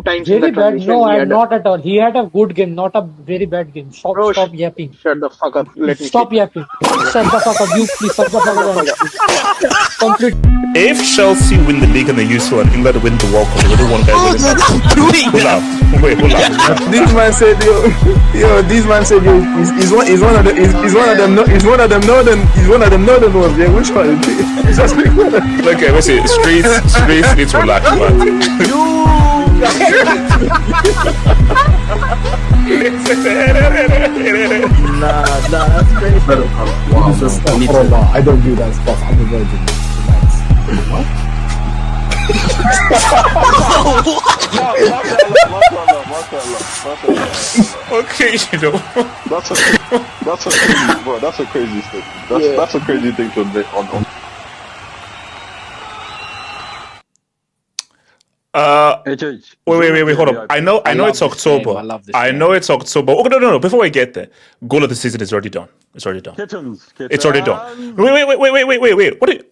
2 times in Very the bad. transition. No, He I'm had not at all. He had a good game, not a very bad game. Stop, Bro, stop yapping. shut the fuck up. Let me Stop speak. yapping. Shut the fuck up. You please shut the fuck up and complete. If Chelsea win the league and the UCL and England win the World Cup, we don't want guys winning that. Who laugh? Wait, who laugh? This man said, this man said, he's one of them northern ones. Yeah, which one? Just Okay, let's see. Streets need to relax, man. Nah, that's crazy. Wow, I don't do that stuff. I'm a virgin. What? Okay, you know. That's a crazy thing. That's a crazy thing to admit on. Wait, hold up. I know it's October. I know it's October. Okay, no. Before we get there, goal of the season is already done. It's already done. It's already done. Wait. What?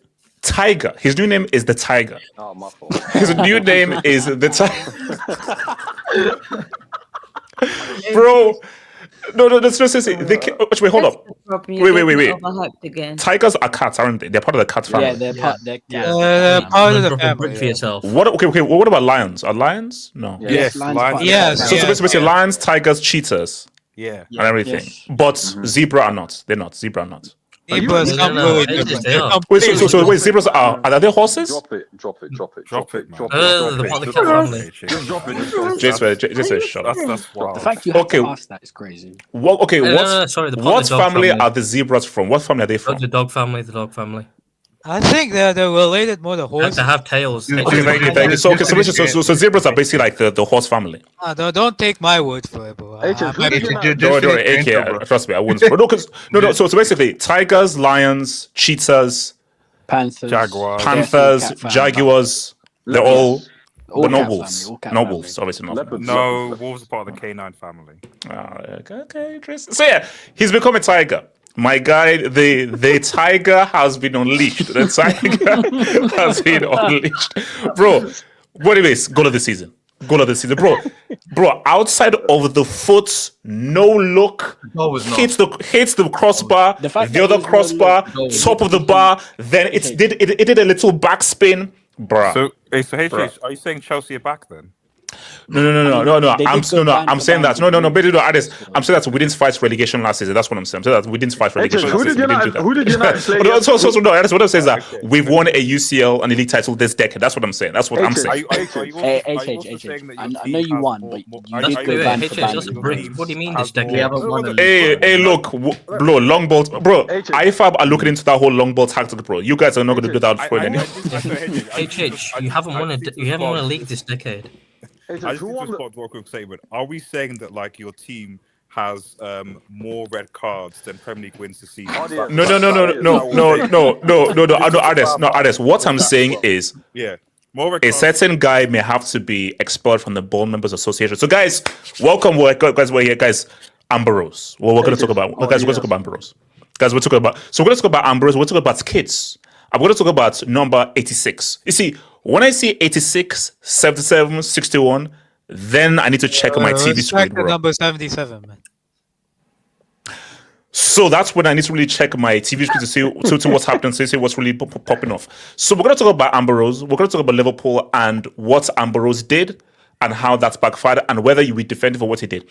Tiger. His new name is the Tiger. Oh, my fault. His new name is the Tiger. Bro. No, that's not seriously. Wait, hold up. Wait. Overhyped again. Tigers are cats, aren't they? They're part of the cat family. Yeah, they're part of the family. For yourself. What? Okay. What about lions? Are lions? No. Yes, Lions. Yes. So basically, lions, tigers, cheetahs, Yeah. and everything. Yes. But zebra are not. They're not. Zebra are not. Zebras come No, with it's just they are. Wait. So wait. Zebras are they horses? Drop it, man. The part of the cat family. Just drop it. Just shut up. That's wild. The fact you have Okay. to ask that is crazy. What? Okay. No, sorry, the part What of the dog family family. are the zebras from? What family are they from? The dog family. The dog family. I think they're related more to They horses. have tails. Okay, thank you. So zebras are basically like the horse family. Don't take my word for it, bro. Don't worry, AK. Trust me, I wouldn't. No. So basically, tigers, lions, cheetahs, Panthers, Jaguars. panthers, cat family. jaguars. They're all All the cat nobles. family, all cat Nobles, obviously not. Leopards. No, wolves are part of the canine family. Okay, interesting. So yeah, he's become a tiger. My guy, the tiger has been unleashed. The tiger has been unleashed, bro. What anyways, goal of the season, bro. Outside of the foot, no look, hits the crossbar, The fact the that other there's no crossbar, look, top of the bar. Then it did a little backspin, bro. So hey, Bruh. are you saying Chelsea are back then? No. they I'm did go down I'm to saying that. Bayern. I'm saying that we didn't fight relegation last season. That's what I'm saying. I'm saying that we didn't fight relegation last Who did season. We didn't do that. United play? No, against? that's what I'm saying. Is that we've won a UCL and a league title this decade. That's what I'm saying. That's what I'm HH. saying. Are you also HH. saying that I your know team you has won, more- but more- you are- did are go you- ban Hey, for HH, ban. that's a brick. What do you mean this decade? We haven't won a league. Hey, look, bro, long ball, bro. IFAB are looking into that whole long ball tactic, bro. You guys are not going to do that for any. HH, you haven't won a league this decade. I just need to respond to what Cook statement. Are we saying that like your team has more red cards than Premier League wins this season? No. Artist. What I'm saying is, Yeah, more red a cards. certain guy may have to be expelled from the Ball Members Association. So, guys, welcome. We're here, guys. Ambrose. Well, we're going to talk about. Guys, we're going to talk about Ambrose. Guys, we're talking about. So, we're going to talk about Ambrose. We're talking about kids. I'm going to talk about number 86. You see, when I see 86, 77, 61, then I need to check my TV screen, bro. Number 77, man. So that's when I need to really check my TV screen to see what's happening, to see what's really popping off. So we're going to talk about Ambrose. We're going to talk about Liverpool and what Ambrose did and how that's backfired and whether you will defend him for what he did.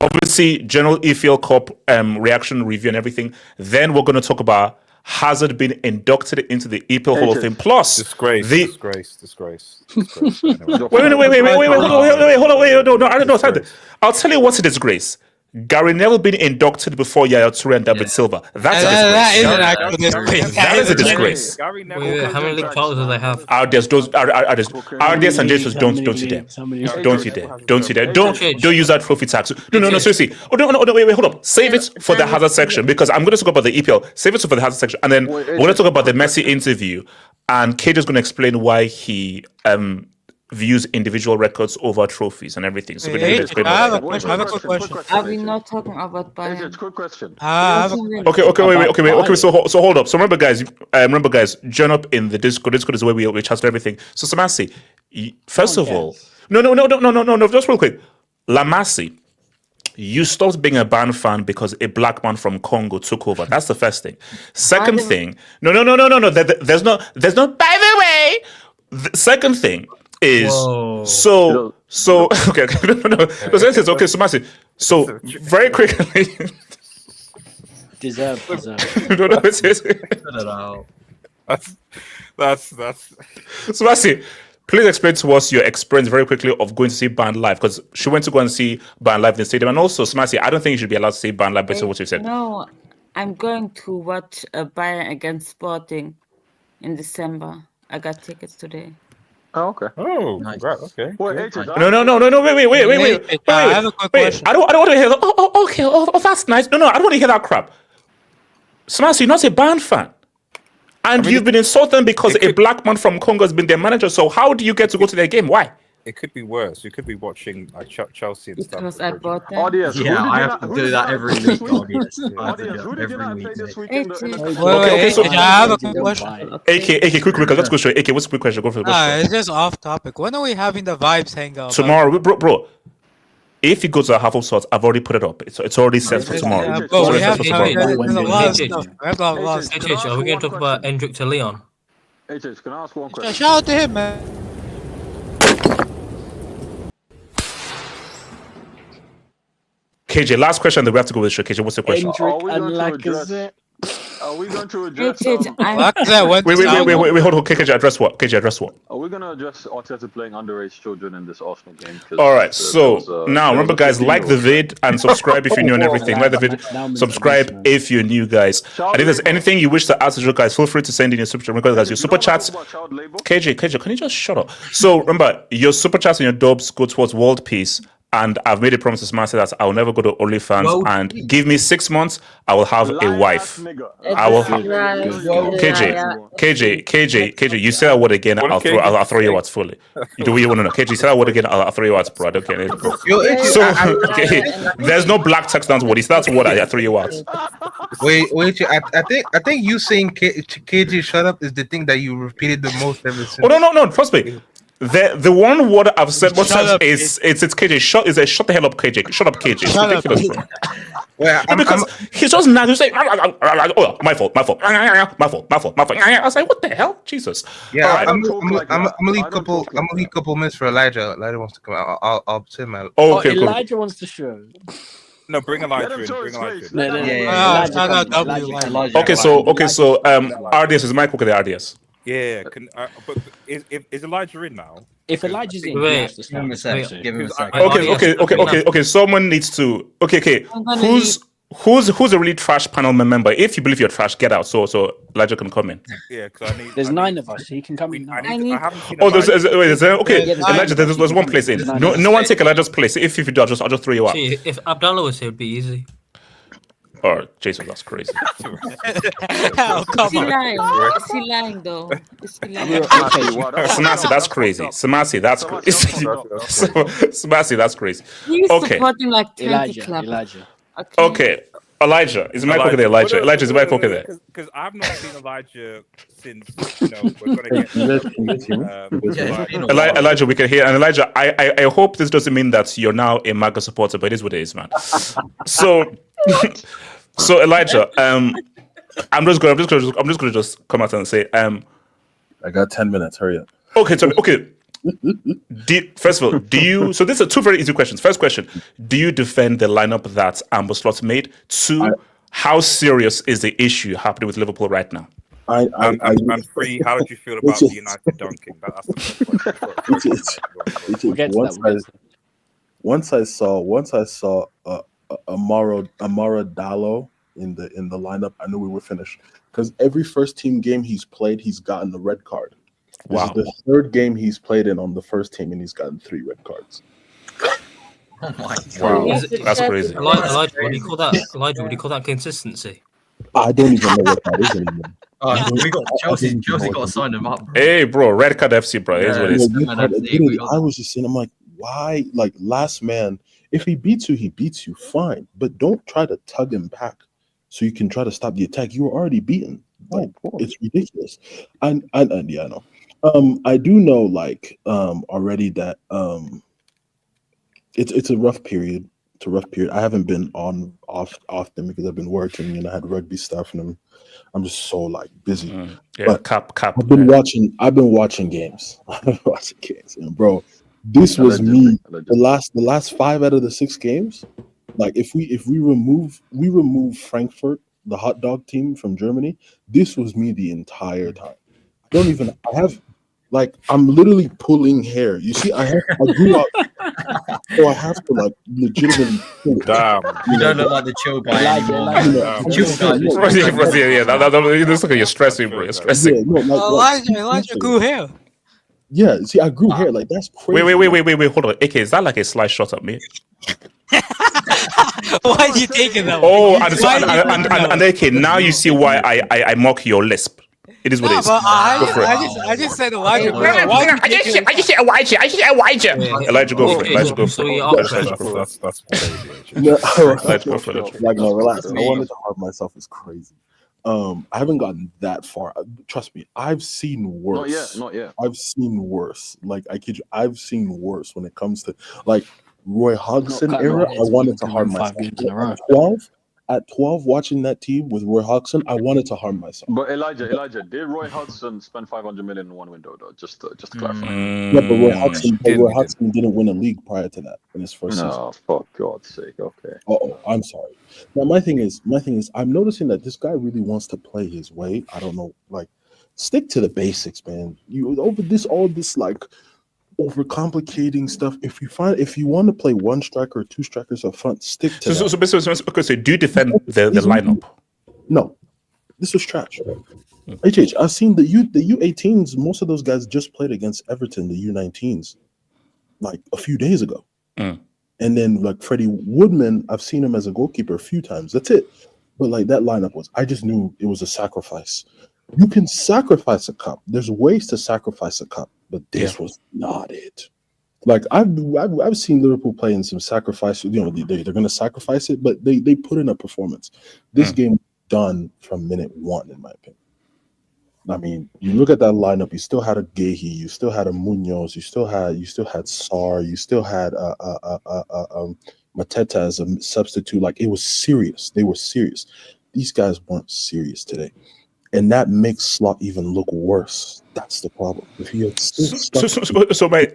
Obviously, general EPL Cup reaction, review and everything. Then we're going to talk about Hazard been inducted into the EPL Hall of Fame. Plus, Disgrace. Anyway. Wait, no, I don't know. I'll tell you what's a disgrace. Gary Neville being inducted before Yaya Toure and David Silva. That's That a is disgrace. an actual disgrace. That is a disgrace. Wait, how many league titles do they have? RDS and Jesus, don't you dare. Don't you dare. Don't use that trophy tax. No, seriously. No, wait, hold up. Save it for the Hazard section because I'm going to talk about the EPL. Save it for the Hazard section. And then we're going to talk about the Messi interview. And Cage is going to explain why he views individual records over trophies and everything. So I have a quick question. Are we not talking about Bayern? Quick question. Okay. So hold up. So remember, guys, join up in the Discord. Discord is where we chat everything. So Samasi, first of all, No. Just real quick. Lamasi, you stopped being a band fan because a black man from Congo took over. That's the first thing. Second thing, no. There's no. By the way, the second thing is so. Okay. No. Okay, so Masi. So very quickly. Deserve. No. That's. So Masi, please explain to us your experience very quickly of going to see band live, because she went to go and see band live in the stadium. And also, Smasi, I don't think you should be allowed to see band live based on what you said. No, I'm going to watch Bayern against Sporting in December. I got tickets today. Oh, okay. Oh, right. Okay. Well, Good. no. Wait. I have a quick question. I don't want to hear that. Okay. Oh, that's nice. No, I don't want to hear that crap. Smasi, you're not a band fan. And you've been insulting because a black man from Congo has been their manager. So how do you get to go to their game? Why? It could be worse. You could be watching like Chelsea and stuff. Because I bought them. Audience, I have to do that every week. Audience, who did you not play this weekend? Okay, I have a quick question. AK, quick, let's go straight. AK, what's the quick question? Go for the question. It's just off topic. When are we having the vibes hangout? Tomorrow, bro. If you go to a half of sorts, I've already put it up. It's already set for tomorrow. Yeah, bro, we have for to tomorrow. there's a lot of stuff. We have a lot of stuff. Are we going to talk about Endrick to Leon? HH, can I ask one question? Shout out to him, man. KJ, last question, then we have to go with the show. KJ, what's the question? Are we going to address? Wait, hold on. KJ, address what? Are we going to address Arteta playing underage children in this Arsenal game? All right, so now remember, guys, like the vid and subscribe if you're new and everything. Like the vid, subscribe if you're new, guys. And if there's anything you wish to ask the show, guys, feel free to send in your super chat. Because guys, your super chats. KJ, can you just shut up? So remember, your super chats and your dubs go towards world peace. And I've made a promise to Smart that I'll never go to OnlyFans. And give me 6 months, I will have a wife. I will have KJ. You say that word again, I'll throw you out fully. You do what you want to know. KJ, you say that word again, I'll throw you out, bro. I don't care. So okay, there's no black text down to what he starts word. I throw you out. Wait. I think you saying KJ shut up is the thing that you repeated the most ever since. Oh no. Trust me. The one word I've said most times is KJ. Shut the hell up, KJ. Shut up, KJ. It's ridiculous, bro. Well, because he's just now he's saying, oh, my fault. I was like, what the hell, Jesus? Yeah, right. I'm gonna leave couple minutes for Elijah. Elijah wants to come out. I'll say my. Oh, okay, cool. Elijah wants to show. No, bring Elijah in. Okay, so RDS is Mike. Okay, the RDS. Yeah, but is Elijah in now? If Elijah's in, Wait, give him a second. Okay. Someone needs to. Okay. Who's a really trash panel member? If you believe you're trash, get out. So Elijah can come in. Yeah, because there's 9 of us. He can come in now. I haven't seen. Elijah. There's one place in. No one take Elijah's place. If you do, I'll just throw you out. See, if Abdallah was here, it'd be easy. Oh, Jason, that's crazy. Is he lying though? Samasi, that's crazy. Samasi, that's crazy. He's okay. supporting like 20 clubs. Elijah. Okay. Elijah. Is Mike okay there? Elijah, is Mike okay there? Because I've not seen Elijah since, we're going to get... Elijah, we can hear. And Elijah, I hope this doesn't mean that you're now a MAGA supporter, but it is what it is, man. So Elijah, I'm just gonna come out and say, I got 10 minutes. Hurry up. Okay. First of all, do you? So these are two very easy questions. First question: do you defend the lineup that Amber Slot made? Two, how serious is the issue happening with Liverpool right now? And three, how did you feel about the United dunking? That's the first question. Once I saw Amara Dallo in the lineup, I knew we were finished. Because every first team game he's played, he's gotten the red card. This is the third game he's played on the first team, and he's gotten 3 red cards. Oh my God! Wow, that's crazy. Elijah, what do you call that? Elijah, what do you call that consistency? I don't even know what that is anymore. We got Chelsea got to sign him up. Bro. Hey, bro, red card FC, bro. Is what it is. I was just saying, I'm like, why? Like, last man, if he beats you, fine. But don't try to tug him back so you can try to stop the attack. You were already beaten. Like, it's ridiculous. And yeah, I know. I do know already that it's a rough period. It's a rough period. I haven't been on often because I've been working and I had rugby stuff and I'm just so busy. Yeah, But cap. I've been watching games. I've been watching games, and bro, this was me. The last 5 out of the 6 games. Like if we remove Frankfurt, the hot dog team from Germany, this was me the entire time. I'm literally pulling hair. You see, I grew up, so I have to legitimately pull it. Damn. You don't look like the chill guy anymore. I'm Chill just guy. saying, Yeah. That looks like you're stressing, bro. You're stressing. Elijah grew hair. Yeah, see, I grew hair. That's crazy. Wait. Hold on. AK, is that like a slice shot at me? Why are you taking that? Oh, and AK, now you see why I mock your lisp. It is what it is. But Go for it. I just said Elijah. I just Elijah. Elijah, go for it. Elijah, go for it. That's crazy. Elijah, go for it. No, relax. I wanted to harm myself. It's crazy. I haven't gotten that far. Trust me, I've seen worse. Not yet. I've seen worse. I kid you, I've seen worse when it comes to Roy Hodgson era. I wanted to harm myself. At 12, watching that team with Roy Hodgson, I wanted to harm myself. But Elijah, did Roy Hodgson spend 500 million in one window though? Just to clarify. Yeah, but Roy Hodgson didn't win a league prior to that in his first season. No, for God's sake. Okay. I'm sorry. Now my thing is, I'm noticing that this guy really wants to play his way. I don't know, stick to the basics, man. You all this overcomplicating stuff. If you want to play one striker or 2 strikers up front, stick to that. So do you defend the lineup? No, this was trash. I've seen the U18s. Most of those guys just played against Everton, the U19s, a few days ago. And then Freddie Woodman, I've seen him as a goalkeeper a few times. That's it. But that lineup I just knew it was a sacrifice. You can sacrifice a cup. There's ways to sacrifice a cup, but this was not it. I've seen Liverpool play in some sacrifice. They're going to sacrifice it, but they put in a performance. This game done from minute 1, in my opinion. I mean, you look at that lineup. You still had a Gehi, you still had a Munoz, you still had Sarr, you still had Mateta as a substitute. It was serious. They were serious. These guys weren't serious today. And that makes Slot even look worse. That's the problem. If he had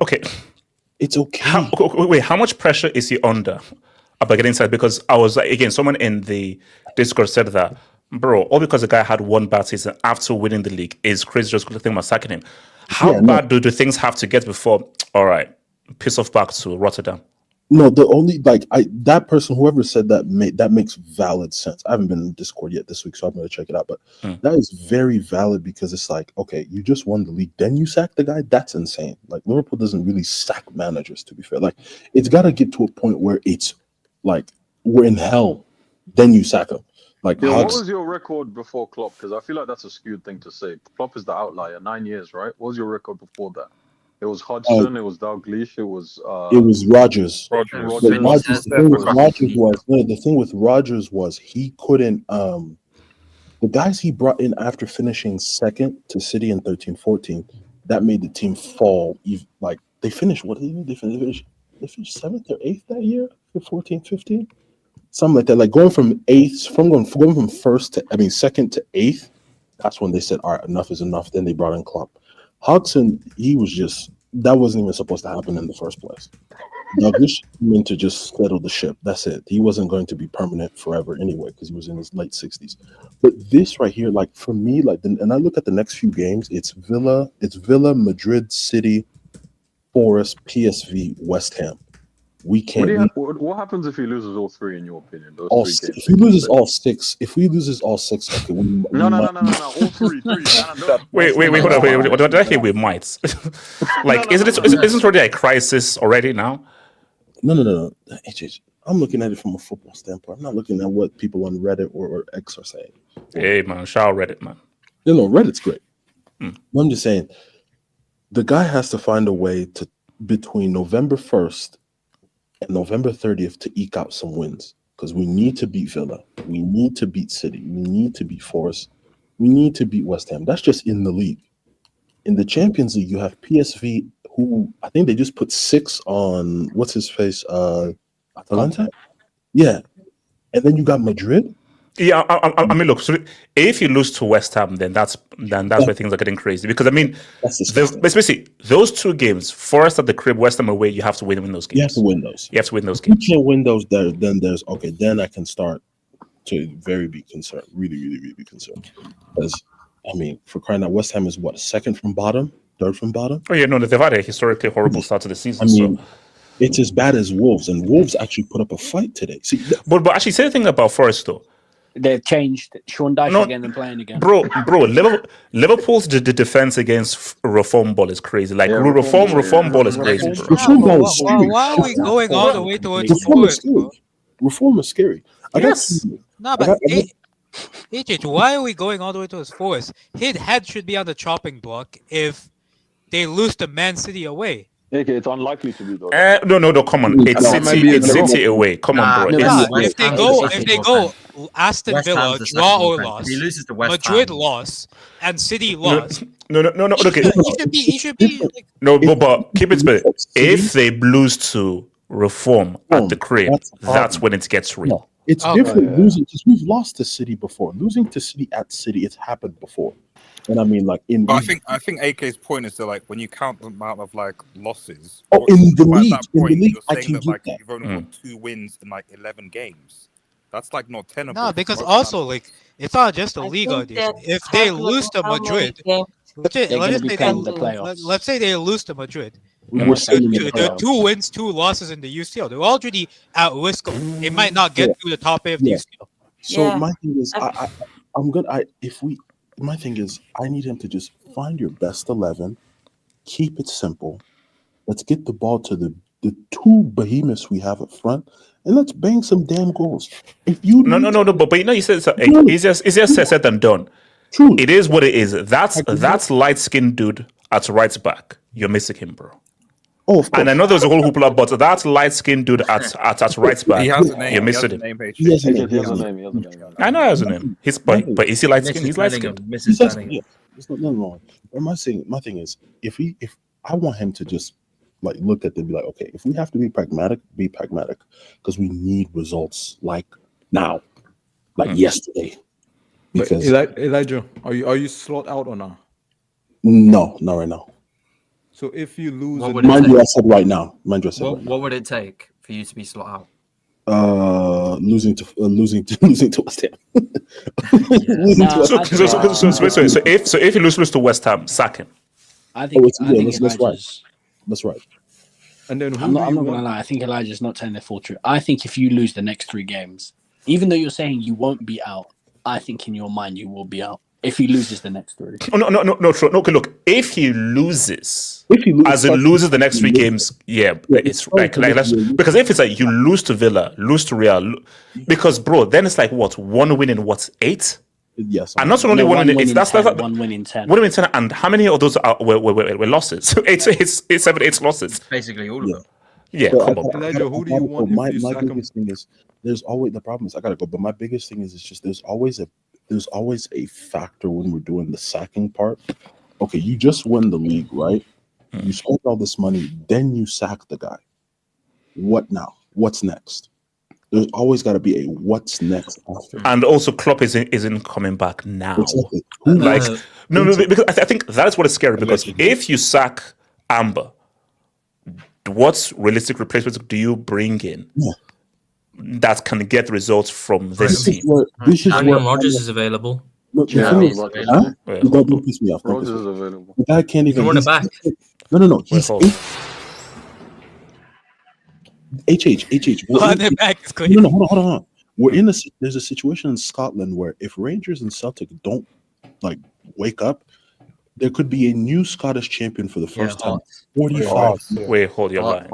okay, it's okay. Wait, how much pressure is he under about getting inside? Because I was again, someone in the Discord said that, bro, all because the guy had one bad season after winning the league is crazy. Just think about sacking him. How bad do things have to get before? All right, piss off back to Rotterdam. No, the only that person, whoever said that makes valid sense. I haven't been in Discord yet this week, so I'm going to check it out. But that is very valid because it's okay, you just won the league, then you sack the guy. That's insane. Liverpool doesn't really sack managers, to be fair. It's got to get to a point where it's we're in hell, then you sack him. What was your record before Klopp? Because I feel like that's a skewed thing to say. Klopp is the outlier. 9 years, right? What was your record before that? It was Hodgson, it was Dalglish, it was Rogers. The thing with Rogers was he couldn't the guys he brought in after finishing second to City in 13-14, that made the team fall. They finished they finished 7th or 8th that year for 14-15? Something like that. Going from second to 8th, that's when they said, all right, enough is enough. Then they brought in Klopp. Hodgson, that wasn't even supposed to happen in the first place. Douglas meant to just settle the ship. That's it. He wasn't going to be permanent forever anyway because he was in his late 60s. But this right here, for me, and I look at the next few games, it's Villa, Madrid, City, Forest, PSV, West Ham. We can't. What happens if he loses all 3? In your opinion, if he loses all 6, okay. No, all 3. Wait, hold on. What did I hear? We might. Isn't already a crisis already now? No. I'm looking at it from a football standpoint. I'm not looking at what people on Reddit or X are saying. Hey man, shout out Reddit, man. Reddit's great. I'm just saying, the guy has to find a way to between November 1st. And November 30th to eke out some wins because we need to beat Villa. We need to beat City. We need to beat Forest. We need to beat West Ham. That's just in the league. In the Champions League, you have PSV, who I think they just put 6 on what's his face, Atalanta. Yeah, and then you got Madrid. Yeah, I mean, look. So if you lose to West Ham, then that's where things are getting crazy. Because I mean, basically those 2 games, Forest at the crib, West Ham away, you have to win those games. You have to win those. You have to win those If you games. can't win those, then there's okay. Then I can start to be concerned, really be concerned. Because I mean, for crying out, West Ham is what, 2nd from bottom, 3rd from bottom. Oh yeah, no, they've had a historically horrible start to the season. I mean, it's as bad as Wolves, and Wolves actually put up a fight today. See, but actually, say the thing about Forest though. They've changed. Sean Dyche again and playing again. Bro, Liverpool's defense against reform ball is crazy. Like reform ball is crazy. Bro. Reform ball is scary. Why are we going all the way towards Reform is Forest? scary. Reform is scary. No, but HH, why are we going all the way towards Forest? His head should be on the chopping block if they lose to Man City away. Okay, it's unlikely to be though. No, come on. It's City away. Come on, bro. If they go Aston Villa, draw or loss, Madrid loss, and City loss. No. Okay. He should be like, No, but keep it straight. If they lose to Reform at the crib, that's when it gets real. No, it's different losing because we've lost to City before. Losing to City at City, it's happened before. And I mean, like I think AK's point is that like when you count the amount of like losses. In the league, you're I saying can that like get that. you've only got 2 wins in like 11 games. That's like not 10 of them. No, because also like it's not just a Liga. If they lose to Madrid, let's say they lose to Madrid. The 2 wins, 2 losses in the UCL. They're already at risk of they might not get through the top 8 of the UCL. So my thing is, my thing is, I need him to just find your best 11, keep it simple. Let's get the ball to the 2 behemoths we have up front, and let's bang some damn goals. If you but you know, you said it's just said and done. True. It is what it is. That's light skinned dude at right back. You're missing him, bro. Oh, of course. And I know there's a whole hoopla, but that light skinned dude at right back, he has a name. you're missing him. He has a name. I know he has a name. But is he light skinned? He's light skinned. There's nothing wrong. But my thing is, if I want him to just like look at them and be like, okay, if we have to be pragmatic, because we need results like now, like yesterday. Because Elijah, are you slot out or not? No, not right now. So if you lose, mind you, I said right now. What would it take for you to be slot out? Losing to West Ham. So if you lose to West Ham, sack him. I think that's right. And then I'm not gonna lie. I think Elijah's not telling the full truth. I think if you lose the next 3 games, even though you're saying you won't be out, I think in your mind you will be out. If he loses the next 3. No, true. Okay, look, if he loses the next 3 games, it's like because if it's like you lose to Villa, lose to Real, because bro, then it's like what 1 win in 8? Yes, and not only 1 win in 8. That's 1 win in 10. 1 win in 10, and how many of those were losses? It's 8 losses. Basically all of them. Yeah, come on. Elijah, who do you want? My biggest thing is there's always the problem is I gotta go, but my biggest thing is it's just there's always a factor when we're doing the sacking part. Okay, you just won the league, right? You spent all this money, then you sack the guy. What now? What's next? There's always got to be a what's next after. And also, Klopp isn't coming back now. Exactly. Because I think that's what is scary. Because if you sack Amber, what realistic replacements do you bring in? Yeah. That can get results from this team. Aaron Rodgers is available. Don't piss me off. Rodgers is available. The guy can't even. You want it back? No. He's HH. No, hold on. There's a situation in Scotland where if Rangers and Celtic don't like wake up, there could be a new Scottish champion for the first time. 45. Wait, hold your line.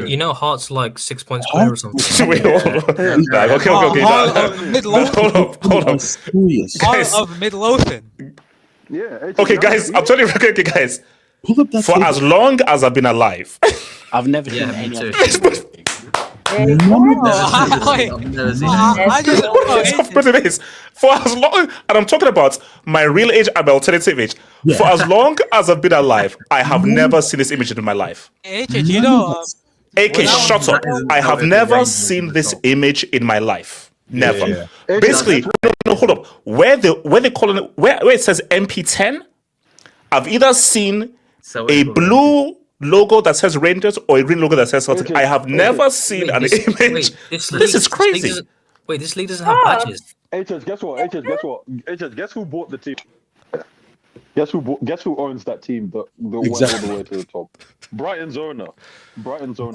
You know, Hearts like 6 points clear or something. Wait, hold on. Okay. Hold on. Heart of Midlothian. Yeah. Okay, guys. I'm telling you, okay, guys. Pull up that for as long as I've been alive, I've never seen any. But it is for as long, and I'm talking about my real age and my alternative age. For as long as I've been alive, I have never seen this image in my life. HH, you know, AK, shut up! I have never seen this image in my life. Never. Basically, no, hold up. Where they call it, where it says MP10, I've either seen a blue logo that says Rangers or a green logo that says Celtic. I have never seen an image. This is crazy. This league doesn't have badges. HS, guess what? HS, guess who bought the team? Guess who owns that team that went all the way to the top? Brighton's owner. Brighton's owner.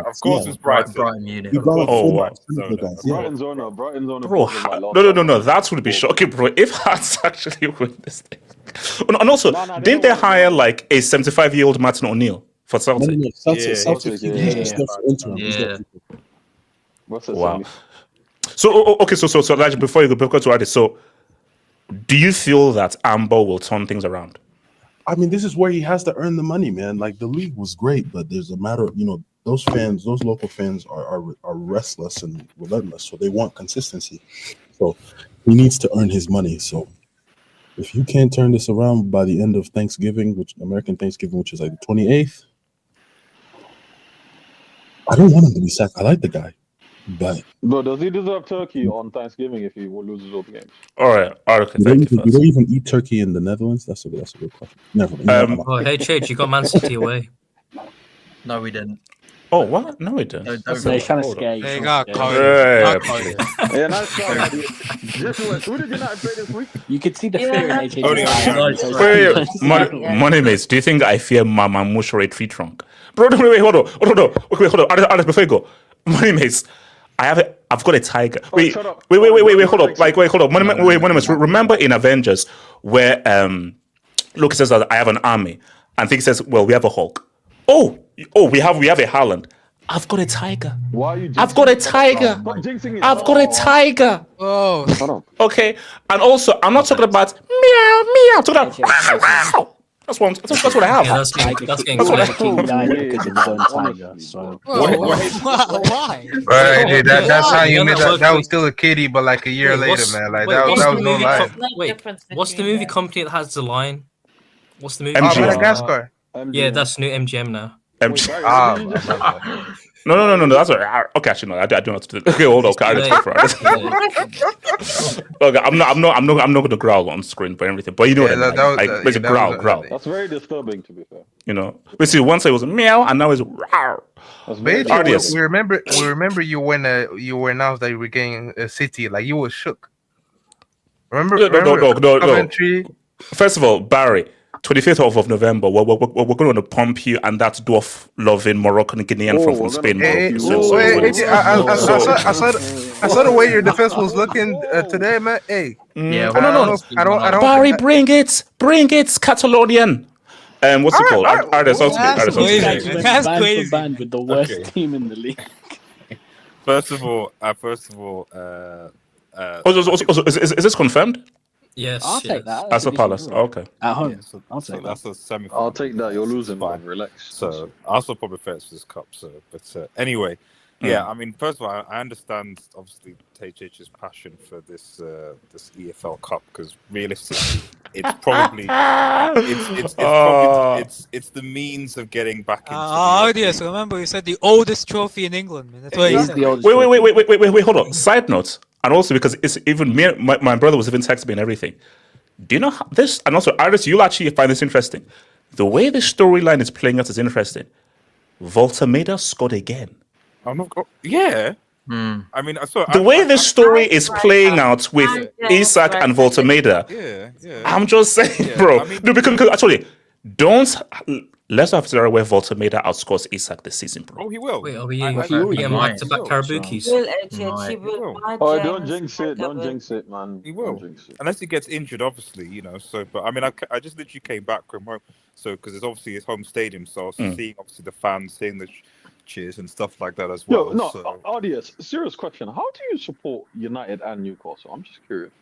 Of course, it's Brighton. Brighton's owner. Bro, no. That would be shocking, bro. If Hearts actually win this thing. And also, didn't they hire like a 75-year-old Martin O'Neill for Celtic? Wow. So okay, so Elijah, before you go to Addis, so do you feel that Amber will turn things around? I mean, this is where he has to earn the money, man. Like the league was great, but there's a matter of, those fans, those local fans are restless and relentless, so they want consistency. So he needs to earn his money. So if you can't turn this around by the end of Thanksgiving, American Thanksgiving, which is like the 28th, I don't want him to be sacked. I like the guy. But does he deserve turkey on Thanksgiving if he loses all the games? All right. Okay, do they even eat turkey in the Netherlands? That's a good question. Never. HH, you got Man City away. No, we didn't. Oh, what? No, we didn't. They're trying to scare you. They got caught. Yeah, nice try. Who did United play this week? You could see the fear in HH. Wait, money mates, do you think I fear Mama Mushore tree trunk? Bro, wait, hold on. Okay, hold on. Alex, before you go. Money mates, I've got a tiger. Wait, hold up. Hold up. Money mates, remember in Avengers where Loki says that I have an army, and Thing says, well, we have a Hulk. Oh, we have a Haaland. I've got a tiger. Why are you I've got a tiger. I've got a tiger. Oh. Okay, and also I'm not talking about meow. I'm talking about That's what I have. Yeah, that's getting King died because of his own tiger. So Why? Right, that's how you made that. That was still a kitty, but like a year later, man. Like that was no lie. What's the movie company that has the line? What's the movie? MGM. Madagascar. Yeah, that's new MGM now. No. That's what. Okay, actually, no. I don't know what to do. Okay, hold on. Okay, I'm not going to growl on screen for everything. But you know what I mean. Like, growl. That's very disturbing, to be fair. Basically, once it was meow, and now it's rawr. We remember you were announced that you were getting a city. Like you were shook. Remember? No. First of all, Barry. 25th of November, we're going to pump you and that dwarf-loving Moroccan Guinean from Spain. I saw the way your defense was looking today, man. Hey, I don't. Barry, bring it, Catalonian. What's it called? That's crazy. Banned with the worst team in the league. First of all, is this confirmed? Yes, I'll take that. As a Palace, okay. At home, I'll take that. That's a semi-final. I'll take that. You're losing, man. Relax. So Arsenal probably fails for this cup. But anyway, yeah. I mean, first of all, I understand obviously HH's passion for this EFL Cup because realistically, it's probably it's the means of getting back into. Yes, remember you said the oldest trophy in England, man. That's what he said. Wait, hold on. Side note. And also because it's even me, my brother was even texting me and everything. Do you know how this? And also, Iris, you'll actually find this interesting. The way the storyline is playing out is interesting. Voltameda scored again. Yeah. I mean, the way the story is playing out with Isak and Voltameda. Yeah. I'm just saying, bro. I mean, no, because actually, let's have Zara where Voltameda outscores Isak this season, bro. Oh, he will. Wait, are we getting back-to-back Karabukis? Don't jinx it, man. He will, unless he gets injured, obviously, So, but I mean, I just literally came back from home, so because it's obviously his home stadium, so I was seeing obviously the fans, seeing the cheers and stuff like that as well. RDS, serious question: how do you support United and Newcastle? I'm just curious.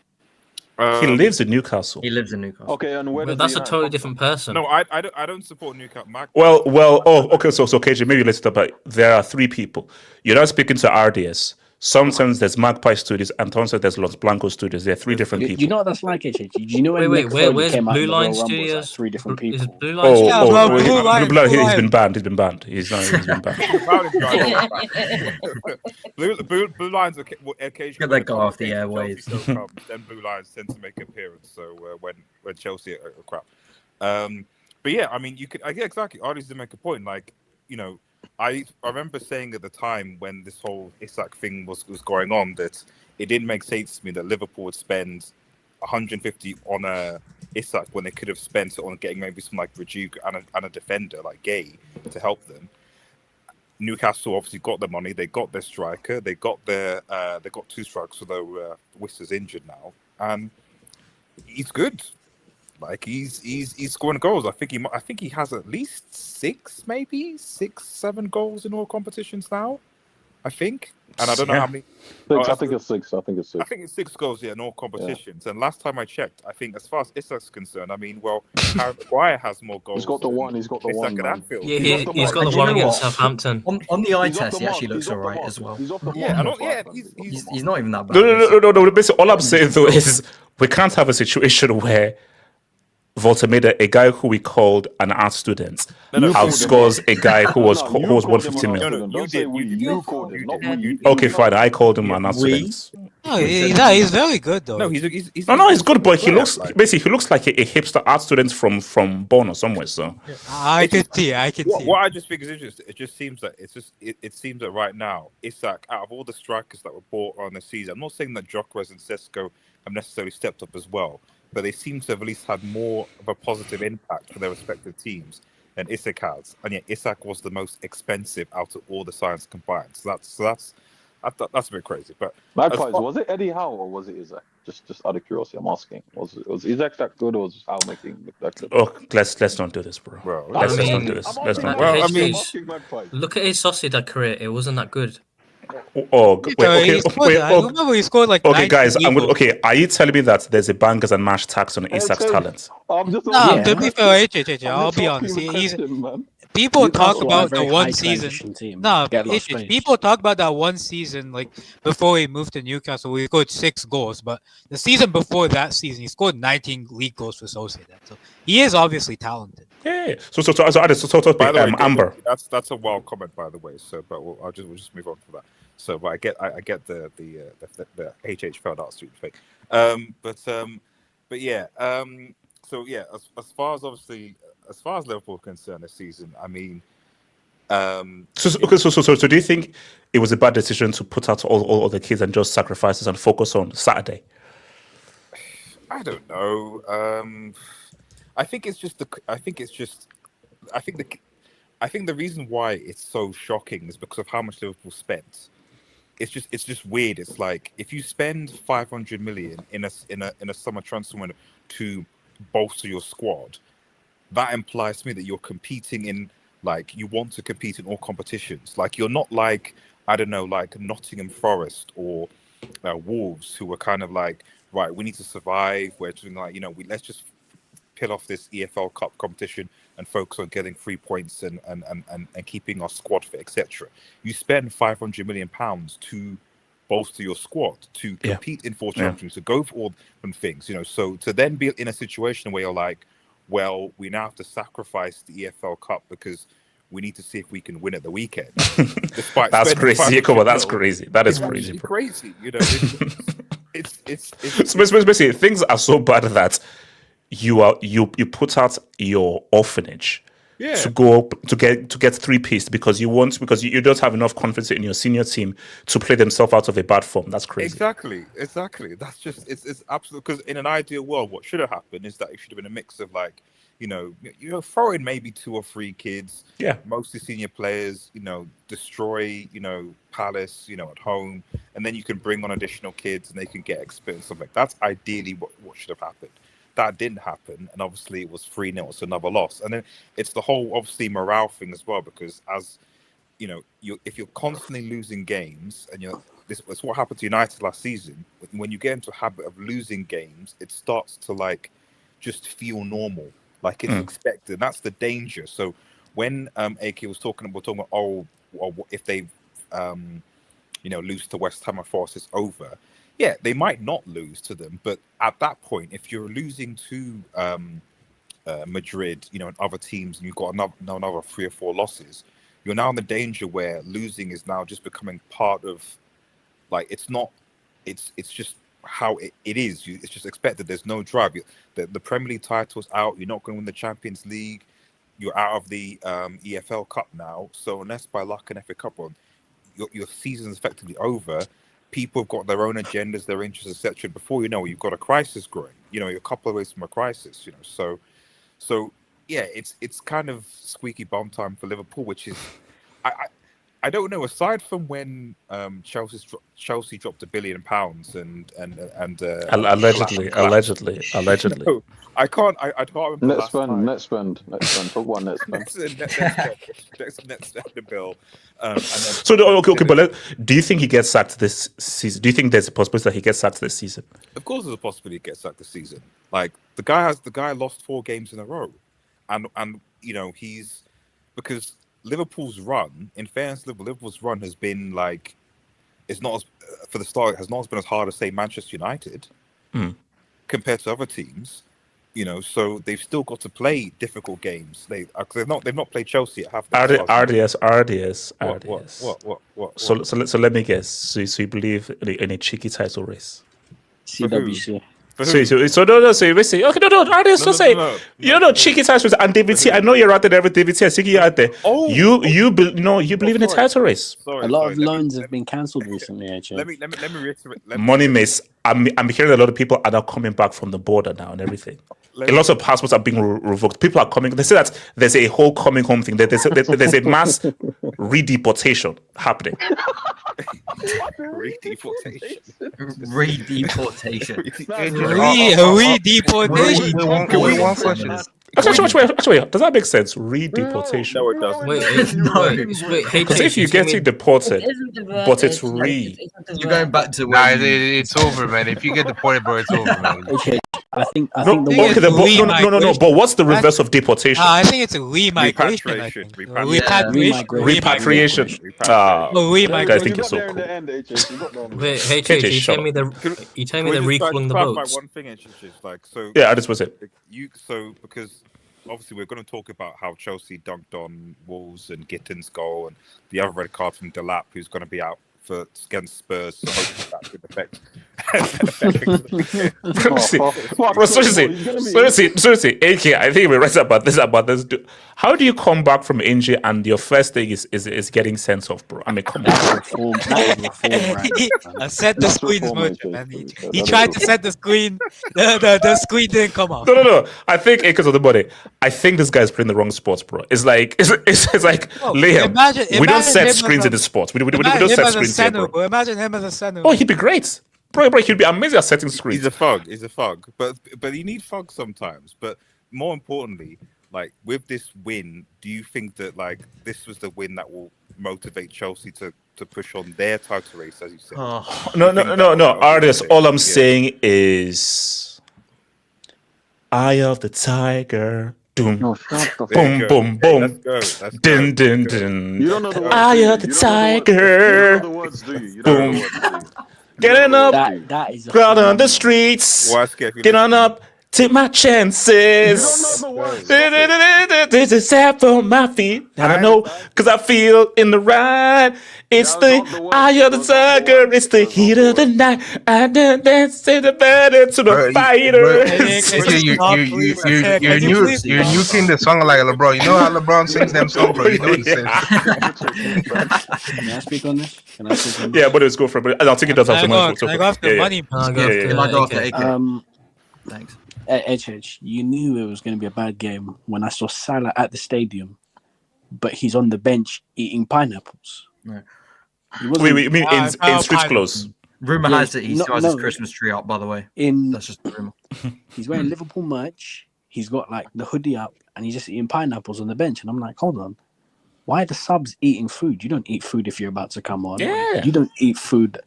He lives in Newcastle. He lives in Newcastle. Okay, and where Well, does that's a United totally come different from? person. No, I don't support Newcastle. Well. Okay. So KJ, maybe let's talk about. There are three people. You're not speaking to RDS. Sometimes there's Magpie Studios, and sometimes there's Los Blancos Studios. They're three different people. You know what that's like, HH? Do you know when Wait, Mick Foley where's came out Blue in the Line Royal Rumble? It's like Studios? three different Is people. Blue Line Oh, Studios? Yeah, bro, Blue Blue Line, Blood. Blue He's Line. been banned. He's been banned. He's been banned. Blue Lines occasionally. Get that guy off the airwaves. Chelsea don't come, then Blue Lines tend to make an appearance. So when Chelsea are crap, but yeah, I mean, you could. Yeah, exactly. Artie's to make a point. Like, you know, I remember saying at the time when this whole Isak thing was going on that it didn't make sense to me that Liverpool would spend 150 on a Isak when they could have spent it on getting maybe some like Rajiv and a defender like Gay to help them. Newcastle obviously got the money. They got their striker. They got two strikers, although Whistler's injured now, and he's good. Like he's scoring goals. I think he has at least 7 goals in all competitions now. I think, and I don't know how many. I think it's 6. I think it's 6 goals, in all competitions. Yeah. And last time I checked, I think as far as Isak's concerned, I mean, well, Harry Maguire has more goals. He's got the one. He's got the one. Yeah, he's got the one against Southampton. On the eye test, he actually looks alright as well. He's not even that bad. No. Basically, all I'm saying though is we can't have a situation where Volta made a guy who we called an art student outscores a guy who was 150 million. Okay, fine. I called him an art student. No, he's very good though. No, he's good, but he looks basically like a hipster art student from Bonn or somewhere. So I can see. What I just think is interesting. It just seems that it seems that right now, Isak, out of all the strikers that were bought on the season, I'm not saying that Gyökeres and Sesko have necessarily stepped up as well, but they seem to have at least had more of a positive impact for their respective teams than Isak has. And yet Isak was the most expensive out of all the signs combined. So that's a bit crazy. But Magpies, was it Eddie Howe or was it Isak? Just out of curiosity, I'm asking. Was Isak that good or was Howe making that good? Oh, let's not do this, bro. Let's not do this. Let's not. Well, I mean, look at his Sociedad career. It wasn't that good. Oh, wait, okay. Remember he scored like. Okay, guys, are you telling me that there's a bangers and mash tax on Isak's talent? To be fair, I'll be honest. People talk about the one season. People talk about that one season, like before he moved to Newcastle, he scored 6 goals. But the season before that season, he scored 19 league goals for Sociedad. So he is obviously talented. Yeah. So by the way, Amber. That's a wild comment, by the way. So, but we'll just move on to that. So, but I get the HH felt art street fake. But yeah. So yeah, as far as Liverpool are concerned this season, I mean, So do you think it was a bad decision to put out all the kids and just sacrifices and focus on Saturday? I don't know. I think the reason why it's so shocking is because of how much Liverpool spent. It's just weird. It's like if you spend 500 million in a summer transfer window to bolster your squad, that implies to me that you're competing in, like, you want to compete in all competitions. Like, you're not like, I don't know, like Nottingham Forest or Wolves, who were kind of like, right, we need to survive. We're doing like, let's just peel off this EFL Cup competition and focus on getting 3 points and keeping our squad fit, etc. You spend £500 million to bolster your squad, to compete in 4 championships, to go for all different things, So to then be in a situation where you're like, well, we now have to sacrifice the EFL Cup because we need to see if we can win at the weekend. Despite that's crazy. Come on, that's crazy. That is crazy, bro. Crazy, It's basically things are so bad that you put out your orphanage to go to get 3-piece because you don't have enough confidence in your senior team to play themselves out of a bad form. That's crazy. Exactly. That's just it's absolute. Because in an ideal world, what should have happened is that it should have been a mix of like, throw in maybe 2 or 3 kids, mostly senior players, destroy, Palace, at home, and then you can bring on additional kids and they can get experience, something like that. That's ideally what should have happened. That didn't happen, and obviously it was 3-0, so another loss. And then it's the whole obviously morale thing as well, because as if you're constantly losing games, and it's what happened to United last season, when you get into a habit of losing games, it starts to like just feel normal, like it's expected. That's the danger. So when AK was talking about if they lose to West Ham or Forest, it's over. Yeah, they might not lose to them, but at that point, if you're losing to Madrid, and other teams, and you've got another 3 or 4 losses, you're now in the danger where losing is now just becoming part of, like, it's just how it is. It's just expected. There's no drive. The Premier League title's out. You're not going to win the Champions League. You're out of the EFL Cup now. So unless by luck an FA Cup run, your season's effectively over. People have got their own agendas, their interests, etc. Before you know it, you've got a crisis growing. You're a couple of ways from a crisis. So yeah, it's kind of squeaky bum time for Liverpool, which is I don't know. Aside from when Chelsea dropped £1 billion and allegedly. I can't remember. Net spend. Talk about net spend. Net spend the bill. So okay, but do you think he gets sacked this season? Do you think there's a possibility that he gets sacked this season? Of course, there's a possibility he gets sacked this season. Like the guy lost 4 games in a row, and he's because Liverpool's run, in fairness, Liverpool's run has been like, it's not as, for the start, has not been as hard as say Manchester United compared to other teams, so they've still got to play difficult games. They've not played Chelsea at half. RDS. What? So let me guess. So you believe in a cheeky title race? CWC. So you say, okay, no, RDS, don't say, cheeky title race. And David T, I know you're out there with David T. I see you out there. Oh, you believe in a title race. A lot of loans have been cancelled recently. Let me reiterate. Money miss. I'm hearing a lot of people are now coming back from the border now and everything. A lot of passports are being revoked. People are coming. They say that there's a whole coming home thing. There's a mass redeportation happening. Redeportation. One question. Actually, does that make sense? Redeportation. No, it doesn't. Wait, Because if you get deported, but it's You're going back to it's over, man. If you get deported, bro, it's over, man. Okay, I think no. But what's the reverse of deportation? I think it's a remigration. Repatriation. Guys think you're so cool. Wait, HH, you tell me the refund the votes. One thing, yeah, this was it. Because obviously we're going to talk about how Chelsea dunked on Wolves and Gittins' goal and the other red card from Delap, who's going to be out against Spurs. So hopefully that could affect. Seriously, AK, I think we're right about this. How do you come back from injury and your first thing is getting sent off, bro? I mean, come on. Set the screen, man. He tried to set the screen. The screen didn't come off. No. I think because of the body. I think this guy's playing the wrong sports, bro. It's like Liam. We don't set screens in the sports. We don't set screens here, bro. Imagine him as a center. Oh, he'd be great. Bro, he'd be amazing at setting screens. He's a thug. But you need thugs sometimes. But more importantly, like with this win, do you think that like this was the win that will motivate Chelsea to push on their title race, as you said? No. Artists, all I'm saying is Eye of the Tiger. Boom, boom, boom. Din, din, din. You don't know the words. Eye of the Tiger. You don't know the words, do you? Boom. Getting up, that is crowd on the streets. Get on up, take my chances. This is sad for my feet. And I know, because I feel in the ride. It's the eye of the tiger. It's the heat of the night. I dance to the better to the fighters. You're nuking the song like LeBron. You know how LeBron sings them songs, bro. You know what he says. Can I speak on this? Yeah, but let's go for it. I'll take it as I go after money. Thanks. HH, you knew it was going to be a bad game when I saw Salah at the stadium, but he's on the bench eating pineapples. Yeah. Wait, you mean in street clothes? Rumor has it he still has his Christmas tree up, by the way. That's just a rumor. He's wearing Liverpool merch. He's got like the hoodie up and he's just eating pineapples on the bench. And I'm like, hold on. Why are the subs eating food? You don't eat food if you're about to come on. Yeah. You don't eat food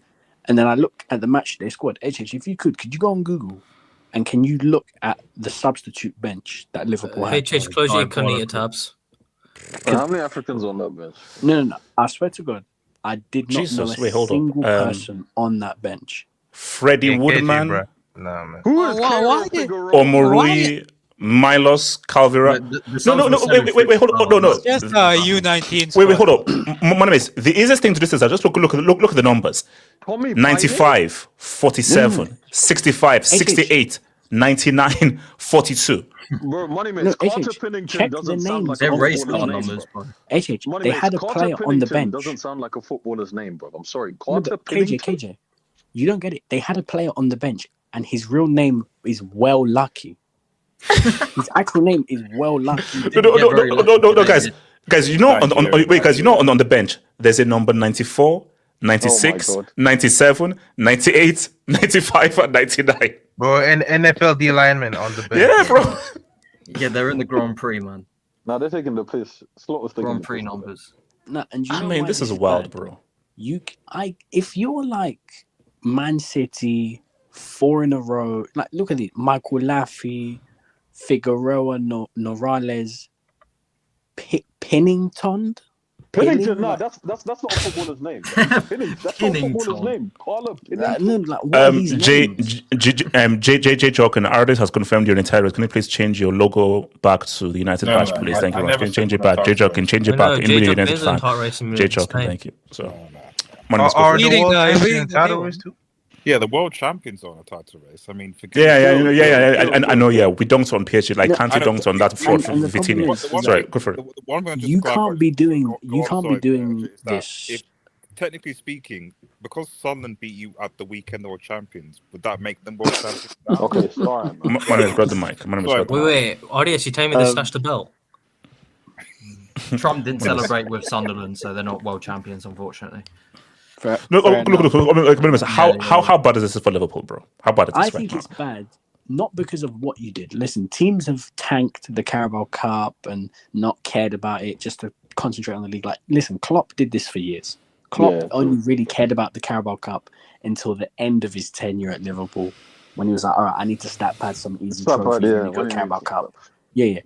And then I look at the match they squad. HH, if you could you go on Google and can you look at the substitute bench that Liverpool had? HH, close your incognito tabs. How many Africans on that bench? No. I swear to God, I did not know a hold on. single person on that bench. Freddie Woodman, KG, nah, man. Who is Omorui, Milos, Calvera. Wait, hold on. No. Just U19. Wait, hold up. My name is the easiest thing to do is just look at the numbers. 95, 47, 65, 68, 99, 42. Bro, money makes Carter Pennington doesn't sound like a race car footballer's numbers, name. bro. HH, they had a player on the bench. Doesn't sound like a footballer's name, bro. I'm sorry. No, but KJ, you don't get it. They had a player on the bench, and his real name is Well Lucky. His actual name is Well Lucky. No, guys. You know, on the bench, there's a number 94, 96, 97, 98, 95, and 99. Bro, and NFL D lineman on the bench. Yeah, bro. Yeah, they're in the Grand Prix, man. Now they're taking the piss. Slot was taking Grand the Prix piss, numbers. No, and you I know mean, why this is wild, bro. If you're like Man City 4 in a row, like look at it, Michael Laffey, Figueroa, Norales, Pennington. Pennington, no, that's not a footballer's name. That's not a footballer's name. Carla Pennington. JJ Jock and Artist has confirmed your entire. Can you please change your logo back to the United badge, please? Thank you very much. Can you change it back? JJ Jock can change it back. United fan. JJ Jock, thank you. So, are the world champions title race too? Yeah, the world champions are on a title race. I mean, I know. Yeah, we dunked on PSG. Like Kante dunked on that for Vitinha. Sorry, go for it. You can't be doing this. If, technically speaking, because Sunderland beat you at the weekend world champions, would that make them world champions? Okay, sorry. My name is Brother Mike. Wait, RDS, you tell me they snatched the belt. Trump didn't celebrate with Sunderland, so they're not world champions, unfortunately. Look. How bad is this for Liverpool, bro? How bad is this? I think it's bad, not because of what you did. Listen, teams have tanked the Carabao Cup and not cared about it just to concentrate on the league. Like, listen, Klopp did this for years. Klopp only really cared about the Carabao Cup until the end of his tenure at Liverpool, when he was like, all right, I need to stat pad some easy trophies and then go Carabao Cup. Yeah.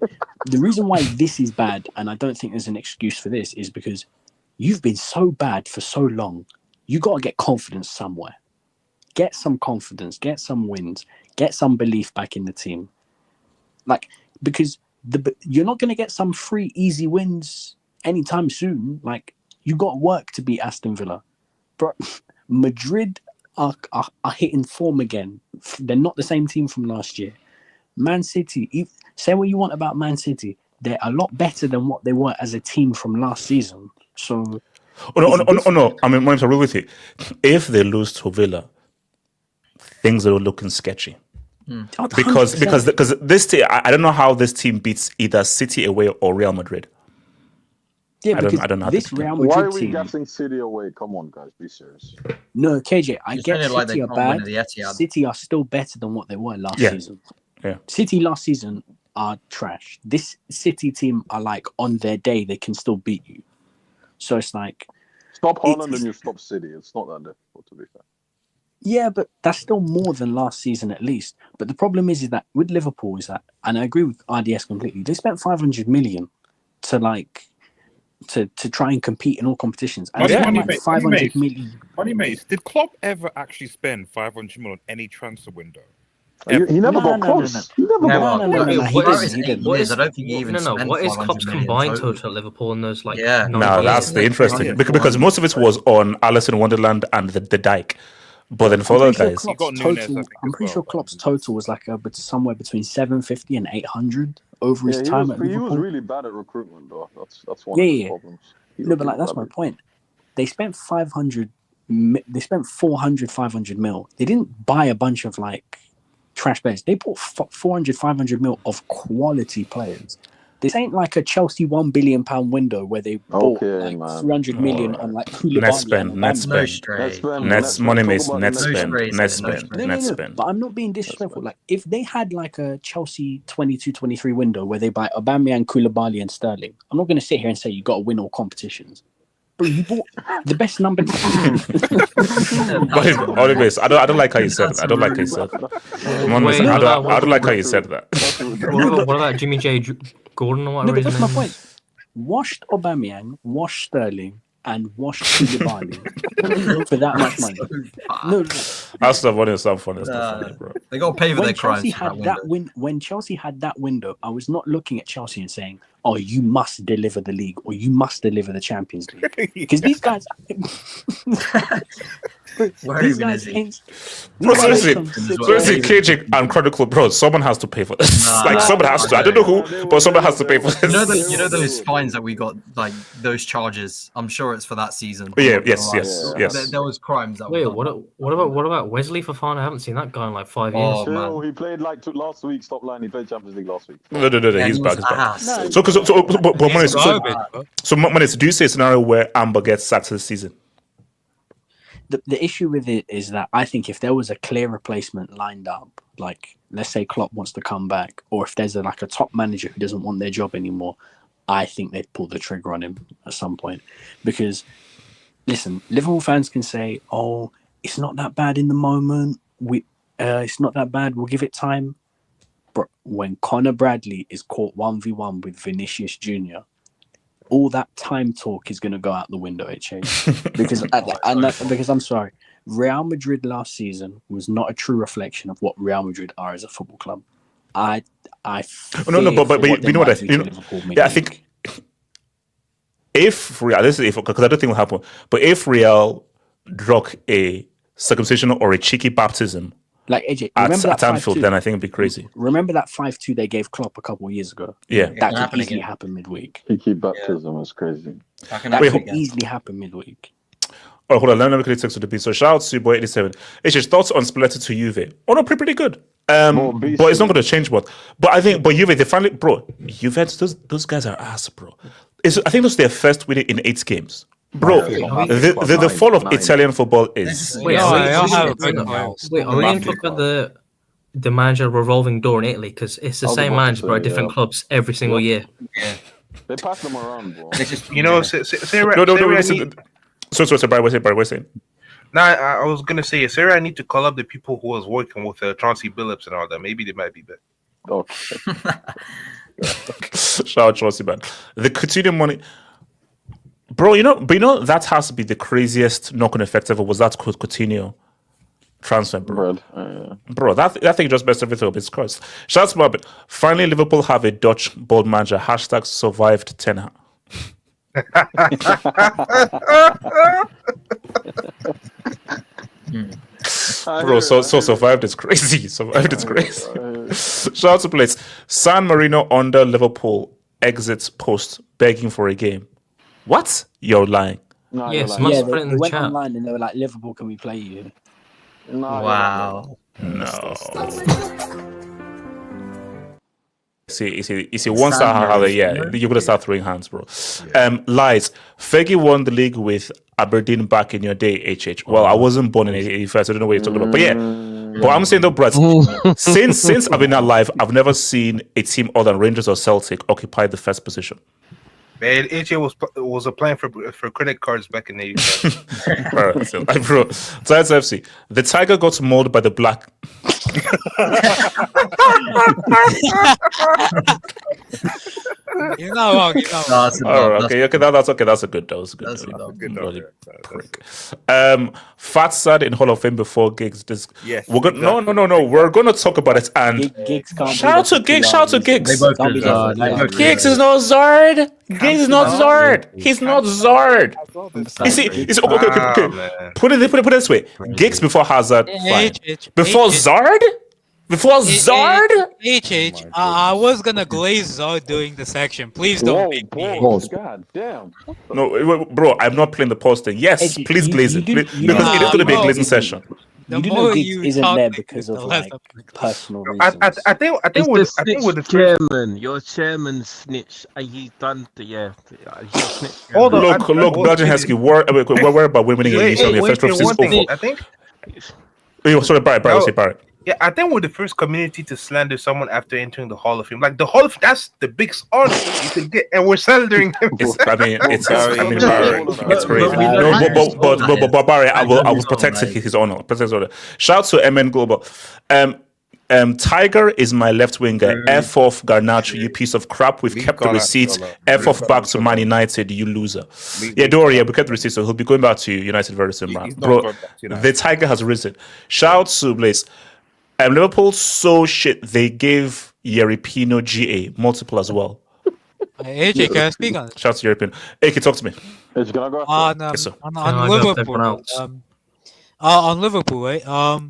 The reason why this is bad, and I don't think there's an excuse for this, is because you've been so bad for so long. You got to get confidence somewhere. Get some confidence, get some wins, get some belief back in the team. Like, because you're not going to get some free, easy wins anytime soon. Like, you got work to beat Aston Villa. But Madrid are hitting form again. They're not the same team from last year. Man City, say what you want about Man City, they're a lot better than what they were as a team from last season. So... no. I mean, I'm really with you. If they lose to Villa, things are looking sketchy. Because this team, I don't know how this team beats either City away or Real Madrid. Yeah, I don't know. This Real Madrid Why are we team, guessing City away? Come on, guys, be serious. No, KJ, I get City like are bad. City are still better than what they were last season. Yeah. City last season are trash. This City team are like on their day, they can still beat you. So it's like stop Haaland and you stop City. It's not that difficult, to be fair. Yeah, but that's still more than last season at least. But the problem is that with Liverpool is that, and I agree with RDS completely. They spent 500 million to try and compete in all competitions. And Money mates, did Klopp ever actually spend 500 million on any transfer window? He never got close. He didn't. What is Klopp's combined total at Liverpool in those like? Yeah, no, that's the interesting because most of it was on Alice in Wonderland and the Dike, but then for other guys, I'm pretty sure Klopp's total was like somewhere between 750 and 800 over his time at Liverpool. He was really bad at recruitment, though. That's one of the problems. No, but like that's my point. They spent 500 mil. They didn't buy a bunch of like trash players. They bought 500 mil of quality players. This ain't like a Chelsea £1 billion window where they bought 300 million on like Koulibaly. Net spend. But I'm not being disrespectful. Like if they had like a Chelsea 22-23 window where they buy Aubameyang, Koulibaly, and Sterling, I'm not going to sit here and say you got to win all competitions. Bro, you bought the best number. Anyways, I don't like how you said it. I don't like how you said that. I don't like how you said that. What about Jimmy J. Gordon or whatever his name? That's my point. Washed Aubameyang, washed Sterling, and washed Koulibaly for that much money. No. That's not funny. It's not funny. It's not funny, bro. They got to pay for their crimes. When Chelsea had that window, I was not looking at Chelsea and saying, "Oh, you must deliver the league or you must deliver the Champions League," because these guys. These guys seriously, KJ and Chronicle, bro. Someone has to pay for this. Someone has to. I don't know who, but someone has to pay for this. You know those fines that we got, like those charges. I'm sure it's for that season. Yeah, yes. There was crimes that. Wait, what about Wesley Fofana? I haven't seen that guy in like 5 years. Oh, man. He played last week. Stop lying. He played Champions League last week. No. He's back. So, Manis, do you see a scenario where Amber gets sacked this season? The issue with it is that I think if there was a clear replacement lined up, like let's say Klopp wants to come back, or if there's a top manager who doesn't want their job anymore, I think they'd pull the trigger on him at some point. Because, listen, Liverpool fans can say, "Oh, it's not that bad in the moment. It's not that bad. We'll give it time." But when Conor Bradley is caught 1v1 with Vinicius Jr., all that time talk is going to go out the window, because because I'm sorry, Real Madrid last season was not a true reflection of what Real Madrid are as a football club. But you know what I think if Real, because I don't think it will happen, but if Real drop a circumcision or a cheeky baptism, like AJ, at Anfield, then I think it'd be crazy. Remember that 5-2 they gave Klopp a couple of years ago? Yeah, that could easily happen midweek. Cheeky baptism is crazy. That could easily happen midweek. Oh, hold on. Let me quickly text to the beat. So shout out to boy 87. HH, thoughts on Spalletti to Juve? Oh no, pretty good. But it's not going to change what. But I think, Juve, they finally, bro. Juventus, those guys are ass, bro. I think that's their first win in 8 games. Bro, the fall of Italian football is. Wait, are we going to talk about the manager revolving door in Italy? Because it's the same manager but at different clubs every single year. Yeah, they pass them around, bro. Sorry, Barry, what's saying? Nah, I was gonna say, Serie, I need to call up the people who was working with Chauncey Billups and all that. Maybe they might be better. Okay. Shout out Chauncey, man. The Coutinho money. Bro, that has to be the craziest knock-on effect ever. Was that Coutinho transfer, bro? Bro, that thing just messed everything up. It's cursed. Shout out to Marbet. Finally, Liverpool have a Dutch bold manager. # survived 10. Bro, so survived is crazy. Survived is crazy. Shout out to Blitz. San Marino under Liverpool exits post begging for a game. What? You're lying. No, yes, they went online and they were like, "Liverpool, can we play you?" No, wow. No. See, one star, you're gonna start throwing hands, bro. Lies. Fergie won the league with Aberdeen back in your day, HH. Well, I wasn't born in 85, so I don't know what you're talking about. But yeah, but I'm saying though, Brad, since I've been alive, I've never seen a team other than Rangers or Celtic occupy the first position. Man, AJ was applying for credit cards back in the 80s. Bro, Tides FC. The Tiger got mauled by the Black. You're not wrong. That's okay. That's a good. That was a good. Fat Sad in Hall of Fame before gigs. Yes. We're gonna no. We're gonna talk about it. And shout out to Gigs. Gigs is not Zard. Gigs is not Zard. He's not Zard. You see, okay. Put it this way. Gigs before Hazard. Before Zard. Before Zard? I was gonna glaze Zard doing the section. Please don't make me. God damn. No, bro, I'm not playing the posting. Yes, please glaze it. Because it is going to be a glazing session. You do know Giggs isn't there because of personal reasons. I think with the chairman, your chairman snitch, and he's done the Look, Belgian Husky, worry about winning a nation on your first round. I think. Sorry, Barry. Yeah, I think we're the first community to slander someone after entering the Hall of Fame. Like the Hall of that's the biggest honor you could get, and we're slandering him. It's crazy. It's crazy. But But Barry, I will protect his honor. Shout out to MN Global. Tiger is my left winger. F off Garnacho, you piece of crap. We've kept the receipts. F off back to Man United, you loser. Yeah, don't worry. We kept the receipts, so he'll be going back to United very soon, man. Bro, the Tiger has risen. Shout out to Blaze. Liverpool so shit. They gave Yeripino GA multiple as well. AJ, can I speak on it? Shout out to Yeripino. AK, talk to me. On Liverpool. On Liverpool, right?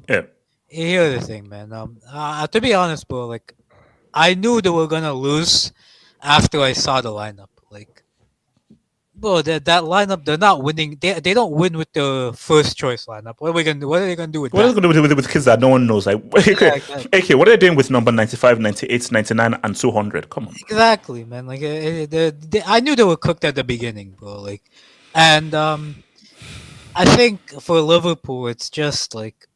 Yeah. Here's the thing, man. To be honest, bro, like I knew they were gonna lose after I saw the lineup. Like, bro, that lineup, they're not winning. They don't win with the first choice lineup. What are they gonna do with what that? are they going to do with kids that no one knows? Like, AK, what are they doing with number 95, 98, 99, and 200? Come on. Exactly, man. Like, I knew they were cooked at the beginning, bro. Like, and I think for Liverpool, it's just like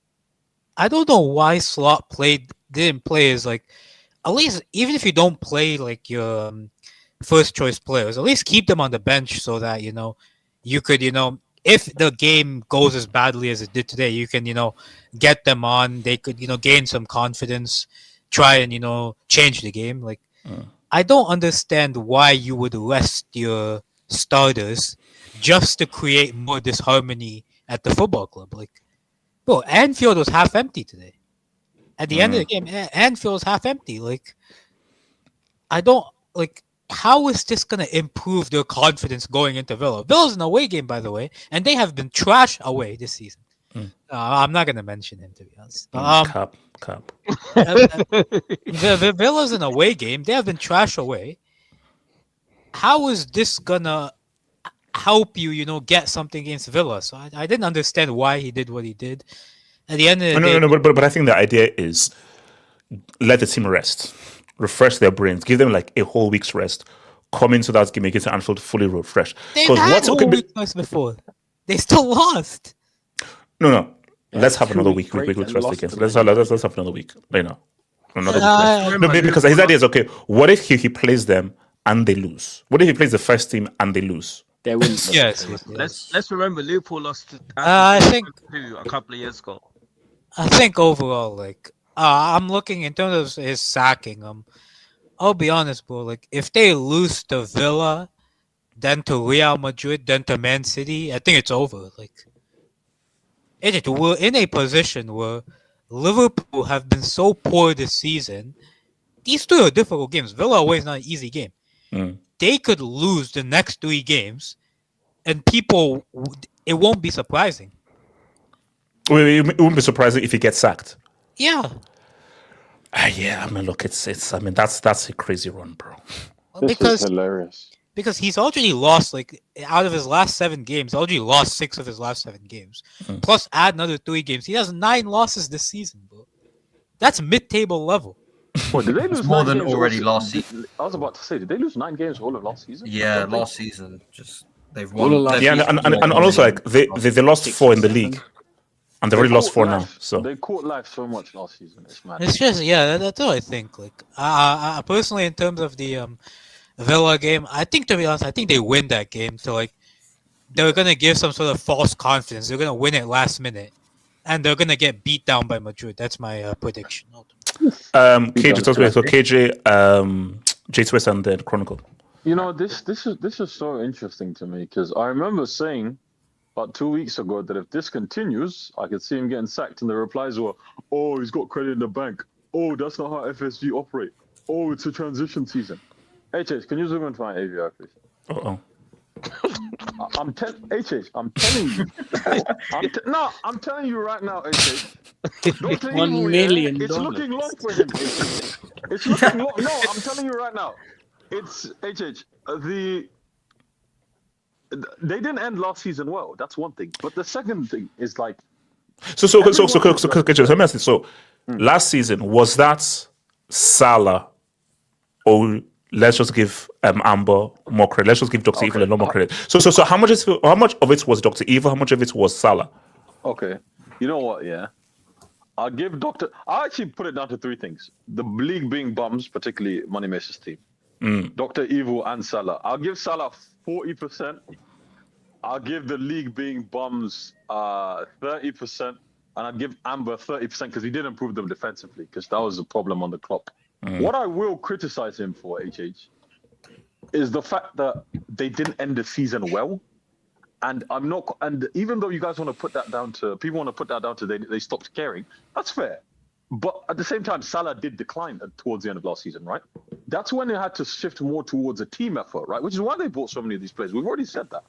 I don't know why Slot didn't play as like at least even if you don't play like your first choice players, at least keep them on the bench so that you could if the game goes as badly as it did today, you can get them on. They could gain some confidence, try and change the game. Like I don't understand why you would rest your starters just to create more disharmony at the football club. Like, bro, Anfield was half empty today. At the end of the game, Anfield was half empty. Like, I don't like. How is this gonna improve their confidence going into Villa? Villa's an away game, by the way, and they have been trash away this season. I'm not gonna mention him, to be honest. Cup. Villa's an away game. They have been trash away. How is this gonna help you, get something against Villa? So I didn't understand why he did what he did. At the end of the day, but I think the idea is let the team rest, refresh their brains, give them like a whole week's rest, come into that game against Anfield fully refreshed. They've had a whole week rest before. They still lost. No. Let's have another week rest against. Let's have another week. Another week. No, because his idea is okay. What if he plays them and they lose? What if he plays the first team and they lose? They win. Yes. Let's remember Liverpool lost to I think a couple of years ago. I think overall, like I'm looking in terms of his sacking. I'll be honest, bro. Like if they lose to Villa, then to Real Madrid, then to Man City, I think it's over. Like we're in a position where Liverpool have been so poor this season. These two are difficult games. Villa away is not an easy game. They could lose the next 3 games, and it won't be surprising. It wouldn't be surprising if he gets sacked. Yeah. Yeah, I mean, look, it's that's a crazy run, bro. This is hilarious. Because he's already lost, like, out of his last 7 games, already lost 6 of his last 7 games. Plus, add another 3 games. He has 9 losses this season, bro. That's mid-table level. What, did they lose It's more 9 than games already last season. I was about to say, did they lose 9 games all of last season? Yeah, last season. Just they've won. Yeah, and also like they lost 4 in the league. And they've already lost 4 now. So they caught life so much last season. It's mad. It's just that's what I think. Like I personally, in terms of the Villa game, I think, to be honest, I think they win that game. So like they're gonna give some sort of false confidence. They're gonna win it last minute, and they're gonna get beat down by Madrid. That's my prediction. KJ talks about so KJ, J2S, and then Chronicle. This is so interesting to me because I remember saying about 2 weeks ago that if this continues, I could see him getting sacked, and the replies were, "Oh, he's got credit in the bank. Oh, that's not how FSG operate. Oh, it's a transition season." HH, can you zoom into my AVR, please? I'm telling you. I'm telling you right now, HH. $1 million. It's looking long for him. It's looking long. No, I'm telling you right now. It's HH. They didn't end last season well. That's one thing. But the second thing is like. So let me ask you. So last season, was that Salah, or let's just give Amber more credit? Let's just give Dr. Evil a lot more credit. So how much of it was Dr. Evil? How much of it was Salah? Okay. You know what? Yeah. I'll give I actually put it down to three things. The league being bums, particularly Money Mace's team. Dr. Evil and Salah. I'll give Salah 40%. I'll give the league being bums 30%. And I'd give Amber 30% because he did improve them defensively, because that was the problem on the clock. What I will criticize him for, HH, is the fact that they didn't end the season well. And even though you guys want to put that down to, people want to put that down to they stopped caring, that's fair. But at the same time, Salah did decline towards the end of last season, right? That's when they had to shift more towards a team effort, right? Which is why they bought so many of these players. We've already said that.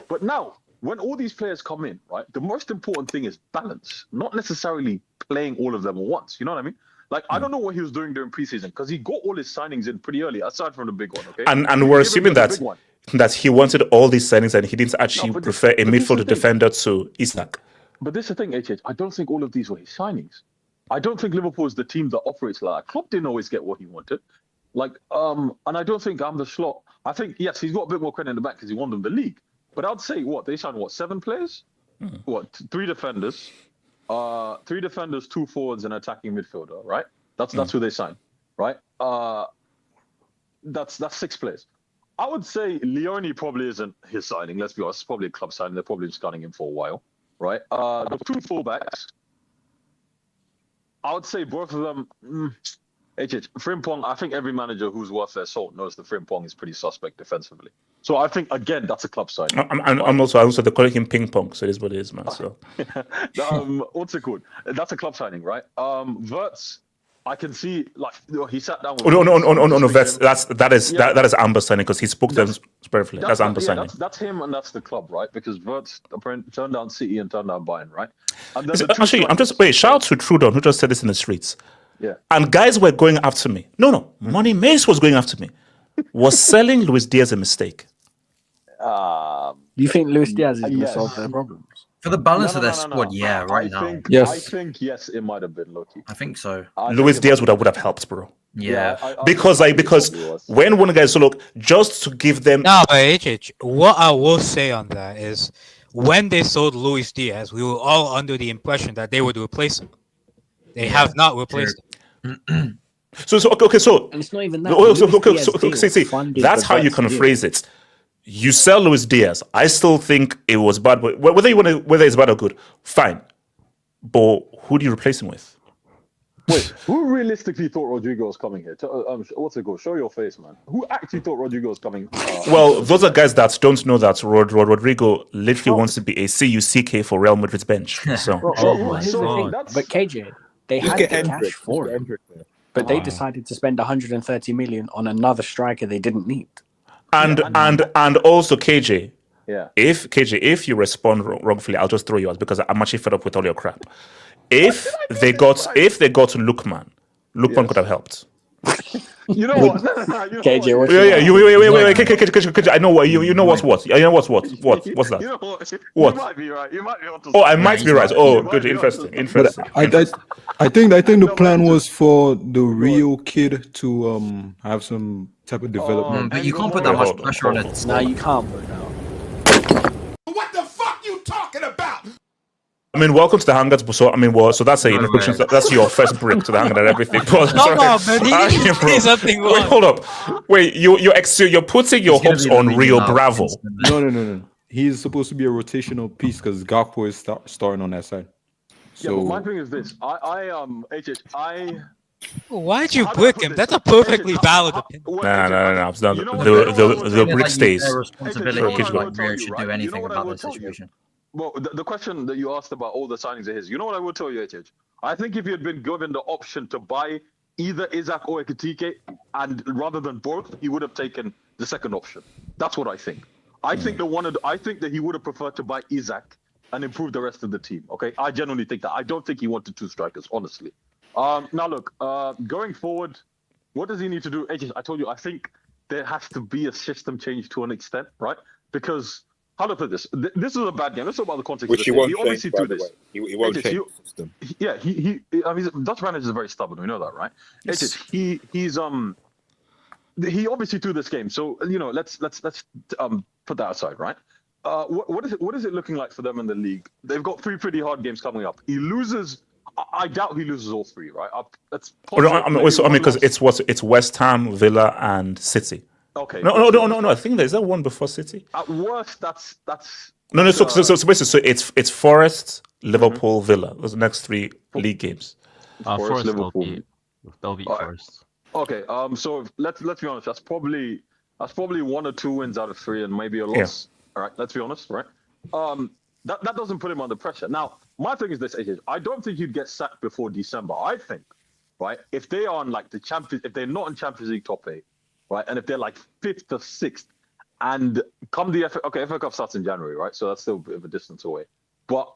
But now, when all these players come in, right, the most important thing is balance, not necessarily playing all of them at once. You know what I mean? Like, I don't know what he was doing during preseason, because he got all his signings in pretty early, aside from the big one, okay? And we're assuming that he wanted all these signings and he didn't actually prefer a midfielder defender to Isak. But this is the thing, HH. I don't think all of these were his signings. I don't think Liverpool is the team that operates like that. Klopp didn't always get what he wanted. And I don't think I'm the slot. I think, yes, he's got a bit more credit in the back because he won them the league. But I'd say, they signed, 7 players? 3 defenders? 3 defenders, 2 forwards, and an attacking midfielder, right? That's who they signed, right? That's 6 players. I would say Leone probably isn't his signing. Let's be honest, it's probably a club signing. They're probably just gunning him for a while, right? The 2 fullbacks, I would say both of them. Frimpong, I think every manager who's worth their salt knows that Frimpong is pretty suspect defensively. So I think, again, that's a club signing. I'm also they're calling him ping pong, so it is what it is, man. So what's it called? That's a club signing, right? Wirtz, I can see, he sat down with... No, that is Amber signing, because he spoke to them perfectly. That's Amber signing. That's him, and that's the club, right? Because Wirtz turned down City and turned down Bayern, right? Actually, shout out to Trudon, who just said this in the streets. Yeah. And guys were going after me. No, Money Mace was going after me. Was selling Luis Diaz a mistake? You think Luis Diaz is going to solve their problems? For the balance of their squad, now. I think, yes, it might have been lucky. I think so. Luis Diaz would have helped, bro. Yeah. Because when one guy, so look, just to give them... No, but HH, what I will say on that is, when they sold Luis Diaz, we were all under the impression that they would replace him. They have not replaced him. So and it's not even that. That's how you can phrase it. You sell Luis Diaz. I still think it was bad, but whether it's bad or good, fine. But who do you replace him with? Wait, who realistically thought Rodrigo was coming here? What's it called? Show your face, man. Who actually thought Rodrigo was coming? Well, those are guys that don't know that Rodrigo literally wants to be a CUCK for Real Madrid's bench. So, but KJ, they had the cash for him, but they decided to spend 130 million on another striker they didn't need. And also KJ. Yeah. If you respond wrongfully, I'll just throw you out because I'm actually fed up with all your crap. If they got Lookman could have helped. You know what? KJ, wait. KJ, I know what you know. What's what? You know what's that? You know what? What? You might be right. You might be able to. Oh, I might be right. Oh, good, interesting. I think the plan was for the Rio kid to have some type of development. But you can't put that much pressure on it. No, you can't. What the fuck you talking about? I mean, welcome to the Hangouts. So that's a introduction. That's your first break to the Hangout and everything. But, Wait, hold up. Wait, you're putting your hopes on Rio Bravo. No. He's supposed to be a rotational piece because Gakpo is starting on that side. So my thing is this: Why'd you brick him? That's a perfectly valid opinion. No. It's not. The brick stays. Their responsibility Rio should do anything about this situation. Well, the question that you asked about all the signings of his, you know what I will tell you, HH? I think if he had been given the option to buy either Isak or Ekitike, and rather than both, he would have taken the second option. That's what I think. I think that he would have preferred to buy Isak and improve the rest of the team. Okay, I genuinely think that. I don't think he wanted 2 strikers, honestly. Now look, going forward, what does he need to do? HH, I told you, I think there has to be a system change to an extent, right? Because how to put this? This is a bad game. Let's talk about the context. Which of he the won't game. He obviously change, do this. He won't change the system. Yeah, I mean, Dutch managers are very stubborn. We know that, right? Yes. He obviously threw this game. So let's put that aside, right? What is it looking like for them in the league? They've got 3 pretty hard games coming up. He loses I doubt he loses all three, right? Because it's West Ham, Villa, and City. Okay. No. I think there's that one before City. At worst, that's. No. So basically, it's Forest, Liverpool, Villa. Those are the next 3 league games. Forest, Liverpool. They'll beat All right. Forest. Okay. So let's be honest. That's probably 1 or 2 wins out of 3, and maybe a loss. All right. Let's be honest, right? That doesn't put him under pressure. Now, my thing is this: I don't think he'd get sacked before December. I think, right, if they are on like the if they're not in Champions League top 8, right, and if they're like 5th or 6th, and come the FA Cup starts in January, right? So that's still a bit of a distance away. But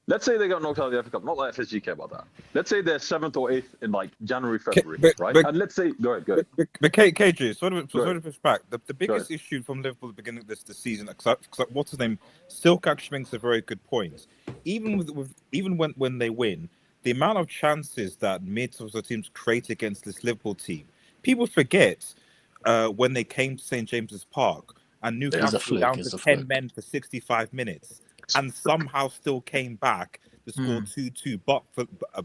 let's say they got knocked out of the FA Cup. Not like FSG care about that. Let's say they're 7th or 8th in like January, February, right? And let's say go ahead. But KJ, sort of push back. The biggest issue from Liverpool at the beginning of this season, because what's his name? Silk actually makes a very good point. Even when they win, the amount of chances that mid-table teams create against this Liverpool team, people forget when they came to St James's Park and Newcastle were down to 10 men for 65 minutes and somehow still came back to score 2-2,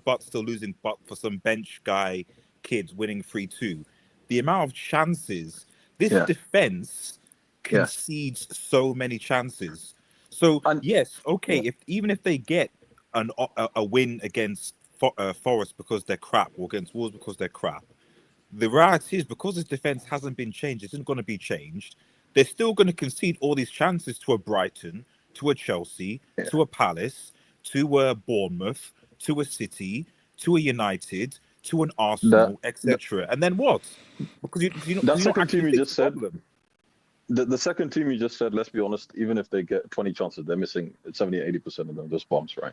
but still losing, but for some bench guy kids winning 3-2. The amount of chances, this defense concedes so many chances. So yes, okay, even if they get a win against Forest because they're crap, or against Wolves because they're crap, the reality is because this defense hasn't been changed, it isn't going to be changed. They're still going to concede all these chances to a Brighton, to a Chelsea, to a Palace, to a Bournemouth, to a City, to a United, to an Arsenal, etc. And then what? Because that second team you just said. The second team you just said, let's be honest, even if they get 20 chances, they're missing 70-80% of them just bombs, right?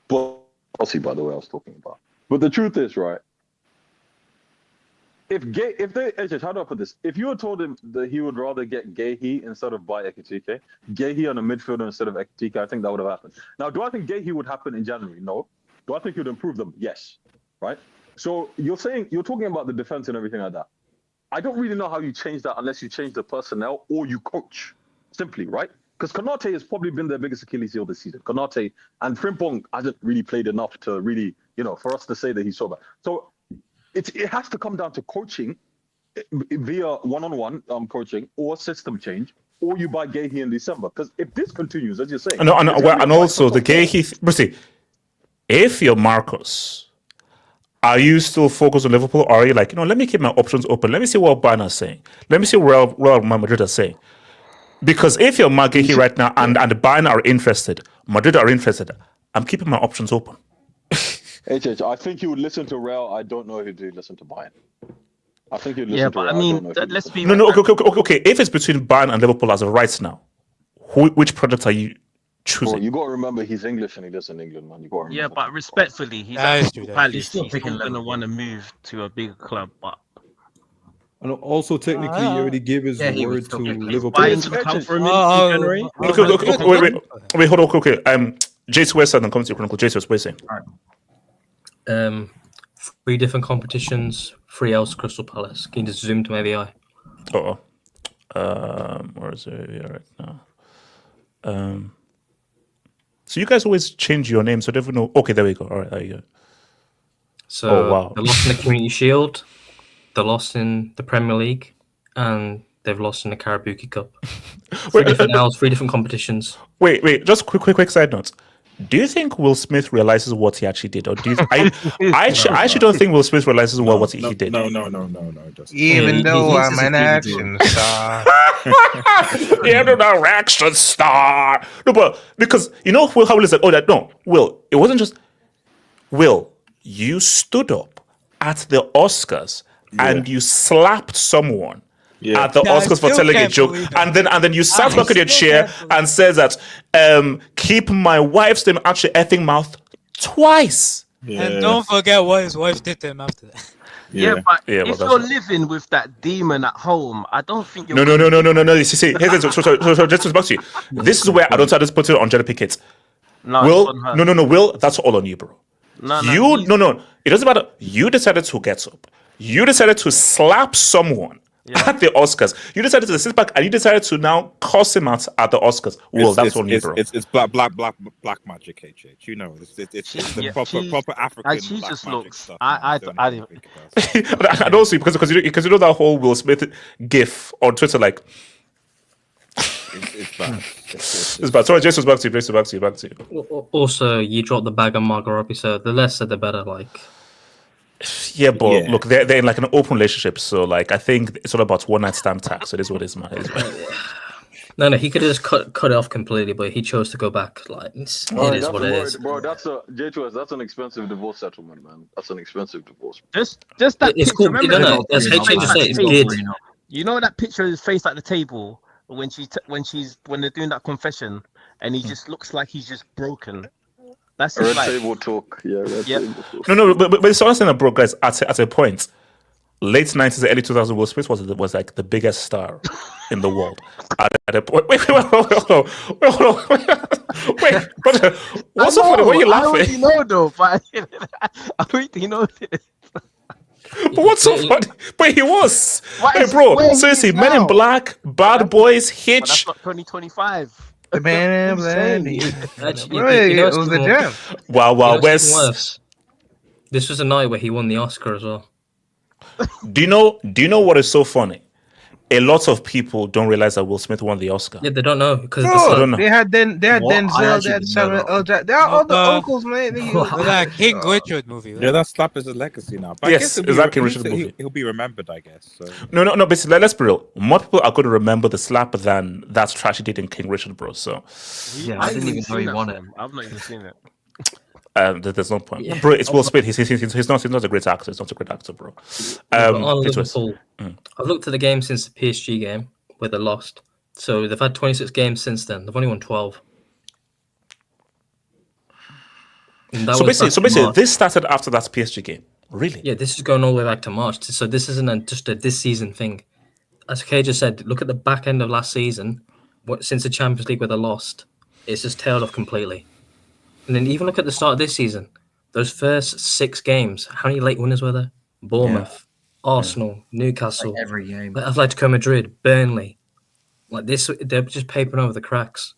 But Chelsea, by the way, I was talking about. But the truth is, right? How do I put this? If you had told him that he would rather get Guéhi instead of buy Ekitike, Guéhi on a midfielder instead of Ekitike, I think that would have happened. Now, do I think Guéhi would happen in January? No. Do I think he would improve them? Yes. Right? So you're talking about the defense and everything like that. I don't really know how you change that unless you change the personnel or you coach, simply, right? Because Konate has probably been their biggest Achilles heel this season. Konate and Frimpong hasn't really played enough to really, for us to say that he's so bad. So it has to come down to coaching via one-on-one coaching or system change, or you buy Guéhi in December. Because if this continues, as you're saying, and also the Guéhi. If you're Marcus, are you still focused on Liverpool, or are you like, let me keep my options open? Let me see what Bayern is saying. Let me see what Real Madrid is saying. Because if you're Guéhi right now and Bayern are interested, Madrid are interested, I'm keeping my options open. I think he would listen to Real. I don't know if he'd listen to Bayern. I think he'd listen to Real. I mean, let's be... Okay. If it's between Bayern and Liverpool as of right now, which product are you choosing? Well, you got to remember he's English and he lives in England, man. You got to remember. Yeah, but respectfully, he's at Palace. He's still going to want to move to a bigger club, but... And also, technically, he already gave his word to Liverpool. Come for him in January. Wait, hold on. Okay. Jason West and Community Chronicle. Jason, what are you saying? All right. 3 different competitions, 3 else Crystal Palace. Can you just zoom to my AI? Where is it right now? So you guys always change your name, so they never know. Okay, there we go. All right, there you go. So they lost in the Community Shield, they lost in the Premier League, and they've lost in the Karabuki Cup. 3 different L's, 3 different competitions. Wait, just quick side note. Do you think Will Smith realizes what he actually did, or do you? I actually don't think Will Smith realizes what he did. No. Even though I'm an action star. Even an action star. No, but because Will, how Will is like, Will, it wasn't just Will. You stood up at the Oscars and you slapped someone. At the Oscars for telling a joke, and then you sat back in your chair and says that keep my wife's name out your effing mouth twice. And don't forget what his wife did to him after that. But if you're living with that demon at home, I don't think you're... No. See, so just back to you. This is where I don't try to put it on Jenna Pickett. Will, Will, that's all on you, bro. No. It doesn't matter. You decided to get up. You decided to slap someone at the Oscars. You decided to sit back and you decided to now cuss him out at the Oscars. Well, that's on you, bro. It's black magic, HH. You know, it's the proper African. And she black just magic looks. stuff. I And also because you know that whole Will Smith gif on Twitter, like it's bad. It's bad. Sorry, Jason, back to you. Also, you dropped the bag on Margot Robbie, so the less said, the better. Like, yeah, but look, they're in like an open relationship, so like I think it's all about one night stand tax. So it is what it is, man. No, he could have just cut it off completely, but he chose to go back. Like, it is what it is. Bro, that's that's an expensive divorce settlement, man. That's an expensive divorce. Just that. It's picture, cool. remember As HJ just said, it's good. You know that picture of his face at the table when they're doing that confession, and he just looks like he's just broken. That's red like, table talk. Yeah, red table talk. No, but it's honestly not broke, guys. At a point, late 90s, early 2000s, Will Smith was like the biggest star in the world. At a point, wait, hold on. Wait, brother, what's so funny? Why are you laughing? I already know though, but I already know this. But what's so funny? But he was. Hey, bro, seriously, Men in Black, Bad Boys, Hitch. That's not 2025. The Man in Black. It was the jam. Wow, worse. This was a night where he won the Oscar as well. Do you know what is so funny? A lot of people don't realize that Will Smith won the Oscar. Yeah, they don't know because they had Denzel, they had Samuel L. Jackson. They are all the uncles, man. That King Richard movie. Yeah, that slap is a legacy now. But yes, is that King Richard movie? He'll be remembered, I guess. So. No. Basically, let's be real. More people are going to remember the slap than that tragedy in King Richard, bro. So yeah, I didn't even know he won it. I've not even seen it. There's no point, bro. It's Will Smith. He's not a great actor. He's not a great actor, bro. On Liverpool, I've looked at the game since the PSG game where they lost. So they've had 26 games since then. They've only won 12. So basically, this started after that PSG game. Really? Yeah, this is going all the way back to March. So this isn't just a this season thing. As Kay just said, look at the back end of last season. Since the Champions League where they lost, it's just tailed off completely. And then even look at the start of this season. Those first 6 games, how many late winners were there? Bournemouth, Arsenal, Newcastle, like every game. Atletico Madrid, Burnley. Like this, they're just papering over the cracks.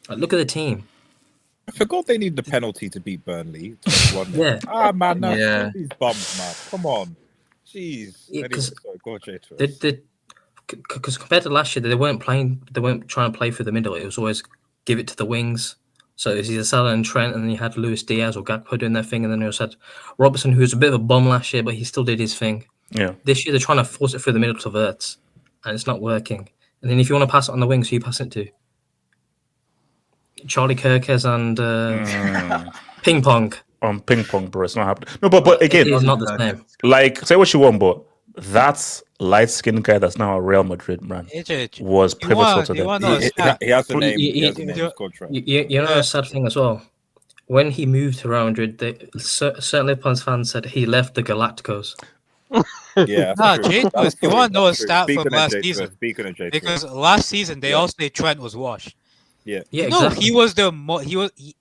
Like, look at the team. I forgot they need the penalty to beat Burnley. Yeah. Man, no, these bums, man. Come on. Jeez. Because compared to last year, they weren't trying to play through the middle. It was always give it to the wings. So it was either Salah and Trent, and then you had Luis Diaz or Gakpo doing their thing, and then you also had Robertson, who was a bit of a bum last year, but he still did his thing. Yeah. This year they're trying to force it through the middle to Wirtz, and it's not working. And then if you want to pass it on the wings, who you pass it to? Charlie Kirkes and Ping Pong. On Ping Pong, bro, it's not happening. No, but again, it's not the same. Like, say what you want, but that light-skinned guy that's now a Real Madrid man was pivotal to them. He has a name. He has a name. Contract. You know a sad thing as well. When he moved to Real Madrid, certain Liverpool fans said he left the Galacticos. Yeah, Jesus, you want to know a stat from last season? Because last season they all say Trent was washed. Yeah, exactly. He was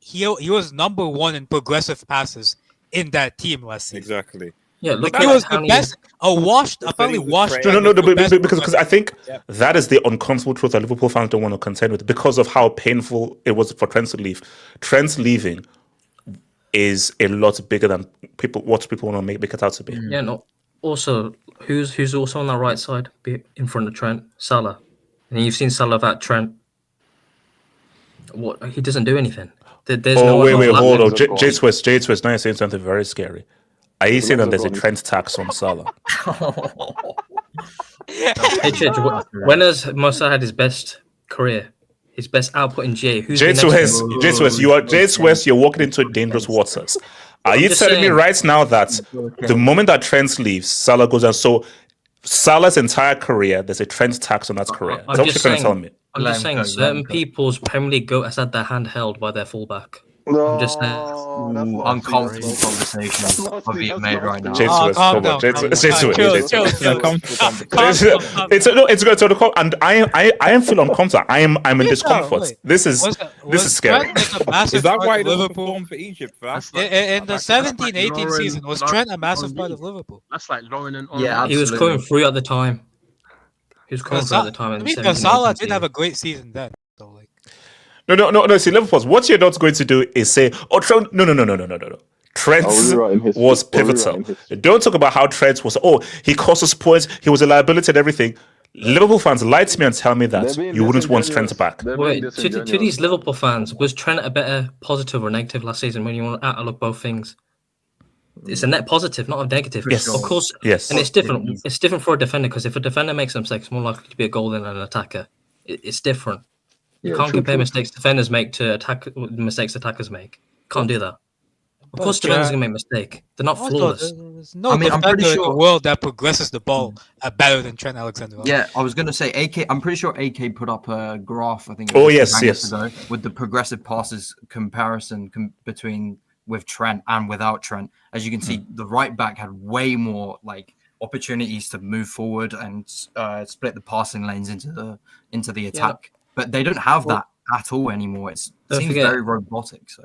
he was number 1 in progressive passes in that team last season. Exactly. Yeah, look, he was the best. Apparently washed. No, because I think that is the uncomfortable truth that Liverpool fans don't want to contend with because of how painful it was for Trent to leave. Trent's leaving is a lot bigger than what people want to make it out to be. Yeah, no. Also, who's also on that right side in front of Trent? Salah. And you've seen Salah without Trent. What he doesn't do anything. There's wait, hold on. J Twist, now you're saying something very scary. Are you saying that there's a Trent tax on Salah? Hey, Church, when has Mosa had his best career? His best output in GA? J Twist, you're walking into dangerous waters. Are you telling me right now that the moment that Trent leaves, Salah goes down? So Salah's entire career, there's a Trent tax on that career. Is that what you're trying to tell me? I'm just saying certain people's Premier League goat has had their hand held by their fullback. No, I'm just saying. Uncomfortable conversations are being made right now. It's good to and I am feeling uncomfortable. I'm in discomfort. This is scary. Is that why he doesn't perform for Egypt? In the 17-18 season, was Trent a massive part of Liverpool? That's like Lauren and he was coming through at the time. He was confident at the time. I mean, Salah did have a great season then. So like, no. See, Liverpool. What you're not going to do is say, "Oh, Trent." No. Trent was pivotal. Don't talk about how Trent was. Oh, he cost us points. He was a liability and everything. Liverpool fans, lie to me and tell me that you wouldn't want Trent back. Wait, to these Liverpool fans, was Trent a better positive or negative last season when you want to outlook both things? It's a net positive, not a negative. Yes, of course. Yes, and it's different. It's different for a defender because if a defender makes a mistake, it's more likely to be a goal than an attacker. It's different. You can't compare mistakes defenders make to mistakes attackers make. Can't do that. Of course, defenders can make a mistake. They're not flawless. There's no defender in the world that progresses the ball better than Trent Alexander-Arnold. Yeah, I was going to say AK. I'm pretty sure AK put up a graph. I think. Yes. Ago, with the progressive passes comparison between with Trent and without Trent. As you can see, the right back had way more opportunities to move forward and split the passing lanes into the attack. But they don't have that at all anymure. It seems very robotic. So.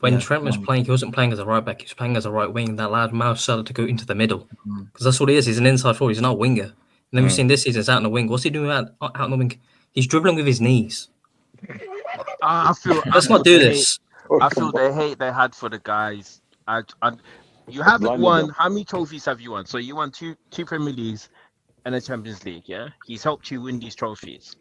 When Trent was playing, he wasn't playing as a right back. He was playing as a right wing. That allowed Salah to go into the middle because that's what he is. He's an inside forward. He's not a winger. And then we've seen this season, he's out in the wing. What's he doing out in the wing? He's dribbling with his knees. Let's not do this. I feel the hate they had for the guys. You haven't won. How many trophies have you won? So you won two Premier Leagues and a Champions League. Yeah, he's helped you win these trophies.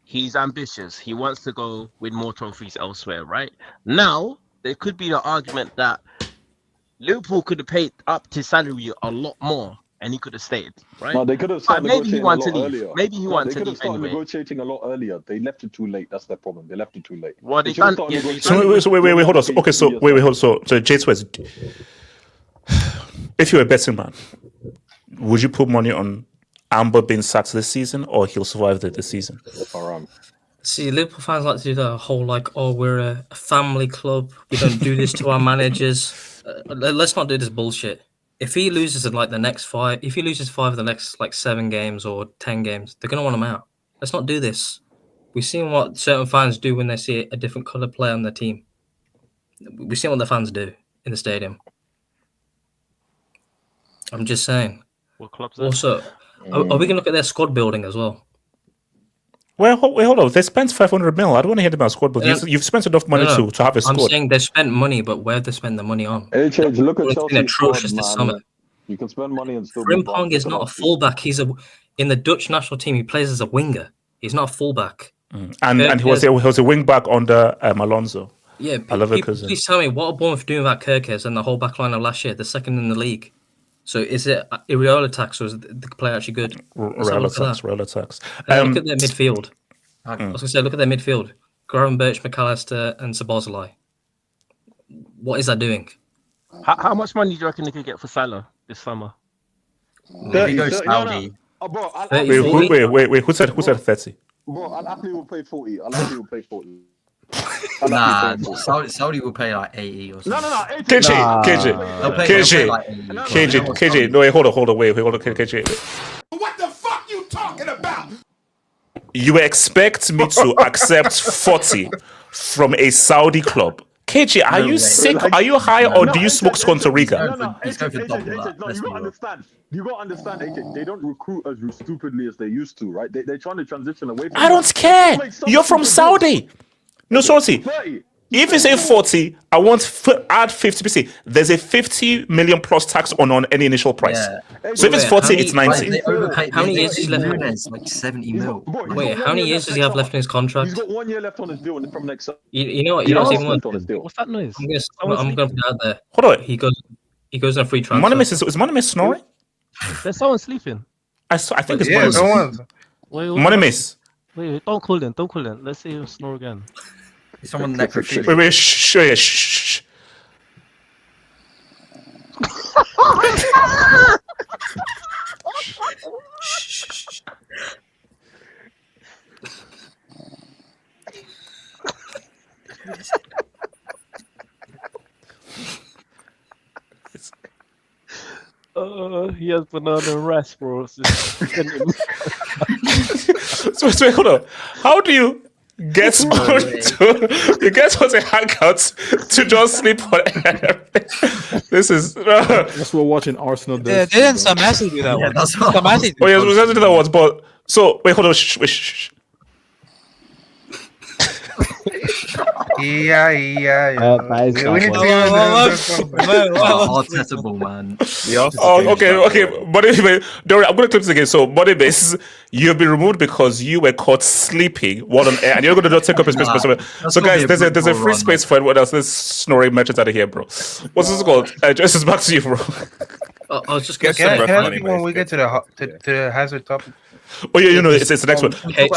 He's ambitious. He wants to go win more trophies elsewhere, right? Now, there could be the argument that Liverpool could have paid up to salary a lot more and he could have stayed, right? No, they could have started negotiating a lot earlier. Maybe he wanted to leave. They could have started negotiating a lot earlier. They left it too late. That's their problem. They left it too late. Well, they can't. Wait, hold on. Okay, so hold on. So Jade Sweats, if you're a betting man, would you put money on Amber being sacked this season, or he'll survive this season? See, Liverpool fans like to do the whole we're a family club. We don't do this to our managers. Let's not do this bullshit. If he loses in the next 5, if he loses 5 of the next 7 games or 10 games, they're gonna want him out. Let's not do this. We've seen what certain fans do when they see a different colour player on their team. We've seen what the fans do in the stadium. I'm just saying. What clubs also? Are we going to look at their squad building as well? Well, hold on. They spent 500 mil. I don't want to hear about squad building. You've spent enough money to have a squad. I'm saying they spent money, but where they spend the money on? Look at Chelsea's been atrocious this summer. You can spend money and still. Frimpong is not a fullback. In the Dutch national team. He plays as a winger. He's not a fullback. And he was a wing back under Alonso. Yeah, please tell me what are Bournemouth doing without Kerkez and the whole back line of last year, the second in the league? So is it Iriola tax or is the player actually good? Real attacks. Look at their midfield. I was going to say, look at their midfield. Graham Birch, McAllister, and Szoboszlai. What is that doing? How much money do you reckon they could get for Salah this summer? Maybe go Saudi. Wait. Who said 30? Bro, Al-Ahly will pay 40. Nah, Saudi will pay 80 or something. No. KJ. No, wait, hold on. Wait, KJ. What the fuck you talking about? You expect me to accept 40 from a Saudi club? KJ, are you sick? Are you high, or do you smoke Scontoriga? No. You gotta understand. You gotta understand, AJ. They don't recruit as stupidly as they used to, right? They're trying to transition away from. I don't care. You're from Saudi. No, sorry. If you say 40, I want add 50%. There's a 50 million plus tax on any initial price. Yeah. So if it's 40, it's 90. How many years is left? Like 70 mil. Wait, how many years does he have left in his contract? He's got 1 year left on his deal from next. You know what? You don't even want. What's that noise? I'm going to put it out there. Hold on. He goes on a free transfer. Is Money snoring? There's someone sleeping. I think it's Money Miss. Wait, don't call in. Let's see him snore again. Someone next to Wait, shh. He has banana rest, bro. So hold on. How do you gets onto Hangouts to just sleep on everything. This is. That's what watching Arsenal does. Yeah, didn't Samasi do that one? That's what Samasi. Oh, yes, we have to do that once, but. So, wait, hold on. Shh. Yeah. We need Arteta ball, man. Okay. But anyway, don't worry, I'm going to clip this again. So, Body Base, you've been removed because you were caught sleeping while on air, and you're going to take up a space. So, guys, there's a free space for everyone else. There's snoring merchants out of here, bro. What's this called? Just back to you, bro. I was just going to say, when we get to the hazard topic. Oh yeah, it's the next one. Cage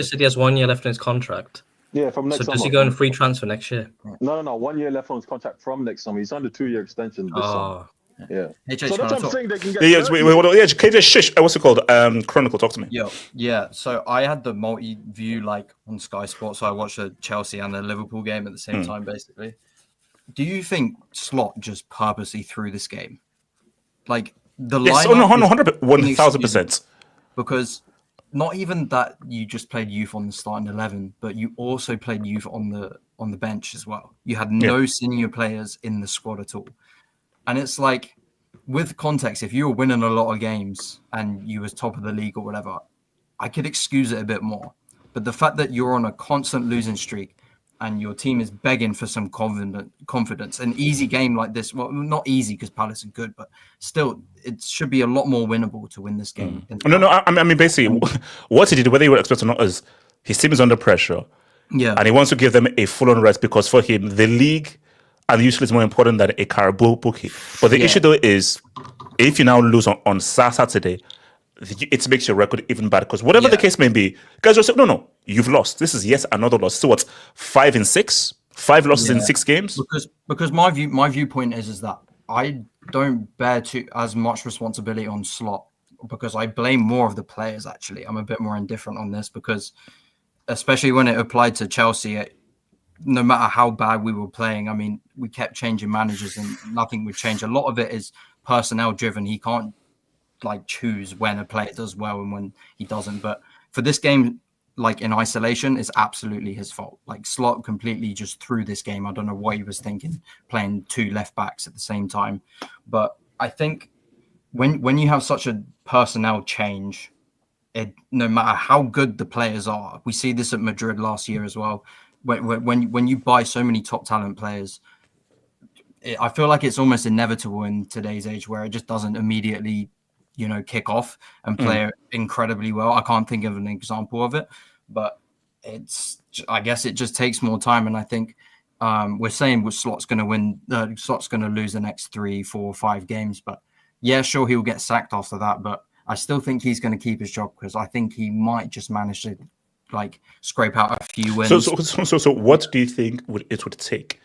said he has 1 year left in his contract. Yeah, from next summer. So does he go on free transfer next year? No. 1 year left on his contract from next summer. He's under 2-year extension this summer. Yeah. So that's what I'm saying. They can get. Wait, hold on. Yeah, KJ, shush. What's it called? Chronicle. Talk to me. Yeah. So I had the multi-view on Sky Sports. So I watched the Chelsea and the Liverpool game at the same time, basically. Do you think Slot just purposely threw this game? The yes, lineup 1,000%. Because not even that you just played youth on the starting 11, but you also played youth on the bench as well. You had no senior players in the squad at all. And it's with context, if you were winning a lot of games and you was top of the league or whatever, I could excuse it a bit more. But the fact that you're on a constant losing streak and your team is begging for some confidence, an easy game like this, well, not easy because Palace are good, but still, it should be a lot more winnable to win this game. No, I mean, basically, what he did, whether you were expecting or not, is his team is under pressure. Yeah. And he wants to give them a full-on rest because for him, the league and usually is more important than a Carabao bookie. But the issue, though, is if you now lose on Saturday, it makes your record even bad because whatever the case may be, guys will say, no, you've lost. This is yet another loss. So what? 5 in 6? 5 losses in 6 games? Because my viewpoint is that I don't bear as much responsibility on Slot because I blame more of the players. Actually, I'm a bit more indifferent on this because, especially when it applied to Chelsea, no matter how bad we were playing, I mean, we kept changing managers and nothing would change. A lot of it is personnel driven. He can't choose when a player does well and when he doesn't. But for this game, in isolation, it's absolutely his fault. Slot completely just threw this game. I don't know what he was thinking, playing 2 left backs at the same time. But I think when you have such a personnel change, no matter how good the players are, we see this at Madrid last year as well. When you buy so many top talent players, I feel like it's almost inevitable in today's age where it just doesn't immediately kick off and play incredibly well. I can't think of an example of it, but I guess it just takes more time. And I think we're saying Slot's going to win, Slot's going to lose the next 3, 4, 5 games. But yeah, sure, he'll get sacked after that. But I still think he's going to keep his job because I think he might just manage to scrape out a few wins. So what do you think it would take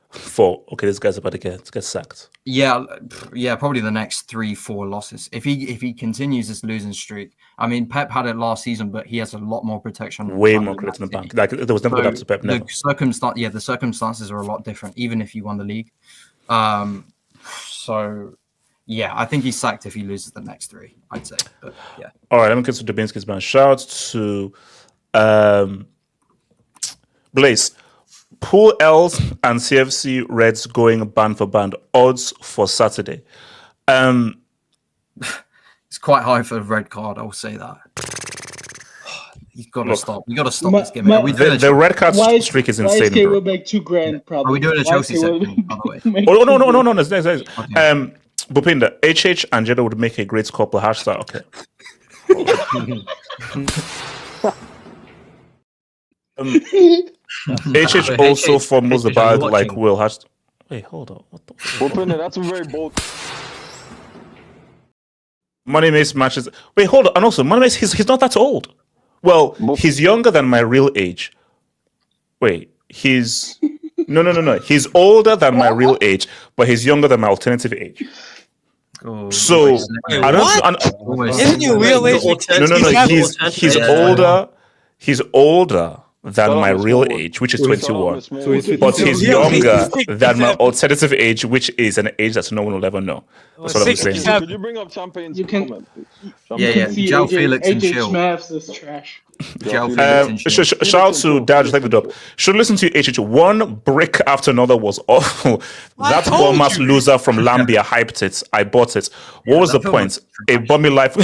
for this guy's about to get sacked? Yeah, probably the next 3, 4 losses. If he continues this losing streak, I mean, Pep had it last season, but he has a lot more protection. Way more credit in the bank. There was never good up to Pep. Never. The circumstances are a lot different, even if you won the league. So yeah, I think he's sacked if he loses the next 3. I'd say. But yeah. All right, let me get to Dubinsky's man. Shout to Blaze. Pool L's and CFC Reds going band for band. Odds for Saturday. It's quite high for a red card. I'll say that. You've got to stop. You got to stop this game. The red card streak is insane. YSK will make $2,000 probably. Are we doing a Chelsea segment, by the way? Oh no! Okay. Bupinda, HH and Jeda would make a great couple. Hashtag okay. HH also fumbles the bag like Will. Wait, hold on. What the Bupinda, that's a very bold. Money Mace matches. Wait, hold on. And also, Money Mace, he's not that old. Well, he's younger than my real age. Wait, he's no. He's older than my real age, but he's younger than my alternative age. Oh, so I don't. Isn't your real age? No. He's older. He's older than my real age, which is 21. But he's younger than my alternative age, which is an age that no one will ever know. That's what I'm saying. Could you bring up Champagne's comment, please? João Felix and chill. Smavs is trash. Shout out to Dad, thank the should listen to HH. One brick after another was awful. That Bournemouth loser from Lambia hyped it. I bought it. What was the point? A bummy life,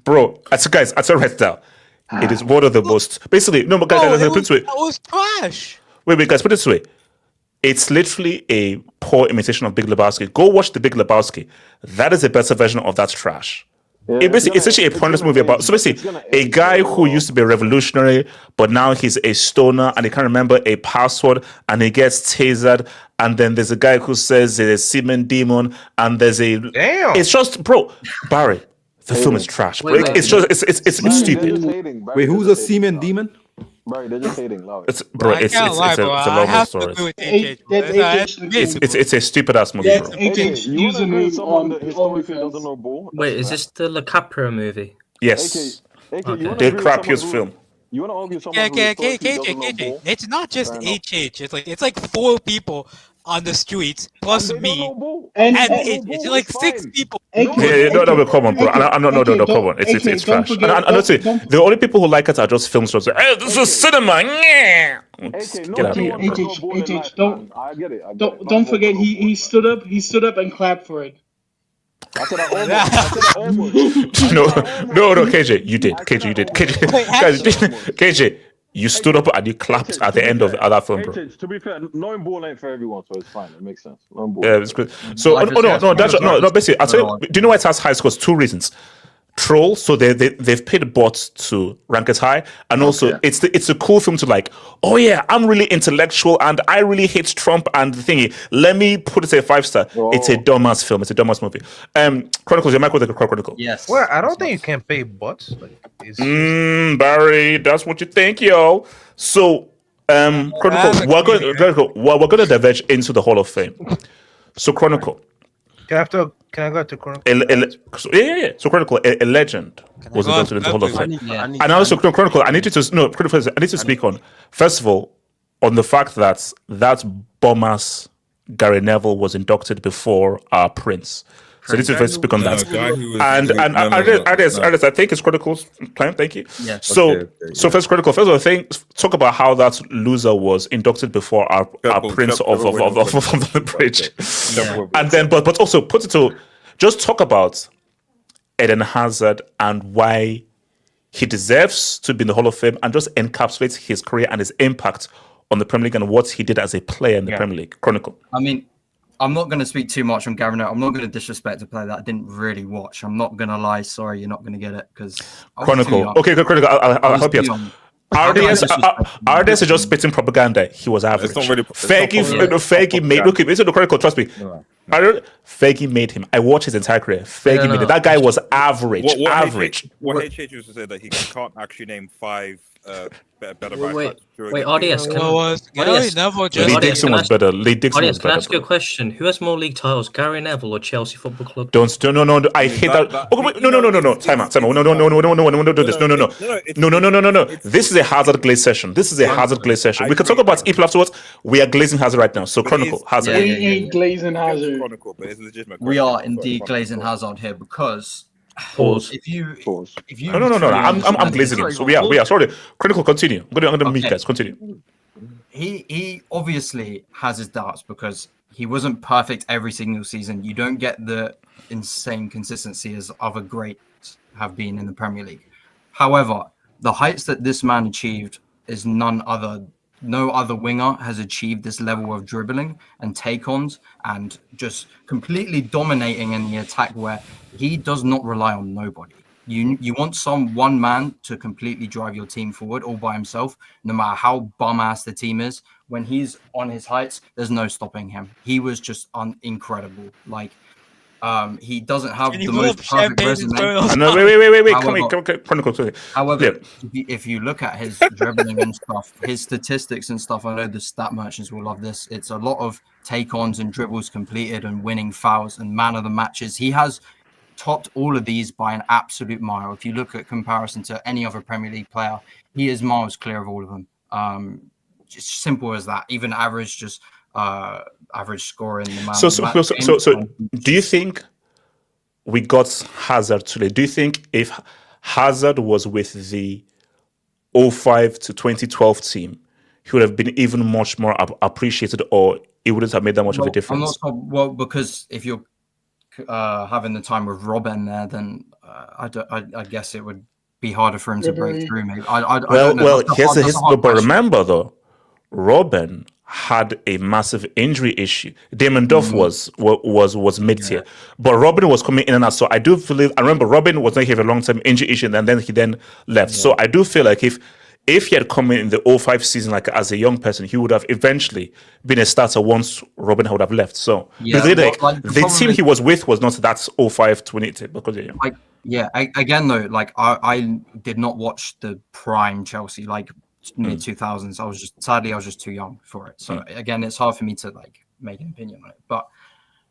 bro. I said right now. It is one of the most. Basically, no, but guys, put it this way. That was trash. Wait, guys, put it this way. It's literally a poor imitation of Big Lebowski. Go watch the Big Lebowski. That is a better version of that trash. Yeah, it's actually a pointless movie about. So basically, a guy who used to be a revolutionary, but now he's a stoner and he can't remember a password, and he gets tasered. And then there's a guy who says there's a semen demon, and there's a. Damn. It's just, bro, Barry. The film is trash. It's just it's stupid. Wait, who's a semen demon? Bro, they're just hating loud. It's a long story. It's a stupid ass movie. That's HH username on OnlyFans. Wait, is this the La Capra movie? Yes. The crappiest film. You want to argue someone KJ. It's not just HH. It's like 4 people on the streets plus me and it's like 6 people. No, come on, bro. No, come on. It's trash. And honestly, the only people who like it are just film stars. Hey, this is cinema. Get out of here. HH, don't forget he stood up and clapped for it. I said I almost. No, KJ, you did. KJ, you stood up and you clapped at the end of the other film, bro. To be fair, knowing ball ain't for everyone, so it's fine. It makes sense. Yeah, it's good. So, basically, I'll tell you, do you know why it has high scores? 2 reasons. Troll, so they've paid bots to rank it high, and also it's a cool film to like. Oh yeah, I'm really intellectual and I really hate Trump and the thingy. Let me put it at a 5-star. It's a dumbass film. It's a dumbass movie. Chronicles, your mic with the Chronicle. Yes. Well, I don't think you can pay bots. Barry, that's what you think, yo. So, Chronicle, we're going to diverge into the Hall of Fame. So, Chronicle. Can I go to Chronicle? Yeah. So Chronicle, a legend was inducted into the Hall of Fame. And also Chronicle, I need you to speak on, first of all, on the fact that Bomas Gary Neville was inducted before our Prince. So this is first speak on that. I think it's Chronicle's time. Thank you. Yeah. So first Chronicle. First of all, talk about how that loser was inducted before our Prince of the Bridge, and then but also put it to just talk about Eden Hazard and why he deserves to be in the Hall of Fame, and just encapsulate his career and his impact on the Premier League and what he did as a player in the Premier League. Chronicle. I mean, I'm not going to speak too much on Gary Neville. I'm not going to disrespect a player that I didn't really watch. I'm not going to lie. Sorry, you're not going to get it because Chronicle. Okay, good. Chronicle. I'll help you out. RDS is just spitting propaganda. He was average. Fergie made. Look, it's in the Chronicle. Trust me. Fergie made him. I watched his entire career. Fergie made it. That guy was average. Average. What HH used to say that he can't actually name 5 better Wait, RDS. Lee Dixon was better. RDS, can I ask you a question? Who has more league titles, Gary Neville or Chelsea Football Club? No. I hate that. No. Time out. No. Do this. No. This is a Hazard glaze session. We can talk about EPL afterwards. We are glazing Hazard right now. So Chronicle Hazard. We ain't glazing Hazard. We are indeed glazing Hazard here because. Pause. If you. No. I'm glazing him. So we are. Sorry. Chronicle, continue. I'm gonna meet guys. Continue. He obviously has his doubts because he wasn't perfect every single season. You don't get the insane consistency as other greats have been in the Premier League. However, the heights that this man achieved is no other winger has achieved this level of dribbling and take-ons and just completely dominating in the attack where he does not rely on nobody. You want one man to completely drive your team forward all by himself, no matter how bum-ass the team is. When he's on his heights, there's no stopping him. He was just incredible. He doesn't have the most perfect resume. No, wait. Come, Chronicle. However, if you look at his dribbling and stuff, his statistics and stuff, I know the stat merchants will love this. It's a lot of take-ons and dribbles completed and winning fouls and man of the matches. He has topped all of these by an absolute mile. If you look at comparison to any other Premier League player, he is miles clear of all of them. Just simple as that. Even average, just average scoring. So, do you think we got Hazard today? Do you think if Hazard was with the 05 to 2012 team, he would have been even much more appreciated, or it wouldn't have made that much of a difference? I'm not sure. Well, because if you're having the time with Robin there, then I guess it would be harder for him to break through. Maybe. But remember though, Robin had a massive injury issue. Damon Duff was mid-tier, but Robin was coming in and out. So I do believe. I remember Robin was not here for a long-term injury issue, and then he left. Yeah. So I do feel like if he had come in the 05 season like as a young person, he would have eventually been a starter once Robin would have left. So the team he was with was not that 05 20 because again though, like I did not watch the prime Chelsea like mid 2000s. I was just too young for it. So again, it's hard for me to like make an opinion on it. But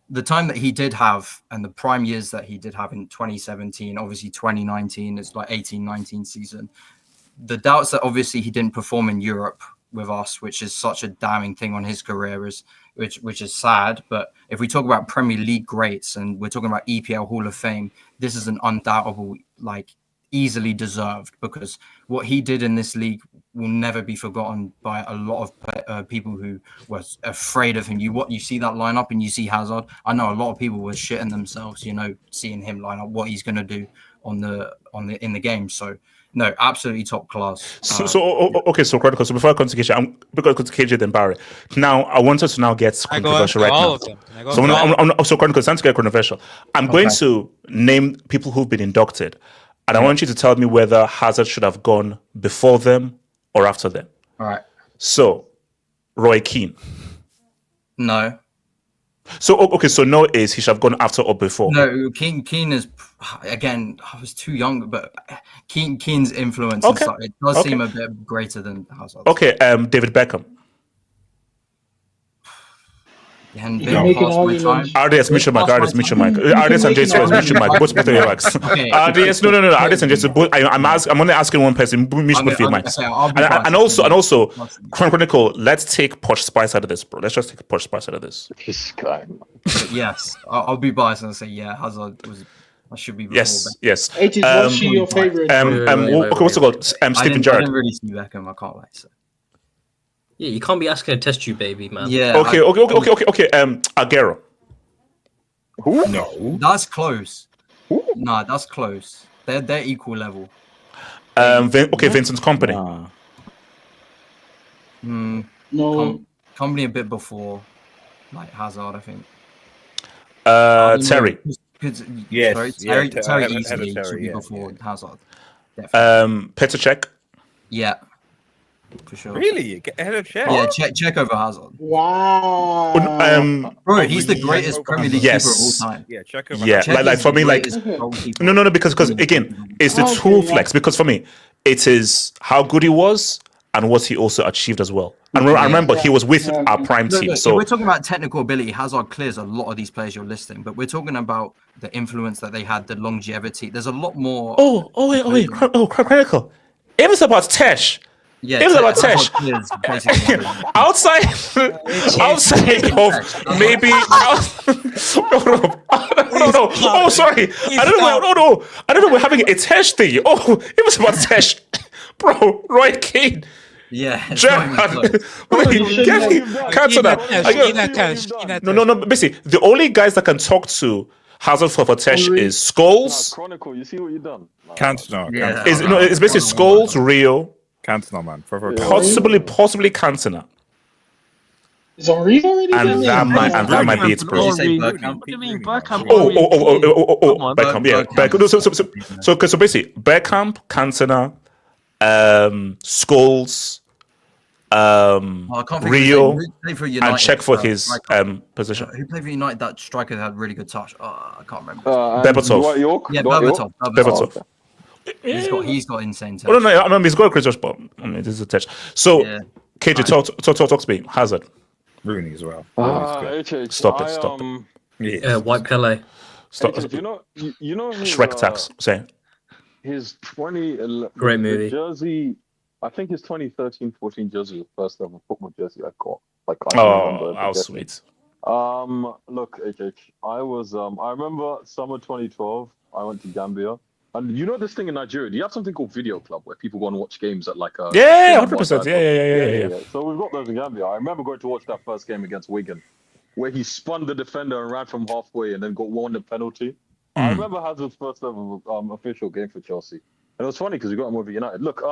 the time that he did have and the prime years that he did have in 2017, obviously 2019 is like 18-19 season. The doubts that obviously he didn't perform in Europe with us, which is such a damning thing on his career, which is sad. But if we talk about Premier League greats and we're talking about EPL Hall of Fame, this is an undoubtable, like easily deserved, because what he did in this league will never be forgotten by a lot of people who were afraid of him. You see that lineup and you see Hazard. I know a lot of people were shitting themselves, seeing him line up what he's going to do in the game. So. No, absolutely top class. Okay, so critical. So before I come to KJ, I'm because to KJ then Barry. Now I want us to now get controversial right now. So critical, it's time to get controversial. I'm going to name people who've been inducted, and I want you to tell me whether Hazard should have gone before them or after them. All right. So, Roy Keane. No. So so no is he should have gone after or before. No, Keane is again. I was too young, but Keane's influence and stuff, it does seem a bit greater than Hazard. Okay, David Beckham. RDS Mitchell Mike. RDS Mitchell Mike. RDS and Jason Mitchell Mike. Both of your Max. RDS no. RDS and Jason. I'm only asking one person. Mitchell both your Max. And also, Chronicle. Let's take Posh Spice out of this, bro. Let's just take Posh Spice out of this. This guy. Yes, I'll be biased and say Hazard was. I should be. Yes. H is what's your favorite? What's it called? Steven Gerrard. I didn't really see Beckham. I can't lie. So. Yeah, you can't be asking a test tube baby, man. Yeah. Okay. Aguero. Who? No. That's close. Who? Nah, that's close. They're equal level. Vincent's Company. No. Company a bit before, like Hazard, I think. Terry. Yes. Terry easily should be before Hazard. Petr Cech. Yeah. For sure. Really? Ahead of Cech? Yeah, Cech over Hazard. Wow. Bro, he's the greatest Premier League keeper of all time. Yeah, Cech over Hazard. Like for me, like no, because again, it's the tool flex. Because for me, it is how good he was and what he also achieved as well. And I remember he was with our prime team. Look, so if we're talking about technical ability, Hazard clears a lot of these players you're listing, but we're talking about the influence that they had, the longevity. There's a lot more. Wait. Critical. It was about Tesh. Yeah, it was about Tesh. outside of maybe. No. Oh, sorry. I don't know. We're having a Tesh thing. Oh, it was about Tesh, bro. Roy Keane. Yeah. Cancel that. No. Basically, the only guys that can talk to Hazard for Tesh is Scholes. Chronicle, you see what you've done? Cantona. It's basically Scholes, Rio. Cantona, man. Possibly Cantona. Is Henry already and that might be it, bro. What do you mean Bergkamp? Beckham, yeah. Beckham. So basically, Bergkamp, Cantona, Scholes, Rio, and Cech for his position. Who played for United? That striker that had really good touch. I can't remember. Berbatov. Yeah, Berbatov. He's got insane touch. No, he's got a great touch, but this is a touch. So, KJ, talk to me. Hazard. Rooney as well. Stop it. White Pele. Stop. You know his, Shrek tax. Say. His 2011 great movie jersey. I think his 2013-14 jersey was the first ever football jersey I got. Like I can remember. How sweet. Look, HH, I remember summer 2012. I went to Gambia, and you know this thing in Nigeria. Do you have something called Video Club where people go and watch games at like a 100%. Yeah. So we've got those in Gambia. I remember going to watch that first game against Wigan, where he spun the defender and ran from halfway and then got won the penalty. I remember Hazard's first ever official game for Chelsea, and it was funny because he got him over United. Look,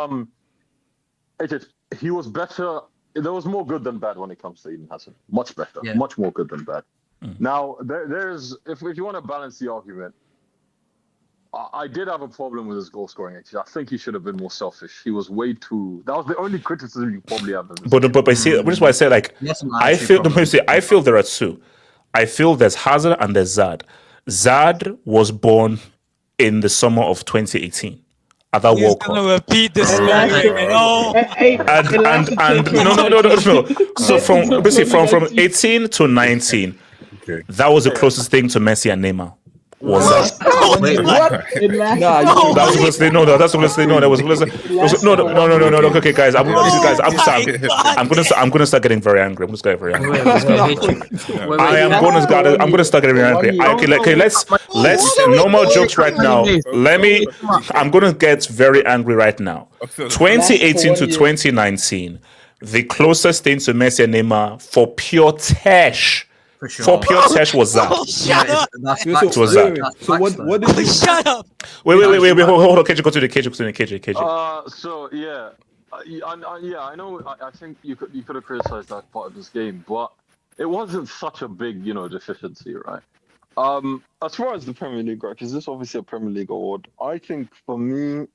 he was better. There was more good than bad when it comes to Eden Hazard. Much better, much more good than bad. Now, there's if you want to balance the argument, I did have a problem with his goal scoring. Actually, I think he should have been more selfish. He was way too. That was the only criticism you probably have. But see, which is why I say like I feel there are two. I feel there's Hazard and there's Zad. Zad was born in the summer of 2018. At that World Cup. Repeat this and no. So from 18 to 19, that was the closest thing to Messi and Neymar. Was that? Okay, guys, I'm gonna start getting very angry. I'm gonna start getting very angry. Okay, let's no more jokes right now. I'm gonna get very angry right now. 2018 to 2019, the closest thing to Messi and Neymar for pure tesh. For pure tesh was that. It was that. So what did you... Shut up! Wait, hold on. KJ, KJ. So yeah, I know. I think you could have criticized that part of this game, but it wasn't such a big, deficiency, right? As far as the Premier League, right? Because this is obviously a Premier League award. I think for me,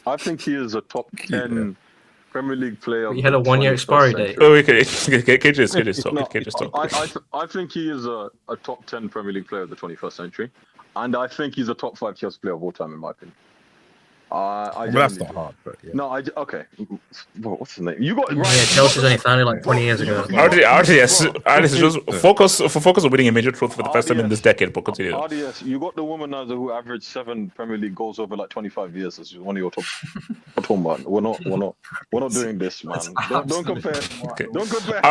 I think he is a top 10 Premier League player. You had a 1-year expiry date. Oh, okay. KJ stop. I think he is a top 10 Premier League player of the 21st century, and I think he's a top 5 Chelsea player of all time, in my opinion. That's not hard, but yeah. No, okay. Well, what's his name? You got right. Yeah, Chelsea's only founded like 20 years ago. RDS, just focus on winning a major trophy for the first time in this decade. But continue. RDS, you got the womanizer who averaged 7 Premier League goals over like 25 years. This is one of your top. We're not doing this, man. Don't compare. Okay. Don't compare.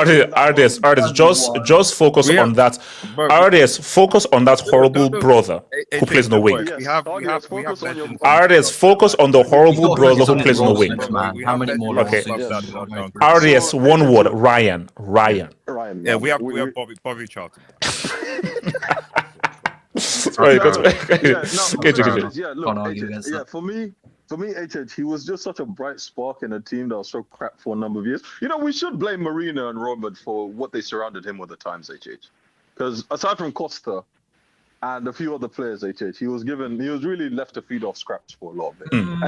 RDS, just focus on that. RDS, focus on that horrible brother who plays in the wing. RDS, focus on the horrible brother who plays on the wing. How many more? Okay. RDS, one word. Ryan. Yeah, we have Bobby Charlton. Sorry, for me, HH, he was just such a bright spark in a team that was so crap for a number of years. We should blame Marina and Robert for what they surrounded him with at times, HH. Because aside from Costa and a few other players, he was really left to feed off scraps for a lot of it. And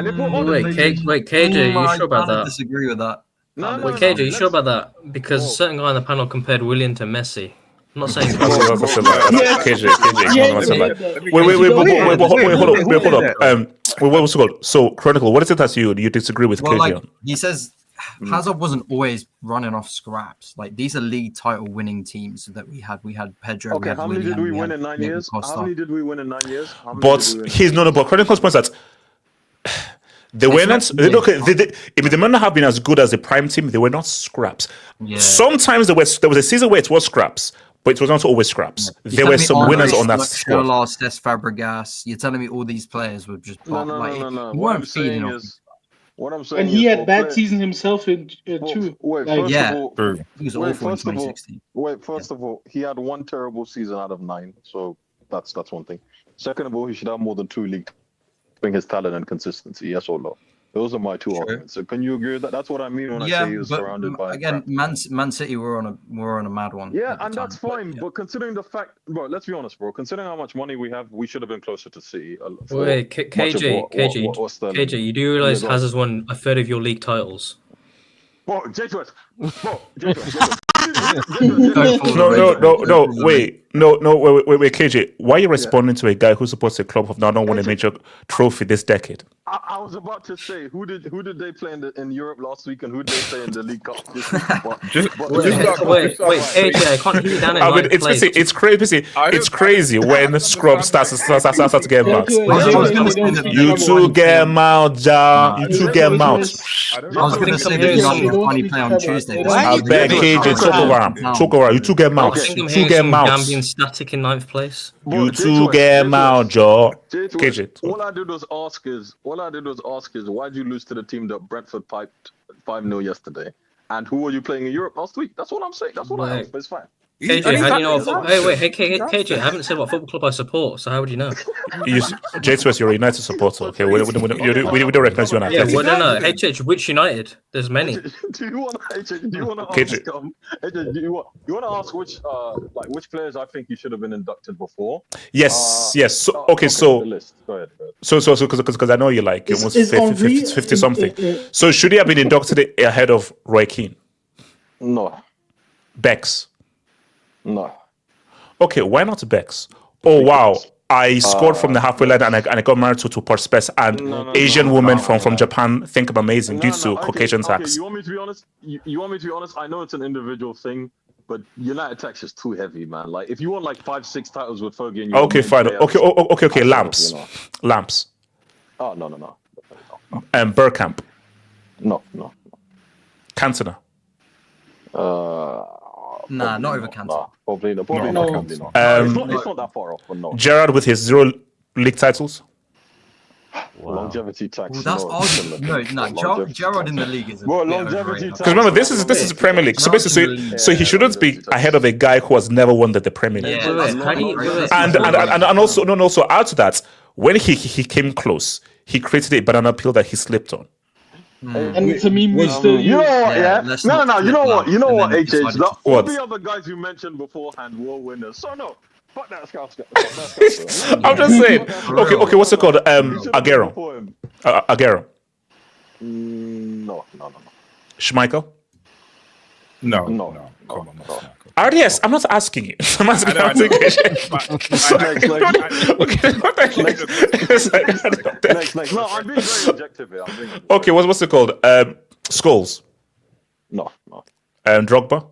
Wait, KJ, you sure about that? I disagree with that. Wait, KJ, you sure about that? Because a certain guy on the panel compared William to Messi. I'm not saying. KJ, hold on. So, Chronicle, what is it that you disagree with KJ on? He says Hazard wasn't always running off scraps. Like, these are league title winning teams that we had. We had Pedro. Okay, how many did we win in 9 years? But he's not about Chronicle's points that they were not. If they might not have been as good as the prime team, they were not scraps. Yeah. Sometimes there was a season where it was scraps, but it was not always scraps. There were some winners on that squad. Fabregas. You're telling me all these players were just no. What I'm saying is. What I'm saying and he had bad seasons himself too. He was awful in 2016. First of all, he had 1 terrible season out of 9, so that's one thing. Second of all, he should have more than 2 league. Bring his talent and consistency, yes or no? Those are my 2 arguments. So can you agree with that? That's what I mean when I say he was surrounded by. Again, Man City were on a mad one. Yeah, and that's fine. But considering the fact, bro, let's be honest, bro. Considering how much money we have, we should have been closer to City. Wait, KJ, you do realize Hazard's won a third of your league titles? Bro, J2S. No. Wait. No, wait, KJ. Why are you responding to a guy who supports a club who have now not won a major trophy this decade? I was about to say who did they play in Europe last week and who did they play in the League Cup this week? Wait, AJ, I can't hear you down in I mean, it's crazy. It's crazy when Scrub starts to get mouth. You two get mouth, Ja. You two get mouth. I was going to say that United will finally play on Tuesday. I beg KJ, talk over. You two get mouth. You two get mouth. Gambian static in 9th place. You two get mouth, Joe. KJ. All I did was ask is, why did you lose to the team that Brentford piped 5-0 yesterday? And who were you playing in Europe last week? That's what I'm saying. That's what I asked. It's fine. KJ, how do you know? KJ, I haven't said what football club I support, so how would you know? J2S, you're a United supporter. Okay, we don't recognize you on that. Yeah, well, no. HH, which United? There's many. Do you want to ask which players I think you should have been inducted before? Yes. So go ahead. So because I know you like almost 50 something. So should he have been inducted ahead of Roy Keane? No. Bex? No. Okay, why not Bex? Oh wow, I scored from the halfway line and I got married to Porspes and Asian woman from Japan think I'm amazing due to Caucasian tax. You want me to be honest? You want me to be honest? I know it's an individual thing, but United tax is too heavy, man. Like if you want like 5-6 titles with Fergie and okay, fine. Okay. Lamps. Oh no. Bergkamp. No. Cantona. Nah, not over Cantona. Probably not. No. It's not that far off, but no. Gerrard with his 0 league titles. Wow. Longevity tax. Well, that's arguable. No. Gerrard in the league is longevity tax. Because remember, this is the Premier League. So basically, so he shouldn't be ahead of a guy who has never won the Premier League. And also add to that, when he came close, he created a banana peel that he slipped on. And it's a meme we still use. You know what? Yeah. You know what? HH. All the other guys you mentioned beforehand were winners. So no. Fuck that scout. I'm just saying. Okay. What's it called? Aguero. Aguero. No. Schmeichel. No. Come on. RDS, I'm not asking you. I'm asking Next. No, I'm being very objective here. Okay, what's it called? Scholes. No. Drogba.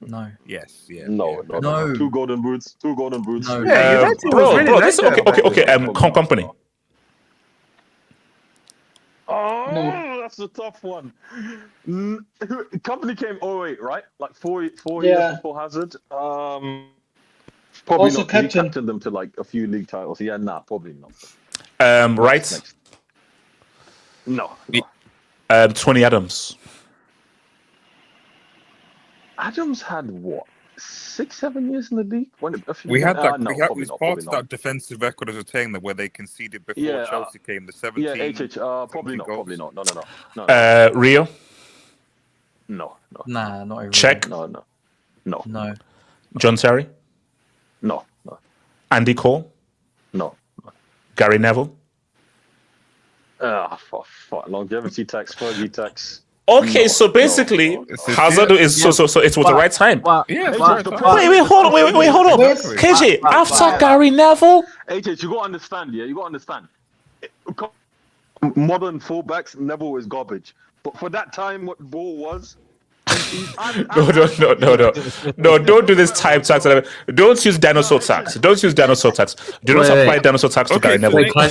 No. Yes. Yeah. No. 2 golden boots. No. Bro. This okay. Company. Oh, that's a tough one. Company came 08, right? Like 4 years before Hazard. Probably also not. He captained them to like a few league titles. Yeah, probably not. Right? Next. No. Tony Adams. Adams had what? 6-7 years in the league. We had that. It was part of that defensive record as a team where they conceded before Chelsea came. The 17. Probably not. No. Rio. No. Nah, not even. Czech. No. John Terry. No. Andy Cole. No. Gary Neville. Fuck. Longevity tax, Fergie tax. Okay, so basically, Hazard is so it was the right time. Yeah. Wait, hold on. KJ, after Gary Neville. HH, you gotta understand. Modern fullbacks, Neville is garbage. But for that time, what Ball was. No, don't do this time tax. Don't use dinosaur tax. Do not apply dinosaur tax to Gary Neville. Can I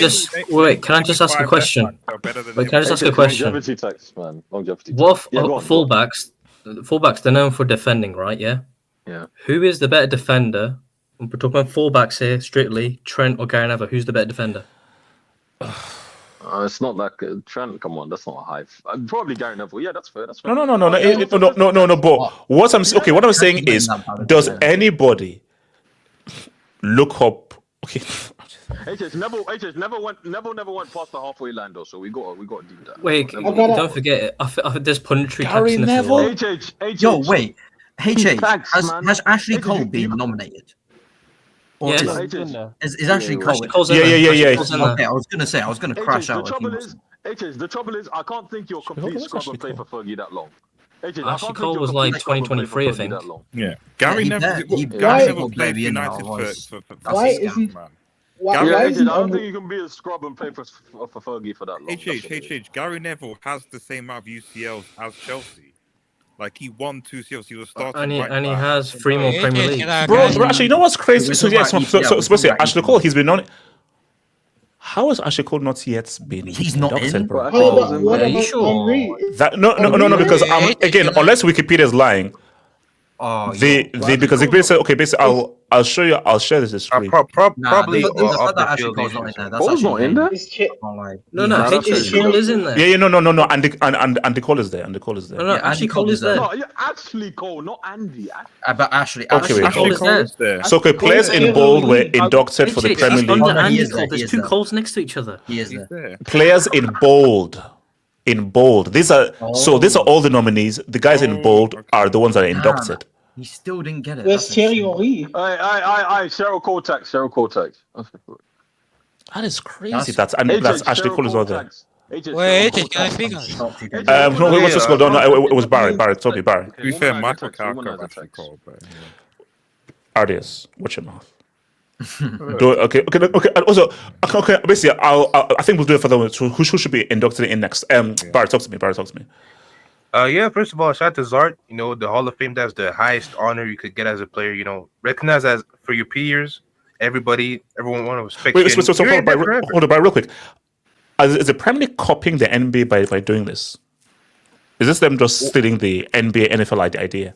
just ask a question? Longevity tax, man. Longevity. What fullbacks? They're known for defending, right? Yeah. Who is the better defender? We're talking about fullbacks here, strictly. Trent or Gary Neville? Who's the better defender? It's not that good. Trent, come on, that's not a high. Probably Gary Neville. Yeah, that's fair. No. But what I'm saying is, does anybody look up? Okay. Neville never went past the halfway line though, so we got to do that. Wait, don't forget it. There's punditry tax in this as well. Yo, wait. Has Ashley Cole been nominated? Yes. Is Ashley Cole? Yeah. Okay, I was gonna crash out. The trouble is, I can't think you're a complete scrub and play for Fergie that long. Ashley Cole was like 2023, I think. Yeah, Gary Neville. Gary Neville played for United for why isn't why I isn't don't think you can be a scrub and play for Fergie for that long. Gary Neville has the same amount of UCLs as Chelsea. Like he won 2 CLs. He was starting and he has 3 more Premier Leagues. Bro, actually, you know what's crazy? So supposed to Ashley Cole, he's been on it. How has Ashley Cole not yet been? He's not in, bro. What Are you about sure? Henry? No, because again, unless Wikipedia is lying, because Wikipedia said, okay, basically, I'll show you. I'll share this screen. Probably. The fact that Ashley Cole's not in there. That's actually not in there. No, Ashley Cole is in there. Yeah, no, and the call is there, and the call is there. No, Ashley Cole is there. No, Ashley Cole, not Andy. But Ashley Cole is there. So, okay, players in bold were inducted for the Premier League. Under Andy Cole, there's 2 Coles next to each other. He is there. Players in bold. These are all the nominees. The guys in bold are the ones that are inducted. He still didn't get it. Where's Thierry Henry? Cheryl Cortex. That is crazy. That's Ashley Cole is not there. Wait, can I speak on it? What's this called? No, it was Barry. Sorry, Barry. To be fair, Michael Carter actually called, but Ardius, watch your mouth. Okay. Also, basically, I think we'll do it for the who should be inducted in next. Barry, talk to me. Yeah, first of all, shout out to Zart. You know, the Hall of Fame, that's the highest honor you could get as a player. You know, recognized as for your peers, everyone want to respect you. Hold on, real quick. Is the Premier League copying the NBA by doing this? Is this them just stealing the NBA NFL idea?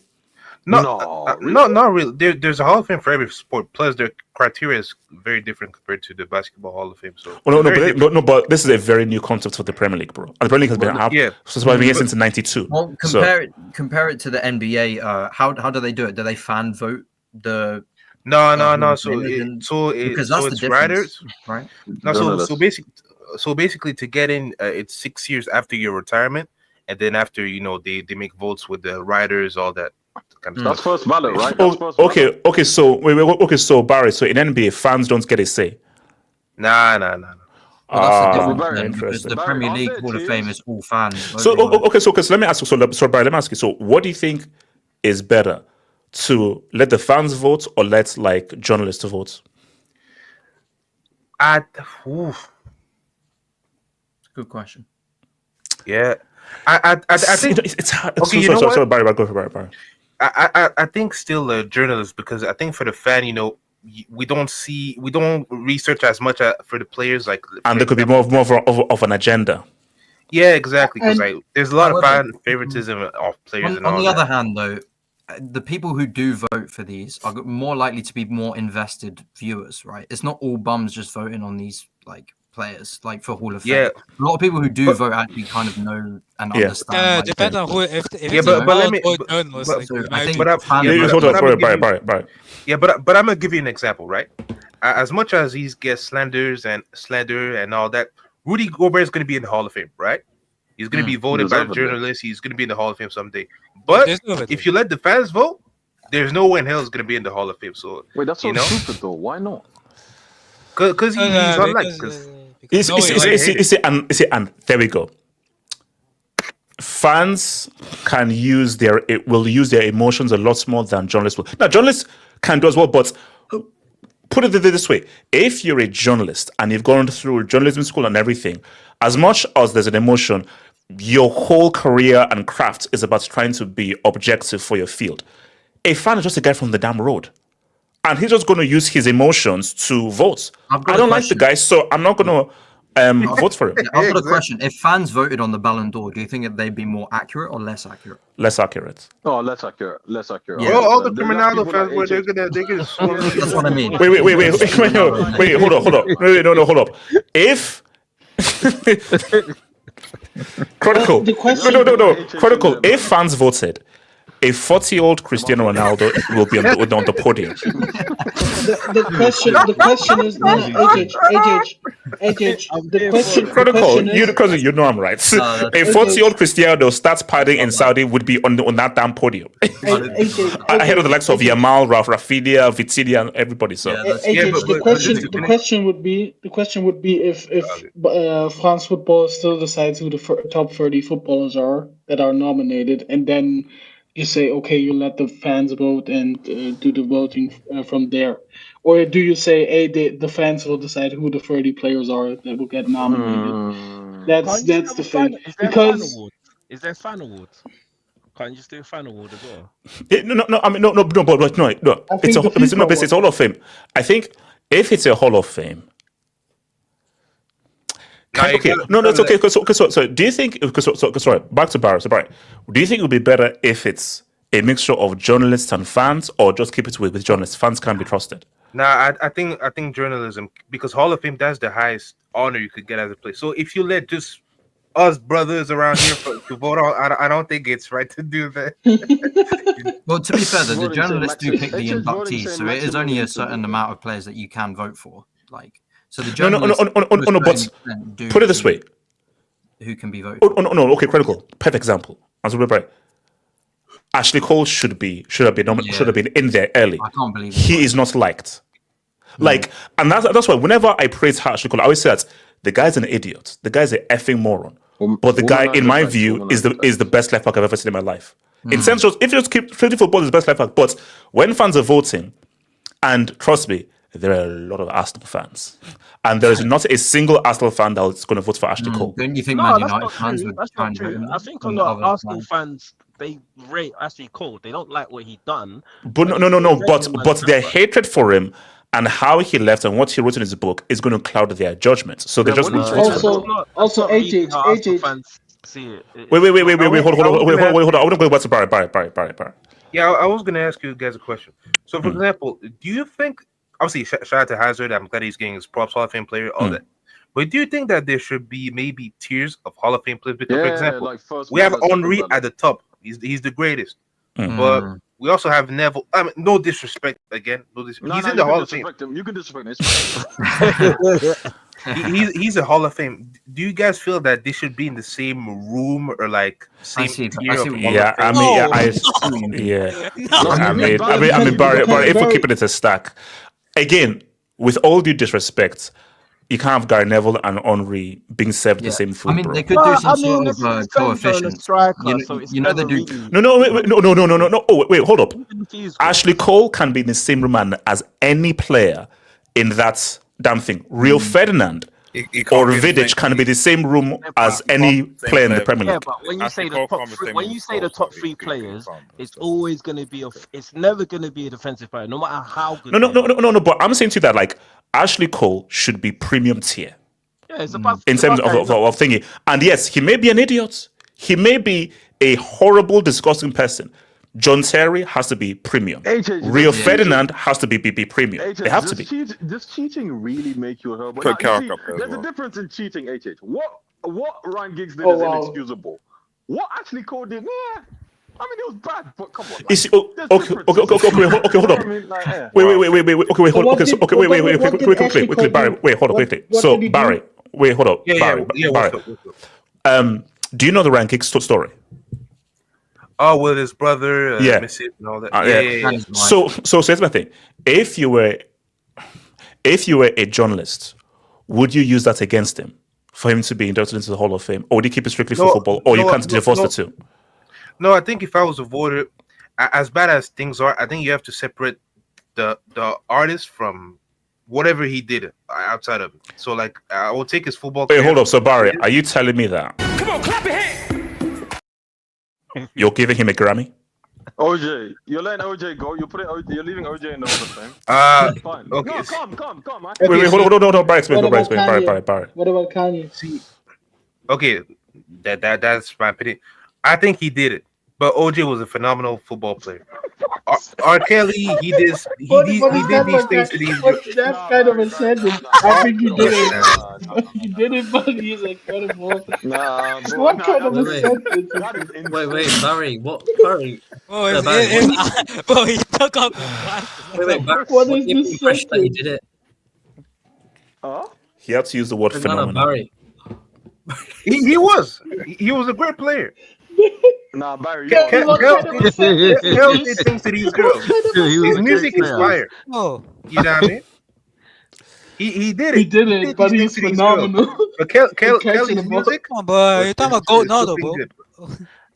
No, not really. There's a Hall of Fame for every sport. Plus, their criteria is very different compared to the Basketball Hall of Fame. So, but this is a very new concept for the Premier League, bro. And the Premier League has been so it's been here since '92. Well, compare it to the NBA. How do they do it? Do they fan vote the? No. Because that's it's the writers, right? No, so basically, to get in, it's 6 years after your retirement, and then after they make votes with the writers, all that. Kind of That's stuff. first ballot, right? Okay. So Barry, so in NBA, fans don't get a say. Nah. Well, that's the difference because the Premier League Hall of Fame is all fans. So let me ask you. So Barry, let me ask you. So what do you think is better, to let the fans vote or let journalists vote? Good question. Yeah, I think it's hard. Okay, sorry, Barry, go for Barry. I think still a journalist, because I think for the fan, we don't research as much for the players, and there could be more of an agenda. Yeah, exactly, because there's a lot of fan favoritism of players. On the other hand, though, the people who do vote for these are more likely to be more invested viewers, right? It's not all bums just voting on these players for Hall of Fame. Yeah, a lot of people who do vote actually kind of know and understand. Depends on who. If but I'm gonna give you an example, right? As much as he gets slander and all that, Rudy Gobert is going to be in the Hall of Fame, right? He's going to be voted by journalists. He's going to be in the Hall of Fame someday. But if you let the fans vote, there's no way in hell is going to be in the Hall of Fame. So wait, that's so stupid though. Why not? Because he's unliked. And there we go. Fans will use their emotions a lot more than journalists will. Now, journalists can do as well, but put it this way: if you're a journalist and you've gone through journalism school and everything, as much as there's an emotion, your whole career and craft is about trying to be objective for your field. A fan is just a guy from the damn road, and he's just going to use his emotions to vote. I don't like the guy, so I'm not going to vote for him. I've got a question. If fans voted on the Ballon d'Or, do you think that they'd be more accurate or less accurate? Less accurate. Oh, less accurate. Yeah. Well, all the criminal fans were they're gonna. That's what I mean. Wait, hold up. Hold up. If Chronicle. No. Chronicle. If fans voted, A 40-year-old Cristiano Ronaldo will be on the podium. The question is no, AJ. The question is, you know I'm right. A 40-year-old Cristiano starts padding in Saudi would be on that damn podium. Ahead of the likes of Yamal, Rafinha, Vitinha, and everybody. So the question would be if France football still decides who the top 30 footballers are that are nominated, and then you say, okay, you let the fans vote and do the voting from there, or do you say, hey, the fans will decide who the 30 players are that will get nominated? That's the thing. Because is there fan awards? Can't you just do a fan award as well? No. I mean, no. It's a Hall of Fame. I think if it's a Hall of Fame. It's okay. So do you think? Sorry, back to Barry. So Barry, do you think it would be better if it's a mixture of journalists and fans, or just keep it with journalists? Fans can't be trusted. Nah, I think journalism, because Hall of Fame, that's the highest honor you could get as a player. So if you let just us brothers around here to vote on, I don't think it's right to do that. Well, to be fair, the journalists do pick the inductees, so it is only a certain amount of players that you can vote for. Like, so the journalists but put it this way: who can be voted? No. Okay, critical. Perfect example. As we right. Ashley Cole should have been in there early. I can't believe he is not liked. Like, and that's why whenever I praise Ashley Cole, I always say that the guy's an idiot. The guy's an effing moron. But the guy, in my view, is the best left back I've ever seen in my life. In sense, if you just keep treating football as the best left back, but when fans are voting, and trust me, there are a lot of Arsenal fans, and there is not a single Arsenal fan that's going to vote for Ashley Cole. Don't you think Man United fans would try and vote? I think a lot of Arsenal fans, they rate Ashley Cole. They don't like what he done. But but their hatred for him and how he left and what he wrote in his book is going to cloud their judgment. So they just also AJ. Wait, hold on. I want to go back to Barry. Yeah, I was going to ask you guys a question. So, for example, do you think, obviously, shout out to Hazard, I'm glad he's getting his props, Hall of Fame player, all that. But do you think that there should be maybe tiers of Hall of Fame players? Because, for example, we have Henry at the top. He's the greatest. But we also have Neville. I mean, no disrespect again. He's in the Hall of Fame. You can disrespect him. He's a Hall of Fame. Do you guys feel that they should be in the same room or like same tier of Hall of Fame? I mean, Barry, if we're keeping it a stack, again, with all due disrespect, you can't have Gary Neville and Henry being served the same food. I mean, they could do some sort of coefficient. You know they do. No. Oh, wait, hold up. Ashley Cole can be in the same room as any player in that damn thing. Rio Ferdinand or Vidic can be the same room as any player in the Premier League. Yeah, but when you say the top three players, it's always going to be it's never going to be a defensive player, no matter how good. No. But I'm saying to you that like Ashley Cole should be premium tier. Yeah, it's about in terms of thingy. And yes, he may be an idiot. He may be a horrible, disgusting person. John Terry has to be premium. Rio Ferdinand has to be premium. They have to be. Does cheating really make you a hero? There's a difference in cheating, HH. What Ryan Giggs did is inexcusable. What Ashley Cole did, I mean, it was bad, but come on. Okay, hold up. Wait, quickly, Barry. Wait, hold up, quickly. So, Barry, wait, hold up. Barry. Do you know the Ryan Giggs story? Oh, with his brother, Messi and all that. So here's my thing. If you were a journalist, would you use that against him for him to be inducted into the Hall of Fame, or would you keep it strictly for football, or you can't divorce the two? No, I think if I was a voter, as bad as things are, I think you have to separate the artist from whatever he did outside of it. So, like, I will take his football. Wait, hold up. So, Barry, are you telling me that? Come on, clap your hands. You're giving him a Grammy? OJ, you're letting OJ go. You're leaving OJ in the Hall of Fame. Fine. Okay. No, come. Wait, hold on. Barry, explain. Barry. What about Kanye? See, okay, that's my opinion. I think he did it. but OJ was a phenomenal football player. R. Kelly, he did But these things to these girls. but that's kind of a sentence. I think you did it. You did it, but he's incredible. Nah, bro. What kind of a Wait, sentence is That is this? wait, insane. Barry. What, Barry? Bro, Barry, bro, he took off his glasses. wait, Barry. What What is gave you the this impression that he sentence? did it? Huh? He had to use the word No, phenomenal. Barry. He was a great player. Nah, Barry. Kel, what kind of a sentence is Kel did this? things to these girls. What kind of a He was His a music great is player. fire. Oh, You know what I mean? He did it. He did it, but these he's things to these girls. phenomenal. But For catching Kelly's the ball. music come on, bro. You're talking about Goat Nado, something bro. good.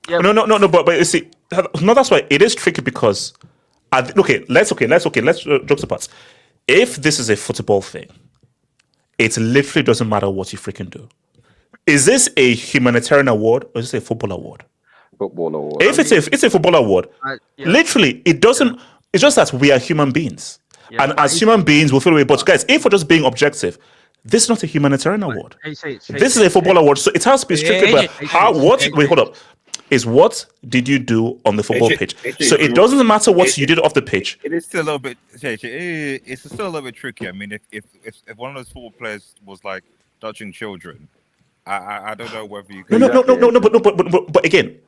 Yeah, No, but you see, no, that's why it is tricky because, let's jokes apart. If this is a football thing, it literally doesn't matter what you freaking do. Is this a humanitarian award or is this a football award? Football award. If it's a football award, yeah. literally, it doesn't. It's just that we are human beings, Yeah, and but as human beings, we'll feel away. But guys, if we're just being objective, this is not a humanitarian award. This is a football award, so it has to be strictly about how. What? Wait, hold up. Is what did you do on the football pitch? So it doesn't matter what you did off the pitch. It is still a little bit. It's still a little bit tricky. I mean, if one of those football players was like touching children, I don't know whether you. But again,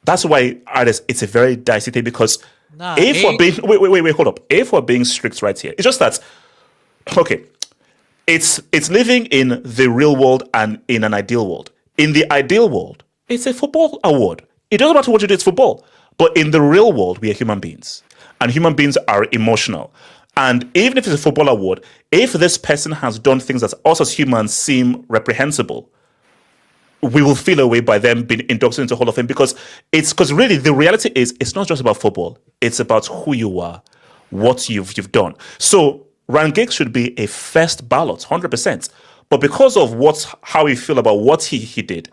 that's why artists. It's a very dicey thing because if we're being wait, hold up. If we're being strict right here, it's just that. Okay, it's living in the real world and in an ideal world. In the ideal world, it's a football award. It doesn't matter what you do, it's football. But in the real world, we are human beings. And human beings are emotional. And even if it's a football award, if this person has done things that us as humans seem reprehensible, we will feel away by them being inducted into Hall of Fame because really the reality is it's not just about football. It's about who you are, what you've done. So Ryan Giggs should be a first ballot, 100%. But because of how we feel about what he did,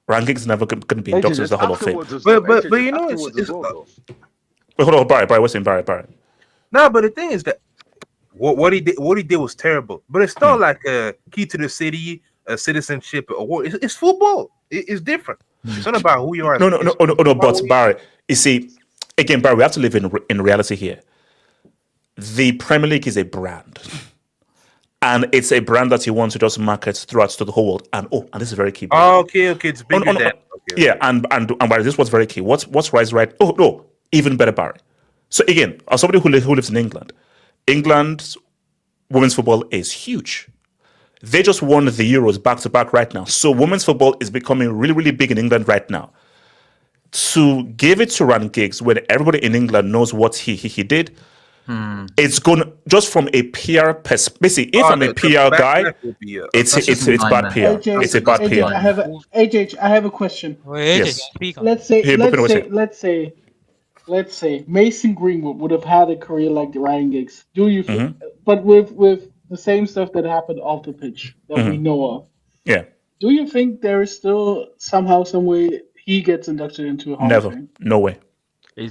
Ryan Giggs is never going to be inducted into the Hall of Fame. But you know, it's wait, hold on, Barry, what's in Barry? No, but the thing is that what he did was terrible. But it's not like a key to the city, a citizenship award. It's football. It's different. It's not about who you are. No. But Barry, you see, again, Barry, we have to live in reality here. The Premier League is a brand. And it's a brand that you want to just market throughout to the whole world. And this is very key. Okay, it's bigger than that. Okay. Yeah, and Barry, this was very key. What's right? Oh no, even better, Barry. So again, as somebody who lives in England's women's football is huge. They just won the Euros back to back right now. So women's football is becoming really, really big in England right now. To give it to Ryan Giggs when everybody in England knows what he did, it's going just from a PR perspective. If I'm a PR guy, it's bad PR. It's a bad PR. I have a question. Yes. Let's say Mason Greenwood would have had a career like Ryan Giggs. Do you think? But with the same stuff that happened off the pitch that we know of. Yeah. Do you think there is still somehow, some way he gets inducted into a Hall of Fame? No way.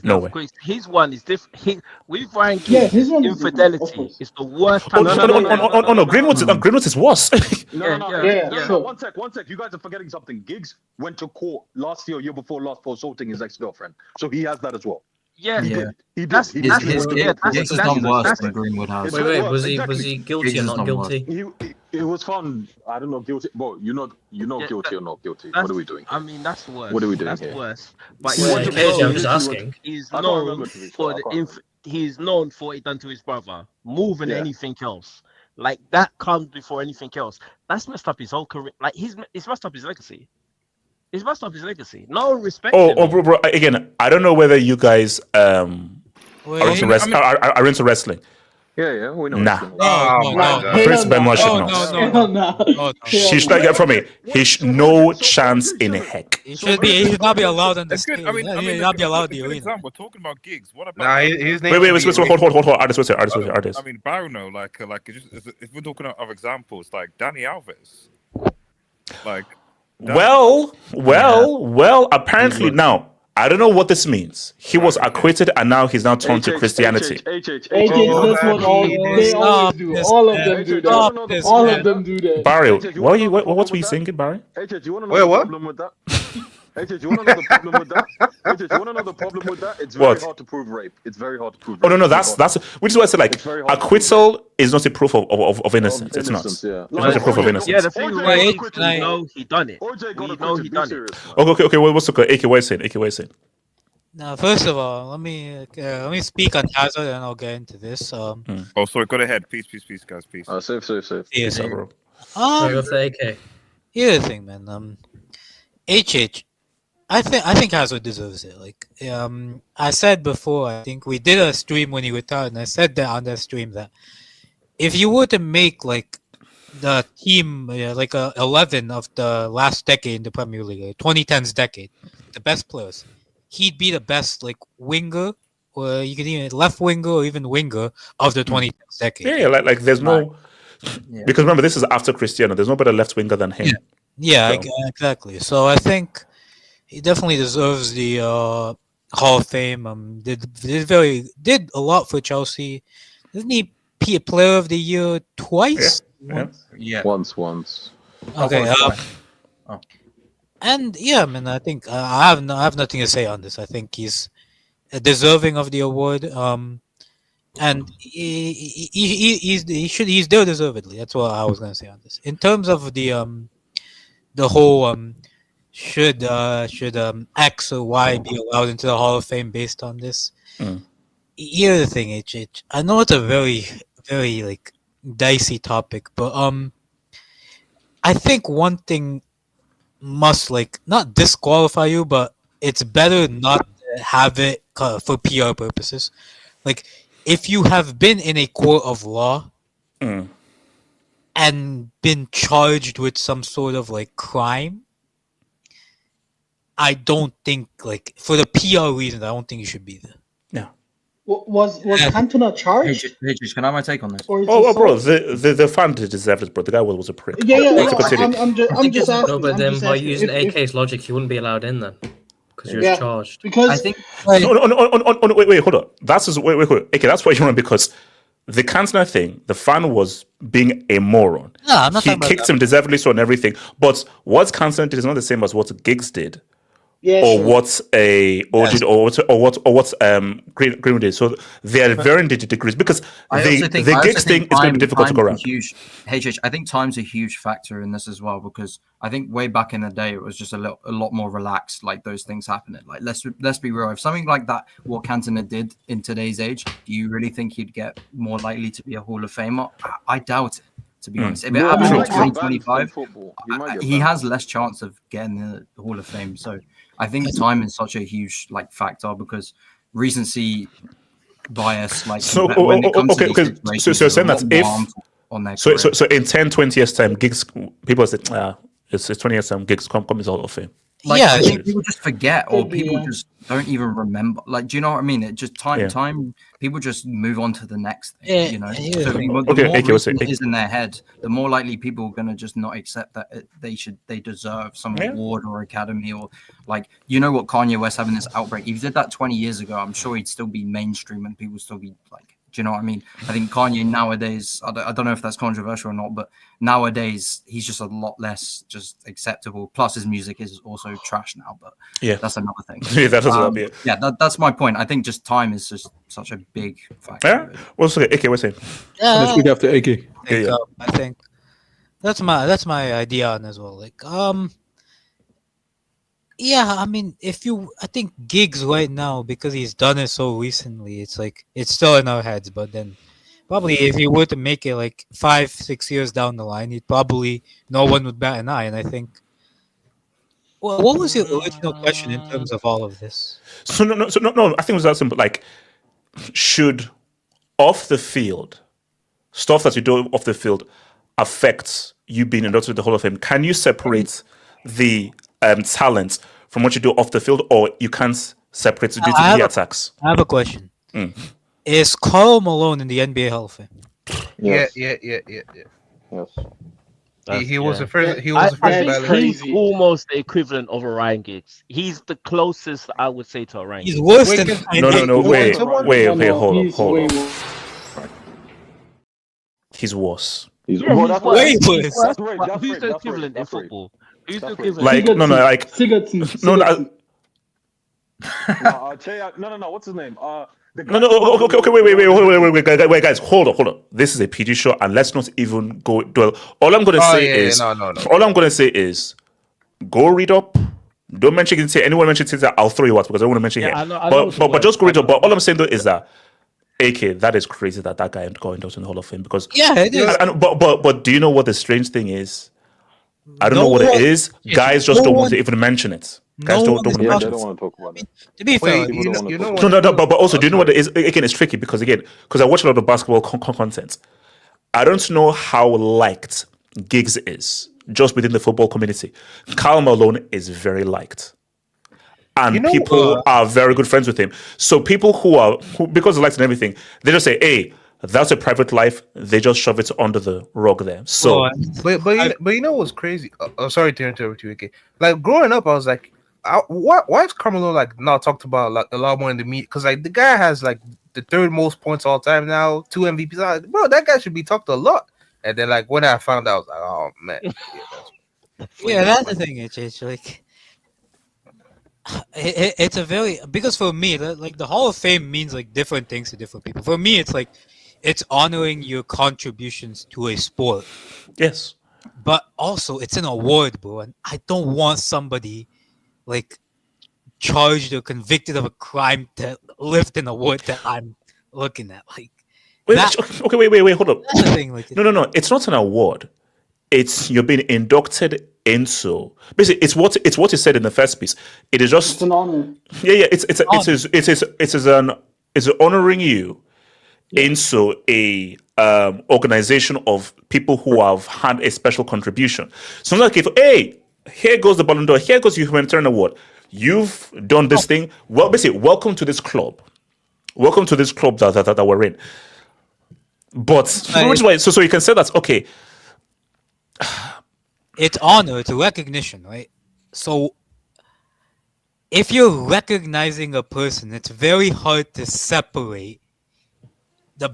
No way. His one is different. With Ryan Giggs, his infidelity is the worst. No. Greenwood's is worse. No. One sec. You guys are forgetting something. Giggs went to court last year before last for assaulting his ex-girlfriend, so he has that as well. Yeah. His is done worse than Greenwood has. Wait, was he guilty or not guilty? He was found, I don't know, guilty. Bro, you're not guilty or not guilty. What are we doing? I mean, that's worse. What are we doing That's here? worse. But I'm just asking. He's known for he's known for what he done to his brother more than anything else. Like that comes before anything else. That's messed up his whole career. Like it's messed up his legacy. It's messed up his legacy. No respect. Bro. Again, I don't know whether you guys are into wrestling. Yeah, we know. Nah. No. Prince Benoit should not. He should not get from me. No chance in heck. He should not be allowed on the stage. I mean, He should not be allowed in the arena. We're talking about gigs. What about? His name. Wait. Hold. Artist. I mean, Bruno. Like, if we're talking of examples, like Danny Alves, like. Well. Apparently now. I don't know what this means. He was acquitted and now he's now turned to Christianity. That's what they always do. All of them do that. All of them do that. Barry, what were you singing, Barry? AJ, do you want to know the problem with that? AJ, do you want another problem with that? AJ, do you want another problem with that? It's very hard to prove rape. It's very hard to prove rape. Oh no, that's which is why I said like acquittal is not a proof of innocence. It's not. Yeah. It's not a proof of innocence. Yeah, the thing right, we know he done it. We know he done it. Okay. What's okay? AK, what are you saying? Now, first of all, let me speak on Hazard, and I'll get into this. Oh, sorry. Go ahead. Peace, guys. Peace. Safe. Yes, bro. Go for AK. Here's the thing, man. HH, I think Hazard deserves it. Like, I said before, I think we did a stream when he retired, and I said that on that stream that if you were to make like the team like 11 of the last decade in the Premier League, like 2010s decade, the best players, he'd be the best like winger, or you could even left winger or even winger of the 2010s decade. Yeah, like there's no because remember this is after Cristiano. There's no better left winger than him. Yeah, exactly. So I think he definitely deserves the Hall of Fame. Did a lot for Chelsea. Didn't he be a Player of the Year twice? Yeah. Once. Okay. And yeah, man, I think I have nothing to say on this. I think he's deserving of the award. And he still deservedly. That's what I was gonna say on this. In terms of the whole should X or Y be allowed into the Hall of Fame based on this? Here's the thing, HH. I know it's a very, very like dicey topic, but I think one thing must like not disqualify you, but it's better not to have it for PR purposes. Like if you have been in a court of law and been charged with some sort of like crime, I don't think like for the PR reasons, I don't think you should be there. Yeah. Was Cantona charged? Hey, can I have my take on this? Or is Oh, it bro, the fan deserved it, bro. The guy was a prick. Yeah. Let's No, continue. I'm just asking. No, but then I'm just by asking using if- AK's logic, he wouldn't be allowed in then because he was Yeah, charged. because I think No, wait, hold on. Wait. Okay, that's why you run because the Cantona thing, the fan was being a moron. No, I'm not He talking about kicked that. him deservedly so and everything. But what Cantona did is not the same as what Giggs did. Yeah, Or sure. what Greenwood did. So they are varying degrees because the Giggs thing is going to be difficult to go around. I think time's a huge factor in this as well because I think way back in the day it was just a lot more relaxed, like those things happening. Like let's be real, if something like that, what Cantona did in today's age, do you really think he'd get more likely to be a Hall of Famer? I doubt it. To be honest, if it happened in 2025, he has less chance of getting the Hall of Fame. So I think time is such a huge like factor because recency bias, like So when it comes to okay. these So situations, you're saying is a that lot if more harmful on their so career. in 10, 20 years time, Giggs people say, it's 20 years time, Giggs come into Hall of Fame. Like, Yeah, I think people just forget or Could be, people yeah. just don't even remember. Like, do you know what I mean? It just time. People just move on to the next thing. Yeah, You know, yeah. so the more Okay, what's recent it? it is in their head, the more likely people are gonna just not accept that they deserve some Yeah. award or academy or like you know what Kanye West having this outbreak. If he did that 20 years ago, I'm sure he'd still be mainstream and people still be like. Do you know what I mean? I think Kanye nowadays, I don't know if that's controversial or not, but nowadays he's just a lot less just acceptable. Plus his music is also trash now, but that's another thing. Yeah, that doesn't be it. Yeah, that's my point. I think just time is just such a big factor. Yeah. What's okay? AK, what's it? Let's speak after AK. I think that's my idea on as well. Like, yeah, I mean, I think Giggs right now because he's done it so recently, it's like it's still in our heads. But then, probably if he were to make it like 5-6 years down the line, no one would bat an eye. And I think, well, what was your original question in terms of all of this? So no. I think it was that simple. Like, should off the field stuff that you do off the field affect you being inducted to the Hall of Fame? Can you separate the talent from what you do off the field, or you can't separate it due to the attacks? I have a question. Is Karl Malone in the NBA Hall of Fame? Yeah. Yes. He was the first. He was the first. That's ballot. He's almost the equivalent of a Ryan Giggs. He's the closest I would say to a Ryan. He's Giggs. worse than. No. Wait. Hold on. He's He's worse. He's Yeah, he's that's worse. way right. worse. That's right. Who's the equivalent in football? Who's the given? Like no, like Sigurdsson. no, no. What's his name? Okay, wait, guys, hold on. This is a PG show, and let's not even go dwell. All I'm gonna say is, all I'm gonna say is, go read up. Don't mention it. Say anyone mentions it, I'll throw you out because I don't want to mention here. But just go read up. But all I'm saying though is that, AK, that is crazy that guy got endorsed in the Hall of Fame because it is. But do you know what the strange thing is? I don't know what it is. Guys just don't want to even mention it. Guys don't want to mention it. They don't want to talk about it. To be fair, But also, do you know what it is? Again, it's tricky because I watch a lot of basketball content. I don't know how liked Giggs is just within the football community. Karl Malone is very liked. And people are very good friends with him. So people who because they liked and everything, they just say, hey, that's a private life. They just shove it under the rug there. So, but you know what's crazy? Sorry to interrupt you, AK. Like growing up, I was like, why is Carmelo like not talked about like a lot more in the media? Because like the guy has like the third most points all time now, 2 MVPs. I'm like, bro, that guy should be talked a lot. And then like when I found out, I was like, oh man. Yeah, that's the thing. It's like it's a very because for me, like the Hall of Fame means like different things to different people. For me, it's like it's honoring your contributions to a sport. Yes. But also, it's an award, bro, and I don't want somebody like charged or convicted of a crime to lift an award that I'm looking at. Like, wait, hold up. That's the thing. Like, no, it's not an award. It's you're being inducted into. Basically, it's what you said in the first piece. It is just it's an honor. Yeah, it's honoring you into a organization of people who have had a special contribution. So like if here goes the Ballon d'Or, here goes your humanitarian award. You've done this thing. Well, basically, welcome to this club. Welcome to this club that we're in. But which way? So you can say that okay. It's honor, it's recognition, right? So if you're recognizing a person, it's very hard to separate the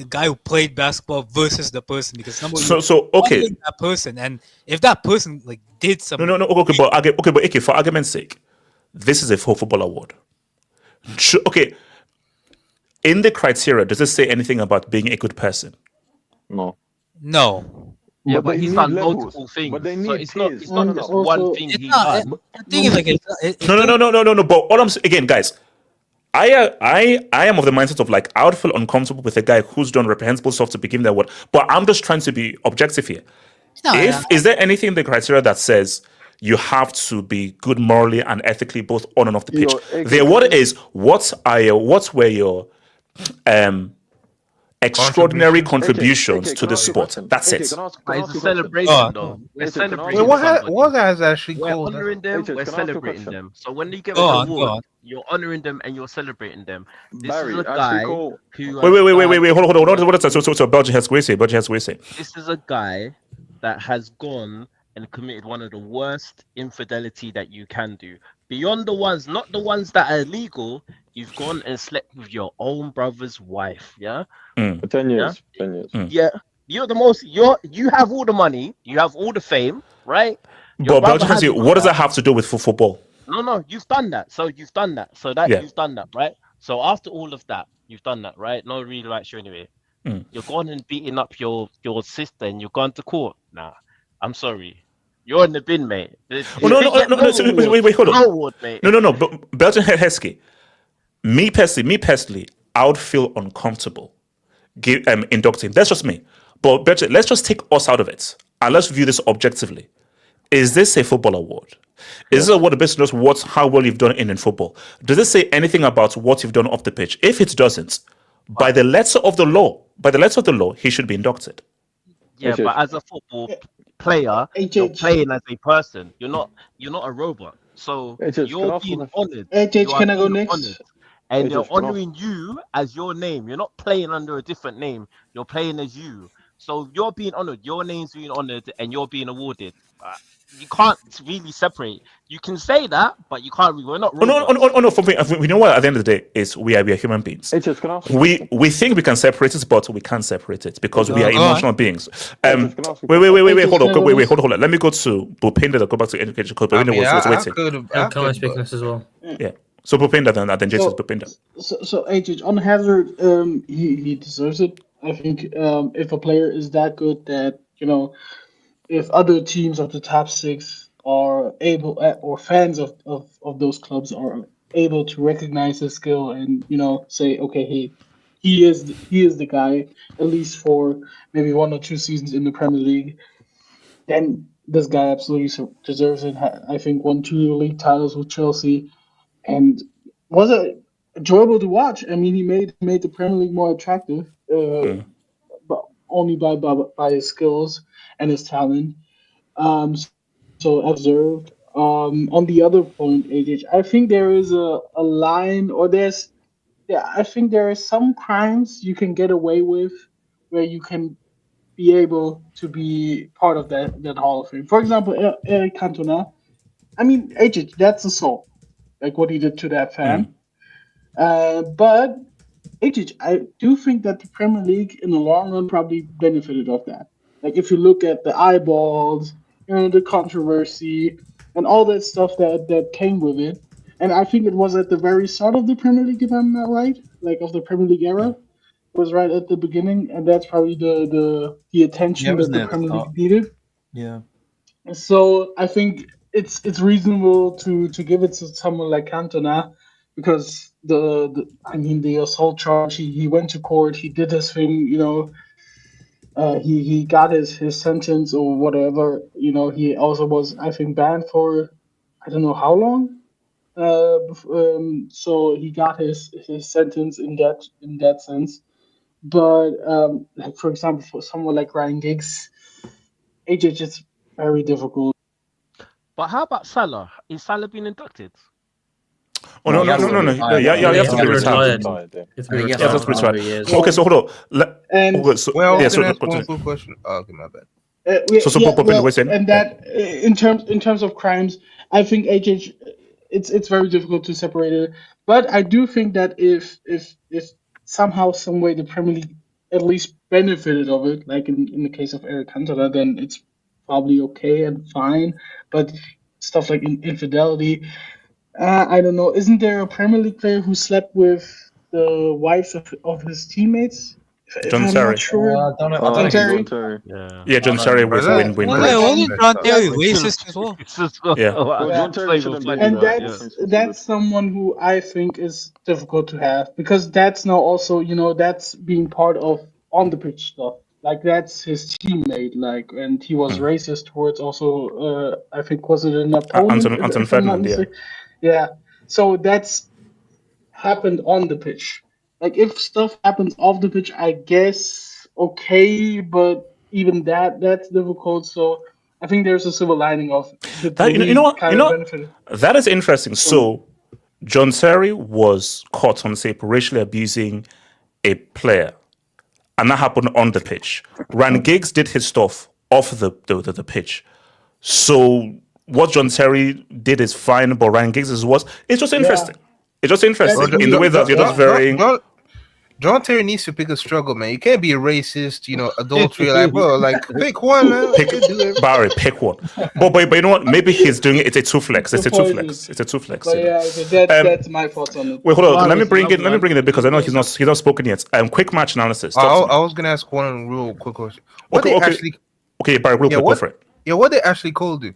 guy who played basketball versus the person because okay, that person, and if that person like did something, okay, for argument's sake, this is a football award. Okay, in the criteria, does it say anything about being a good person? No. Yeah, but he's done multiple things. But they need so it's not just one thing he's done. The thing is, like, no. But all I'm saying, again, guys, I am of the mindset of like I would feel uncomfortable with a guy who's done reprehensible stuff to begin that word. But I'm just trying to be objective here. Is there anything in the criteria that says you have to be good morally and ethically both on and off the pitch? The award is what were your extraordinary contributions to the sport. That's it. It's a celebration, though. We're celebrating. What has actually we're called? Honoring them. We're celebrating them. So when you get an award, you're honoring them and you're celebrating them. This is a guy who. Wait. Hold on. So Belgian has This is a guy that has gone and committed one of the worst infidelity that you can do. Beyond the ones, not the ones that are illegal, you've gone and slept with your own brother's wife. Yeah. For 10 years. Yeah? 10 years. Yeah. You're the most. You have all the money. You have all the fame, right? But Belgian has what does that have to do with football? No. You've done that. So you've done that. So that you've done that, right? So after all of that, you've done that, right? No really likes you anyway. You're going and beating up your sister, and you're going to court. Nah, I'm sorry. You're in the bin, mate. Wait, hold on. No. But Belgian Heskey, me personally, I would feel uncomfortable inducting. That's just me. But Belgian, let's just take us out of it and let's view this objectively. Is this a football award? Is this award based on just how well you've done in football? Does it say anything about what you've done off the pitch? If it doesn't, by the letter of the law, he should be inducted. Yeah, but as a football player, you're playing as a person. You're not a robot. So you're being honored. Can I go next? And they're honoring you as your name. You're not playing under a different name. You're playing as you. So you're being honored, your name's being honored, and you're being awarded. You can't really separate. You can say that, but you can't. We're not Oh, robots. no. For me, we know what. At the end of the day, is we are human beings. Can I ask We think we can separate it, but we can't separate it because we are Go on. emotional beings. Can I ask you Wait, hold on. Let me go to Bupinda to go back to education because Bupinda was waiting. Can I speak on this as well? Yeah. So Bupinda then Jason Bupinda. So AJ, on Hazard, he deserves it. I think if a player is that good that, if other teams of the top six are able, or fans of those clubs are able to recognize his skill and, say, okay, he is the guy, at least for maybe 1 or 2 seasons in the Premier League, then this guy absolutely deserves it. I think won 2 league titles with Chelsea, and was it enjoyable to watch. I mean, he made the Premier League more attractive, but only by his skills and his talent. So observed. On the other point, AJ, I think there is a line, or I think there are some crimes you can get away with where you can be able to be part of that Hall of Fame. For example, Eric Cantona. I mean, AJ, that's assault, like what he did to that fan. But AJ, I do think that the Premier League in the long run probably benefited of that. Like if you look at the eyeballs, the controversy, and all that stuff that came with it. And I think it was at the very start of the Premier League, if I'm not right, like of the Premier League era. It was right at the beginning, and that's probably the attention that the Premier League needed. Yeah. So I think it's reasonable to give it to someone like Cantona, because the assault charge, he went to court, he did his thing, he got his sentence or whatever. He also was, I think, banned for I don't know how long. So he got his sentence in that sense. But like for example, for someone like Ryan Giggs, AJ, it's very difficult. But how about Salah? Is Salah being inducted? Oh no! Yeah, you have to be retired. Yeah, that's retired. Okay, so hold on. One quick question. Oh, okay, my bad. And that in terms of crimes, I think AJ, it's very difficult to separate it. But I do think that if somehow, some way, the Premier League at least benefited of it, like in the case of Eric Cantona, then it's probably okay and fine. But stuff like infidelity, I don't know. Isn't there a Premier League player who slept with the wives of his teammates? John Terry. Sure. John Terry. Yeah, John Terry with win. Wasn't John Terry racist as well? Yeah. John Terry shouldn't be And that's someone who I think is difficult to have, because that's now also, that's being part of on the pitch stuff. Like that's his teammate, and he was racist towards also, I think, was it an opponent? Anton Ferdinand, yeah. Yeah. So that's happened on the pitch. Like if stuff happens off the pitch, I guess okay, but even that's difficult. So I think there's a silver lining of that is interesting. So John Terry was caught on, say, racially abusing a player, and that happened on the pitch. Ryan Giggs did his stuff off the pitch. So what John Terry did is fine, but Ryan Giggs it's just interesting. It's just interesting in the way that you're just varying. John Terry needs to pick a struggle, man. You can't be a racist, adultery, pick one, man. Barry, pick one. But you know what? Maybe he's doing it. It's a two flex. It's a two flex. But that's my thoughts on it. Wait, hold on. Let me bring it in because I know he's not spoken yet. Quick match analysis. I was gonna ask one real quick question. Okay, Barry, real quick, go for it. Yeah, what did Ashley Cole do?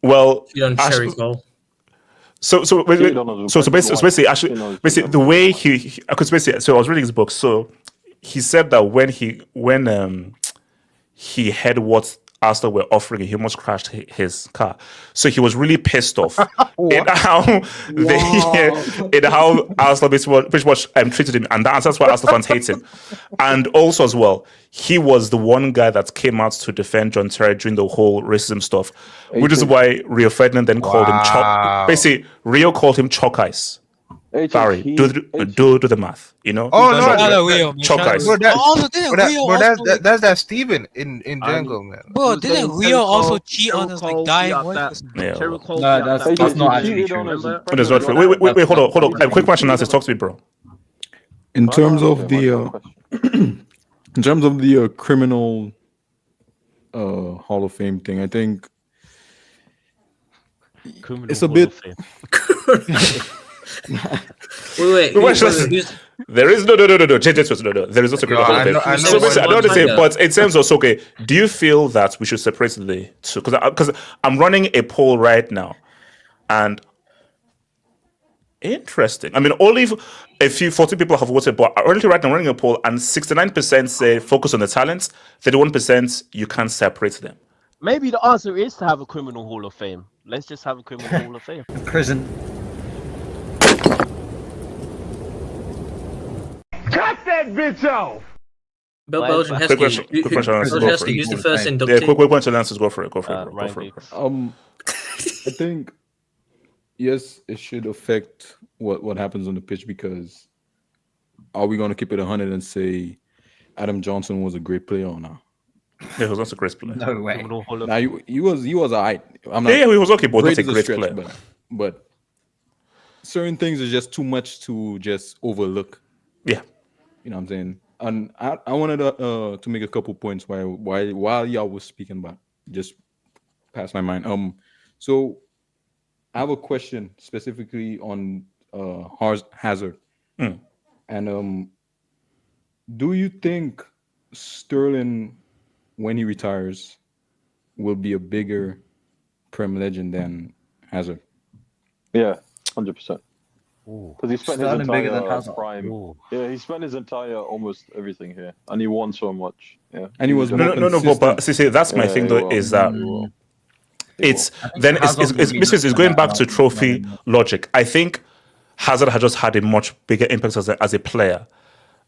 Well, Cherry Cole. So basically, the way because basically, so I was reading his book. So he said that when he heard what Arsenal were offering, he almost crashed his car. So he was really pissed off in how Arsenal pretty much treated him, and that's why Arsenal fans hate him. And also as well, he was the one guy that came out to defend John Terry during the whole racism stuff, which is why Rio Ferdinand then called him Basically, Rio called him Chalk Ice. Barry, do the math. You know. Oh no, Chalk guys. Bro, Rio that's that Steven in Django, man. Bro, didn't Rio also cheat on his like dying wife? Yeah. That's not actually true. It is not true. Wait, hold on. Quick question, answer. Talk to me, bro. In terms of the criminal Hall of Fame thing, I think it's a bit. Wait. There is no. Change it. No. There is not a criminal Hall of Fame. So basically, I don't want to say, but in terms of okay, do you feel that we should separate the two? Because I'm running a poll right now, and interesting. I mean, only a few 40 people have voted, but currently right now I'm running a poll, and 69% say focus on the talents, 31% you can't separate them. Maybe the answer is to have a criminal Hall of Fame. Let's just have a criminal Hall of Fame. Prison. Cut that bitch off! Belgian Quick Heskey, who's the first inductee? Yeah, quick question, answers. Go for it. I think yes, it should affect what happens on the pitch, because are we going to keep it 100 and say Adam Johnson was a great player or not? Yeah, he was not a great player. No way. Now he was alright. He was okay, but not a great player. But certain things are just too much to just overlook. Yeah, you know what I'm saying. And I wanted to make a couple points while y'all was speaking, but just passed my mind. So I have a question specifically on Hazard, and do you think Sterling, when he retires, will be a bigger Prem legend than Hazard? Yeah, 100%. Because he spent his entire prime. Yeah, he spent his entire almost everything here, and he won so much. Yeah, and he was but see, that's my thing though, is that it's going back to trophy logic. I think Hazard has just had a much bigger impact as a player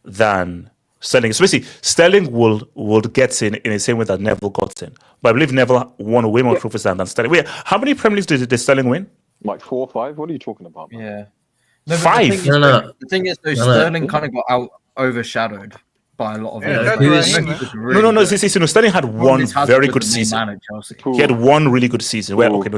than Sterling. So basically, Sterling will get in the same way that Neville got in, but I believe Neville won way more trophies than Sterling. Wait, how many Premier Leagues did Sterling win? Like 4 or 5. What are you talking about, man? Yeah. No, 5. The thing is, though, Sterling kind of got overshadowed by a lot of it. Sterling had one very good season. He had one really good season. Where he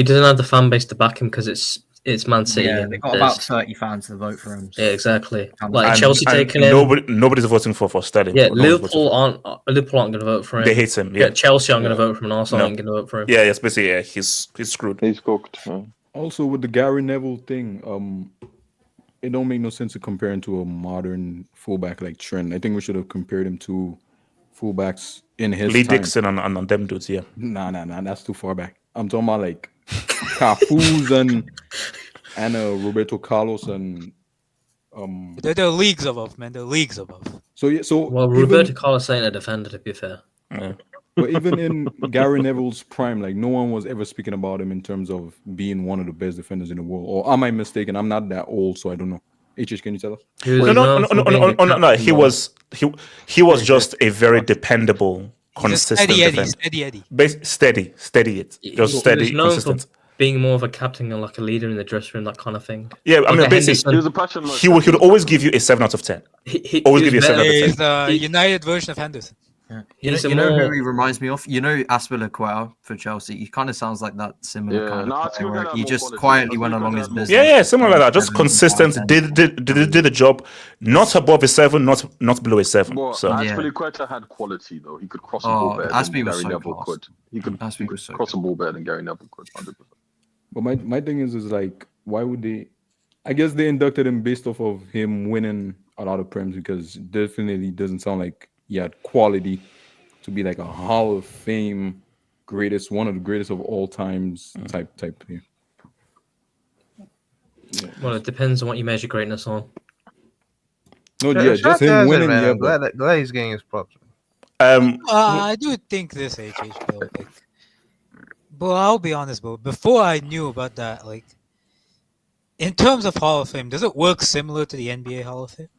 doesn't have the fan base to back him because it's Man City. Yeah, they got about 30 fans to vote for him. So. Yeah, exactly. Like Chelsea taking him. Nobody's voting for Sterling. Yeah, Liverpool aren't going to vote for him. They hate him. Yeah, Chelsea aren't going to vote for him, and Arsenal aren't going to vote for him. Yeah, basically, he's screwed. He's cooked. Also, with the Gary Neville thing, it don't make no sense to compare him to a modern fullback like Trent. I think we should have compared him to fullbacks in his Lee time. Dixon and them dudes, yeah. Nah, that's too far back. I'm talking about like Cafu's and Roberto Carlos and They're leagues above, man. They're leagues above. Well, Roberto Carlos ain't a defender, to be fair. Yeah. But even in Gary Neville's prime, like no one was ever speaking about him in terms of being one of the best defenders in the world. Or am I mistaken? I'm not that old, so I don't know. HH, can you tell us? No. He was just a very dependable, consistent defender. Steady. Just steady, consistent. Being more of a captain and like a leader in the dressing room, that kind of thing. Yeah, I mean, basically, he would always give you a 7 out of 10. Always give you a 7 out of 10. He's the United version of Henderson. Yeah. You know who he reminds me of? You know Aspilicueta for Chelsea? He kind of sounds like that similar kind of player where he just quietly went along his business. Yeah, similar like that. Just consistent, did the job, not above a 7, not below a 7. Well, so Aspilicueta had quality though. He could cross the ball better than Gary Neville could. He could cross the ball better than Gary Neville could, 100%. But my thing is like, why would they? I guess they inducted him based off of him winning a lot of Prems, because definitely doesn't sound like he had quality to be like a Hall of Fame greatest, one of the greatest of all times type player. Yeah. Well, it depends on what you measure greatness on. No, just him winning. Man. Glad he's getting his props. I do think this HH, bro. Like, but I'll be honest, bro. Before I knew about that, like, in terms of Hall of Fame, does it work similar to the NBA Hall of Fame?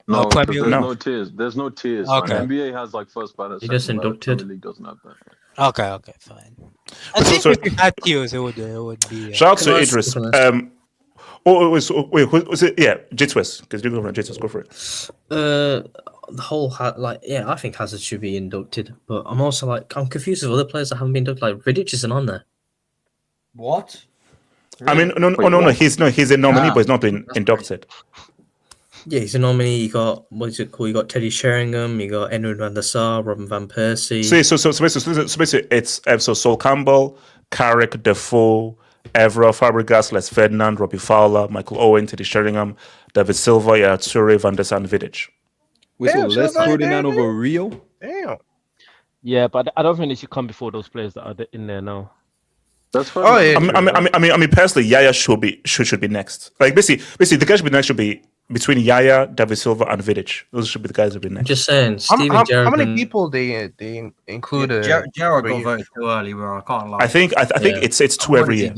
No, there's no tiers. There's no tiers. Okay. Right? NBA has like first ballot. You just inducted. The league doesn't have that. Okay, fine. I think if you had tiers, it would be. Shout out to Idris. wait, who was it? Yeah, J-Twist. Because you go for J-Twist, go for it. The whole I think Hazard should be inducted, but I'm also I'm confused with other players that haven't been inducted. Like Vidic isn't on there. What? I mean, no. He's a nominee, but he's not been inducted. Yeah, he's a nominee. You got what is it called? You got Teddy Sheringham. You got Edwin van der Sar, Robin van Persie. So basically, it's Sol Campbell, Carrick, Defoe, Evra, Fabregas, Les Ferdinand, Robbie Fowler, Michael Owen, Teddy Sheringham, David Silva, Toure, Van der Sar, and Vidic. Wait, so Les Ferdinand over Rio? Damn. Yeah, but I don't think they should come before those players that are in there now. That's fine. Oh, yeah. I mean, personally, Yaya should be next. Like basically, the guy should be next should be between Yaya, David Silva, and Vidic. Those should be the guys that be next. Just saying, How many people they include? Gerrard got voted too early, bro. I can't lie. I think it's two every year.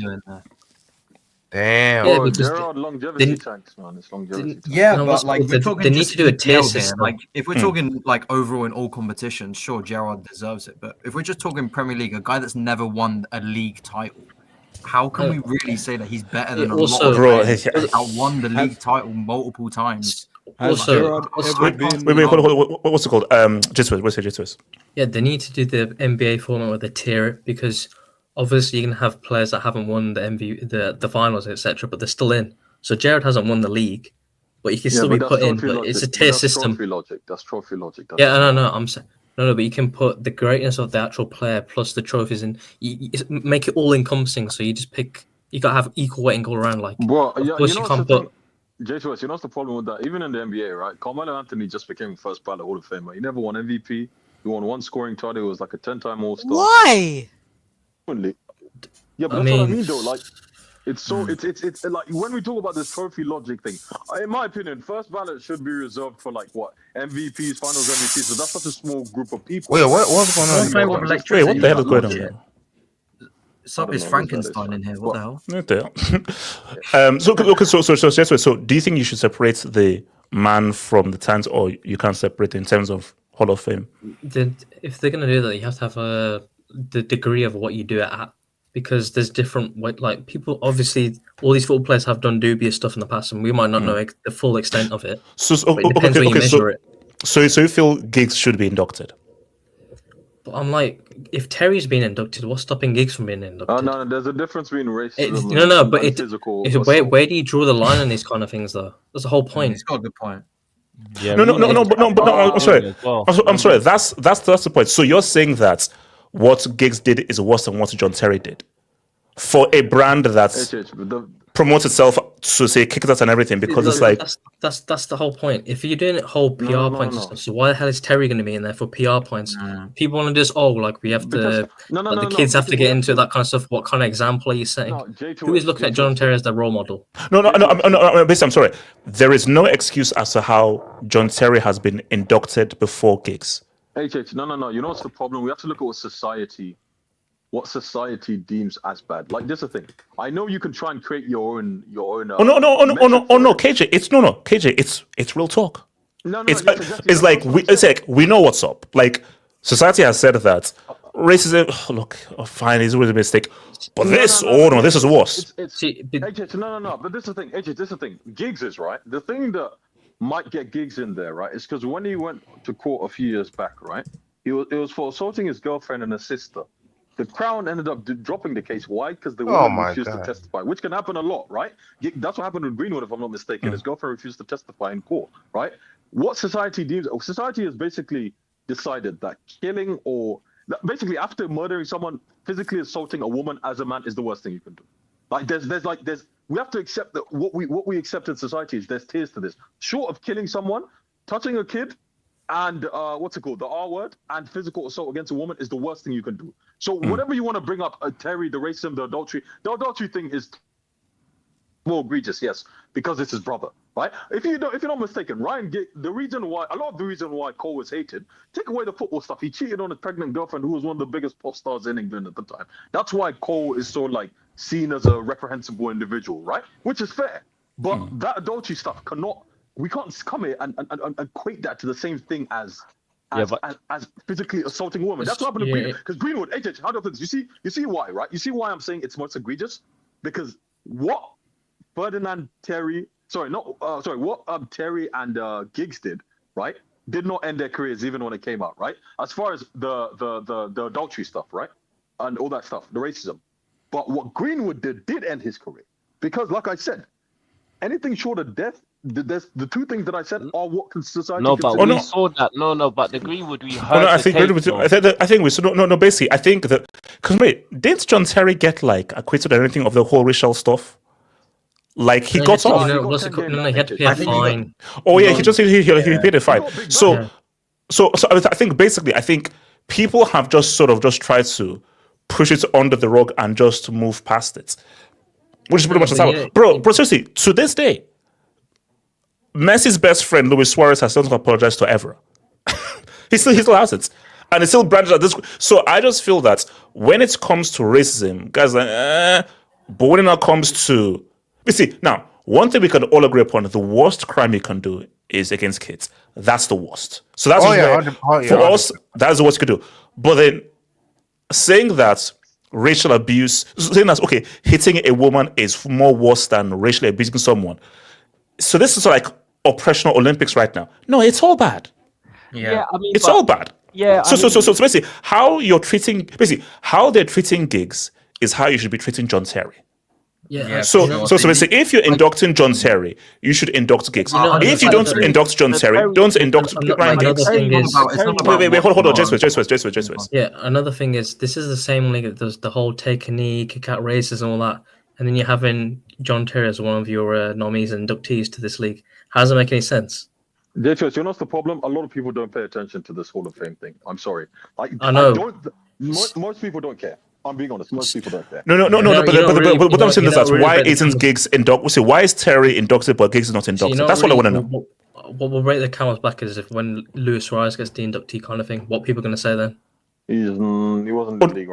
Damn. Yeah, Oh, because Gerrard longevity tanks, man. It's longevity tanks. Yeah, No, but like we're talking they need just to do a tier EPL here. system. Like if we're talking like overall in all competitions, sure, Gerrard deserves it. But if we're just talking Premier League, a guy that's never won a league title, how can we really say that he's better than a lot of players that won the league title multiple times? What's it called? J-Twist. Yeah, they need to do the NBA format where they tier it because obviously you're gonna have players that haven't won the finals, etc., but they're still in. So Gerrard hasn't won the league, but he can still be put in. But it's a tier system. That's trophy logic. Yeah, no. I'm saying no, but you can put the greatness of the actual player plus the trophies in. You make it all encompassing. So you just pick. You gotta have equal weighting all around. Like, Bro, of course you can't put. J-Twist, you know what's the problem with that? Even in the NBA, right? Carmelo Anthony just became first ballot Hall of Famer. He never won MVP. He won one scoring title. He was like a 10-time All-Star. Why? Yeah, but that's what I mean, though. Like, it's so it's like when we talk about this trophy logic thing. In my opinion, first ballot should be reserved for like what MVPs, Finals MVPs. So that's such a small group of people. Wait, what's going on? Wait, what the hell is going on? Is Frankenstein in here? What the So hell? so do you think you should separate the man from the talent, or you can't separate in terms of Hall of Fame? If they're gonna do that, you have to have the degree of what you do it at, because there's different like people. Obviously, all these football players have done dubious stuff in the past, and we might not know the full extent of it. But it depends where you measure it. So you feel Giggs should be inducted? But I'm like, if Terry's been inducted, what's stopping Giggs from being inducted? Oh no, there's a difference between racism. But physical. Where do you draw the line on these kind of things, though? That's the whole point. He's got a good point. Yeah, No. I'm sorry. I'm sorry. That's the point. So you're saying that what Giggs did is worse than what John Terry did for a brand that's promotes itself to say kick that and everything, because it's like that's the whole point. If you're doing it whole PR points and stuff, so why the hell is Terry going to be in there for PR points? People want to just we have to the kids have to get into that kind of stuff. What kind of example are you setting? Who is looking at John Terry as their role model? No. I'm sorry. There is no excuse as to how John Terry has been inducted before Giggs. No. You know what's the problem? We have to look at what society deems as bad. Like, this is the thing. I know you can try and create your own. No, KJ. KJ. It's real talk. It's like we know what's up. Like, society has said that racism. Fine, it's always a mistake. But this is worse. But this is the thing. This is the thing. Giggs is right. The thing that might get Giggs in there, right, is because when he went to court a few years back, right, it was for assaulting his girlfriend and his sister. The Crown ended up dropping the case. Why? Because the woman refused to testify, which can happen a lot, right? That's what happened with Greenwood, if I'm not mistaken. His girlfriend refused to testify in court, right? What society has basically decided that killing basically after murdering someone, physically assaulting a woman as a man is the worst thing you can do. Like we have to accept that what we accept in society is there's tiers to this. Short of killing someone, touching a kid, and the R word, and physical assault against a woman is the worst thing you can do. So whatever you want to bring up, Terry, the racism, the adultery thing is more egregious, yes, because it's his brother, right? If you're not mistaken, Ryan Giggs, a lot of the reason why Cole was hated, take away the football stuff. He cheated on his pregnant girlfriend, who was one of the biggest pop stars in England at the time. That's why Cole is so seen as a reprehensible individual, right? Which is fair, but that adultery stuff we can't come here and equate that to the same thing as physically assaulting a woman. That's what happened to Greenwood. Because Greenwood, how do you see why, right? You see why I'm saying it's most egregious? Because what Ferdinand, Terry. Sorry, not sorry. What Terry and Giggs did, right? Did not end their careers even when it came out, right? As far as the adultery stuff, right, and all that stuff, the racism. But what Greenwood did end his career because, like I said, anything short of death. The two things that I said are what society. No, but we saw that. No, but the Greenwood we heard. I think we saw no. Basically, I think that because didn't John Terry get like acquitted or anything of the whole racial stuff? Like he got off. He had to pay a fine. Oh yeah, he paid a fine. So I think basically, I think people have just tried to push it under the rug and just move past it, which is pretty much what's happening. Bro, seriously, to this day, Messi's best friend Luis Suarez has still not apologized to Evra. he still has it, and it's still branches at this. So I just feel that when it comes to racism, guys, like, but when it comes to, you see, now one thing we can all agree upon: the worst crime you can do is against kids. That's the worst. So that's for us. That's the worst you could do. But then saying that racial abuse, saying that okay, hitting a woman is more worse than racially abusing someone. So this is like oppressional Olympics right now. No, it's all bad. Yeah, I mean, it's all bad. Yeah. So basically, how they're treating Giggs is how you should be treating John Terry. Yeah. So basically, if you're inducting John Terry, you should induct Giggs. If you don't induct John Terry, don't induct Ryan Giggs. Wait, hold on, Jace. Yeah, another thing is this is the same league that does the whole take a knee, kick out races and all that, and then you're having John Terry as one of your nominees and inductees to this league. How does it make any sense? You know what's the problem? A lot of people don't pay attention to this Hall of Fame thing. I'm sorry. I know. Most people don't care. I'm being honest. Most people don't care. No. But what I'm saying is that why isn't Giggs inducted? See, why is Terry inducted but Giggs is not inducted? That's what I want to know. What will break the camel's back is if when Luis Suarez gets the inductee kind of thing. What people are going to say then? He wasn't in the league.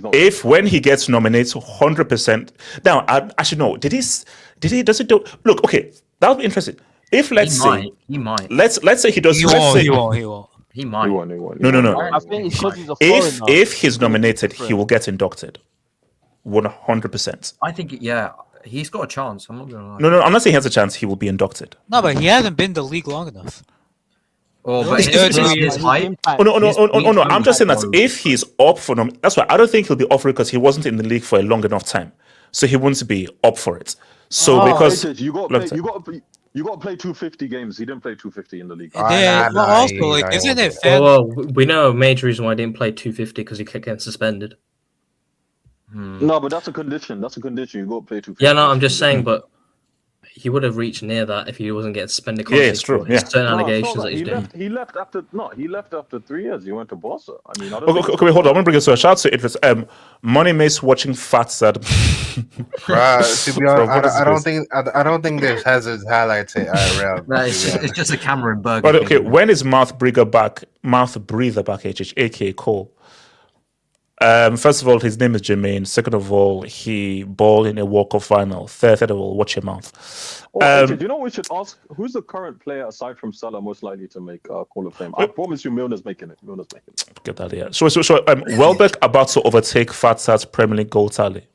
No. If when he gets nominated, 100%. Now, actually, no. Does it do? Look, okay, that'll be interesting. If let's say he might. Let's say he does. He won't. He might. No. I think it's because he's a foreigner. If he's nominated, he will get inducted. 100%. I think he's got a chance. I'm not gonna lie. No, I'm not saying he has a chance. He will be inducted. No, but he hasn't been in the league long enough. Oh, but his height. No. I'm just saying that if he's up for that's why I don't think he'll be up for it because he wasn't in the league for a long enough time, so he wouldn't be up for it. So because you got to play 250 games. He didn't play 250 in the league. Isn't it fair? Well, we know a major reason why I didn't play 250 because he kept getting suspended. No, but that's a condition. You got to play 250. Yeah, no, I'm just saying, but he would have reached near that if he wasn't getting suspended. Yeah, it's true. Yeah. Certain allegations that he's doing. He left after 3 years. He went to Barca. I mean, okay, wait, hold on. I'm gonna bring it to a shout out to Idris. Money Mace watching Fat Sad. To be honest, I don't think this has his highlights in IRL. No, it's just a camera in Bergen. But okay, when is Mouth Breather back? aka Cole. First of all, his name is Jermaine. Second of all, he balled in a World Cup final. Third of all, watch your mouth. Do you know what we should ask? Who's the current player aside from Salah most likely to make Hall of Fame? I promise you, Milner's making it. Get that, yeah. So Welbeck about to overtake Fatsad's Premier League goal tally.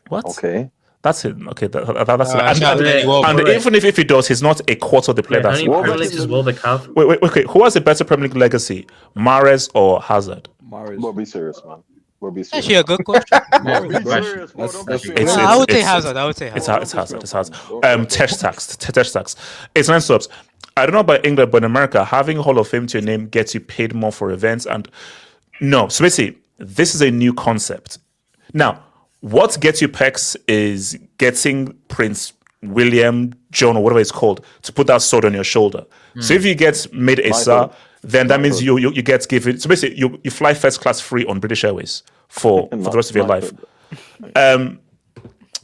What? Okay. That's it. Okay, that's it. And even if he does, he's not a quarter of the player. That's Welbeck have. Wait. Okay, who has a better Premier League legacy, Mahrez or Hazard? Mahrez. Well, be serious, man. Actually, a good question. I would say Hazard. It's Hazard. Test tax. It's 9 subs. I don't know about England, but in America, having Hall of Fame to your name gets you paid more for events. And no, so basically, this is a new concept. Now, what gets you pecs is getting Prince William, John, or whatever it's called, to put that sword on your shoulder. So if you get made a star, then that means you get given. So basically, you fly first class free on British Airways for the rest of your life.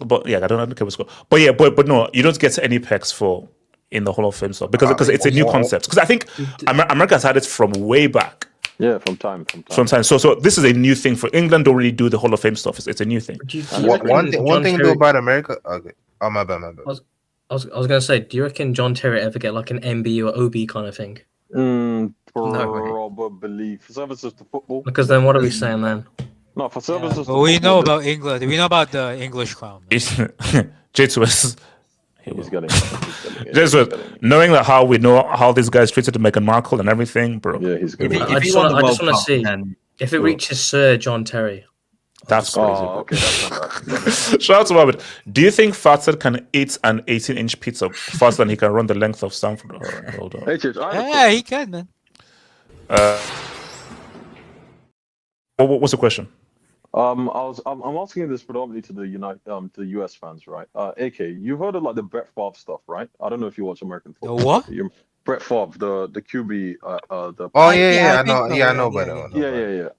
But yeah, I don't care what's called. But yeah, but no, you don't get any pecs for in the Hall of Fame stuff because it's a new concept. Because I think America has had it from way back. Yeah, from time. So this is a new thing for England. Don't really do the Hall of Fame stuff. It's a new thing. One thing to do about America. Okay. Oh my bad. I was gonna say, do you reckon John Terry ever get like an MB or OB kind of thing? Probably for services to football. Because then what are we saying then? No, for services. But we know about England. We know about the English crown. J2S. He's getting it. Just knowing that how we know how these guys treated Meghan Markle and everything, bro. Yeah, he's good. I just want to see if it reaches Sir John Terry. That's crazy. Oh, okay, that's not bad. Shout out to Mohammed. Do you think Fatted can eat an 18-inch pizza faster than he can run the length of Stamford? Hold on. Yeah, he can, man. What's the question? I'm asking this predominantly to the US fans, right? AK, you heard of like the Brett Favre stuff, right? I don't know if you watch American football. The what? Brett Favre, the QB, the. Oh yeah, I know about that one. Yeah.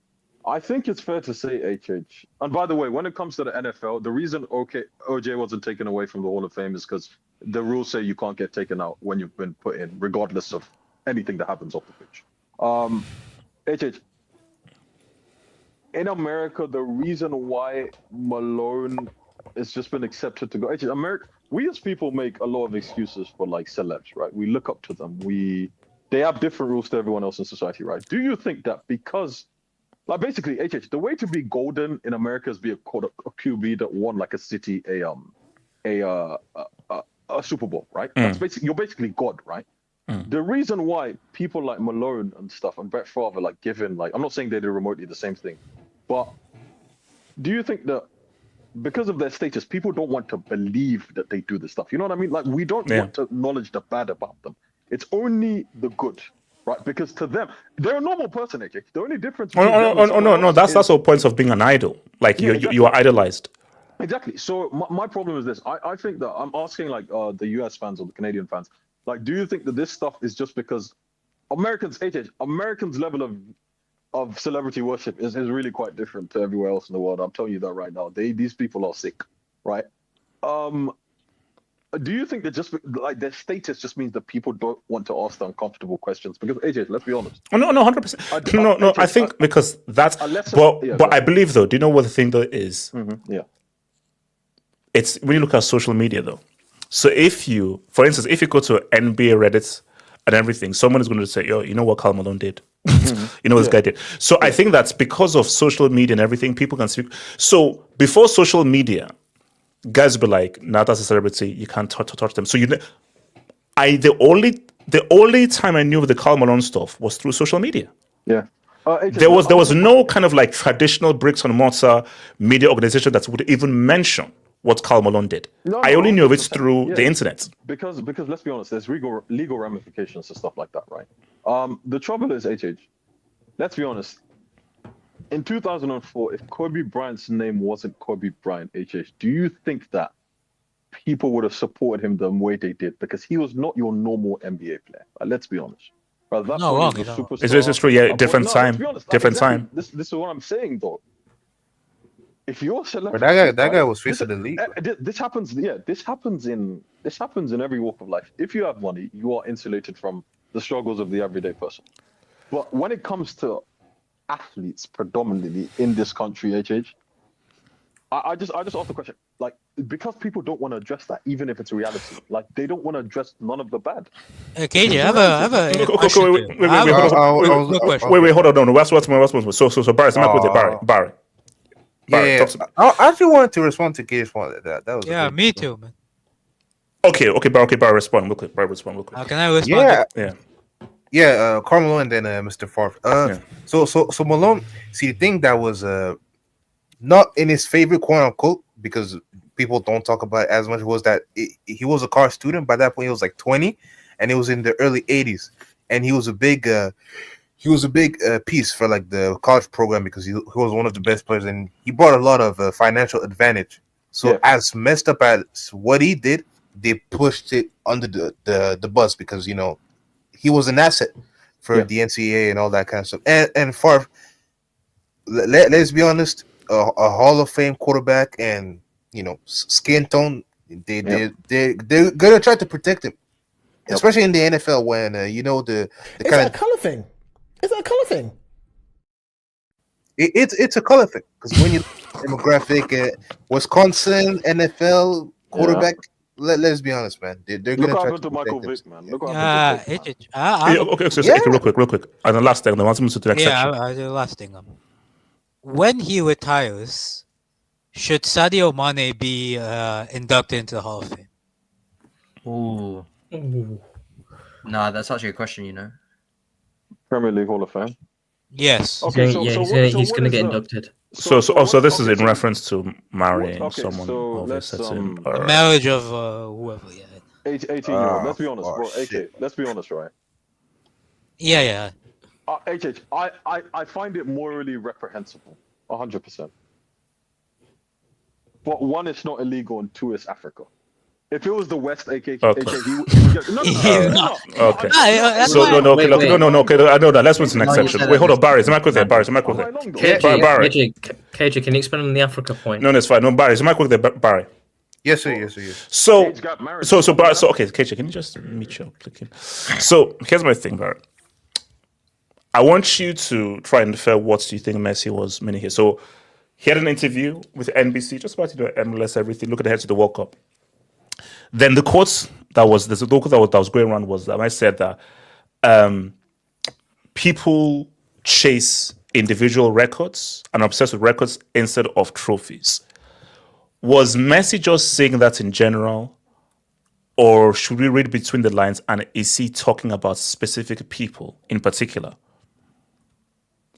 I think it's fair to say, HH. And by the way, when it comes to the NFL, the reason OJ wasn't taken away from the Hall of Fame is because the rules say you can't get taken out when you've been put in, regardless of anything that happens off the pitch. HH. In America, the reason why Malone has just been accepted to go. Actually, America, we as people make a lot of excuses for like celebs, right? We look up to them. They have different rules to everyone else in society, right? Do you think that because, like, basically, HH, the way to be golden in America is be a QB that won like a city a Super Bowl, right? That's basically you're basically God, right? The reason why people like Malone and stuff and Brett Favre are like given like I'm not saying they do remotely the same thing, but do you think that because of their status, people don't want to believe that they do this stuff? You know what I mean? Like we don't want to acknowledge the bad about them. It's only the good, right? Because to them, they're a normal person. The only difference. No. That's the whole point of being an idol. Like you are idolized. Exactly. So my problem is this. I think that I'm asking like the US fans or the Canadian fans. Like, do you think that this stuff is just because Americans' level of celebrity worship is really quite different to everywhere else in the world? I'm telling you that right now. These people are sick, right? Do you think that just like their status just means that people don't want to ask the uncomfortable questions? Because AJ, let's be honest. No, 100%. No. I think because that's. But I believe though. Do you know what the thing though is? Yeah. It's when you look at social media though. So for instance, if you go to NBA Reddit and everything, someone is going to say, "Yo, you know what Karl Malone did? You know what this guy did." So I think that's because of social media and everything, people can speak. So before social media, guys would be like, "Nah, that's a celebrity. You can't touch them." So the only time I knew of the Karl Malone stuff was through social media. Yeah. There was no kind of like traditional bricks and mortar media organization that would even mention what Karl Malone did. I only knew of it through the internet. Because let's be honest, there's legal ramifications to stuff like that, right? The trouble is, HH, let's be honest. In 2004, if Kobe Bryant's name wasn't Kobe Bryant, HH, do you think that people would have supported him the way they did? Because he was not your normal NBA player. Let's be honest. It's true, yeah. Different time. This is what I'm saying, though. If you're a celebrity, that guy was face of the league. This happens. Yeah, this happens in every walk of life. If you have money, you are insulated from the struggles of the everyday person. But when it comes to athletes, predominantly in this country, I just ask the question, like, because people don't want to address that, even if it's a reality. Like, they don't want to address none of the bad. Okay, I have a question. Wait, hold on, no, what's so Barry, Barry. Yeah, I actually wanted to respond to Gabe's point. That was me too, man. Okay, Barry, respond real quick. Can I respond? Yeah. Karl Malone and then Mr. Favre. So Malone. See, the thing that was not in his favorite, quote unquote, because people don't talk about it as much, was that he was a college student. By that point, he was like 20, and it was in the early 80s, and he was a big piece for like the college program because he was one of the best players, and he brought a lot of financial advantage. So as messed up as what he did, they pushed it under the bus because he was an asset for the NCAA and all that kind of stuff. And for let's be honest, a Hall of Fame quarterback and skin tone, they're gonna try to protect him, especially in the NFL when the kind of color thing. Is that a color thing? It's a color thing because when you demographic, Wisconsin NFL quarterback. Let's be honest, man. They're gonna try to Michael Vick, man. Look real quick. And the last thing, I want to move to the next section. The last thing. When he retires, Should Sadio Mane be inducted into the Hall of Fame? Ooh. Nah, that's actually a question, you know. Premier League Hall of Fame. Yes. Okay, He's gonna get inducted. So this is in reference to marrying someone of a certain. A marriage of whoever. Yeah. 18-year-old. Let's be honest, bro. AK, let's be honest, right? Yeah. I find it morally reprehensible, 100%. But one, it's not illegal, and two, it's Africa. If it was the West, AK, he would get, no. Okay. So no. Okay. I know that. Let's move to the next section. Wait, hold on, Barry. Is my quick there? Barry, KJ, can you expand on the Africa point? No, it's fine. No, Barry, is my quick there? Barry. Yes, sir. So Barry. So okay, KJ, can you just meet your clicking? So here's my thing, Barry. I want you to try and infer what do you think Messi was meaning here. So he had an interview with NBC just about MLS, everything, looking ahead to the World Cup. Then the quote that was going around was that I said that people chase individual records and are obsessed with records instead of trophies. Was Messi just saying that in general, or should we read between the lines and is he talking about specific people in particular?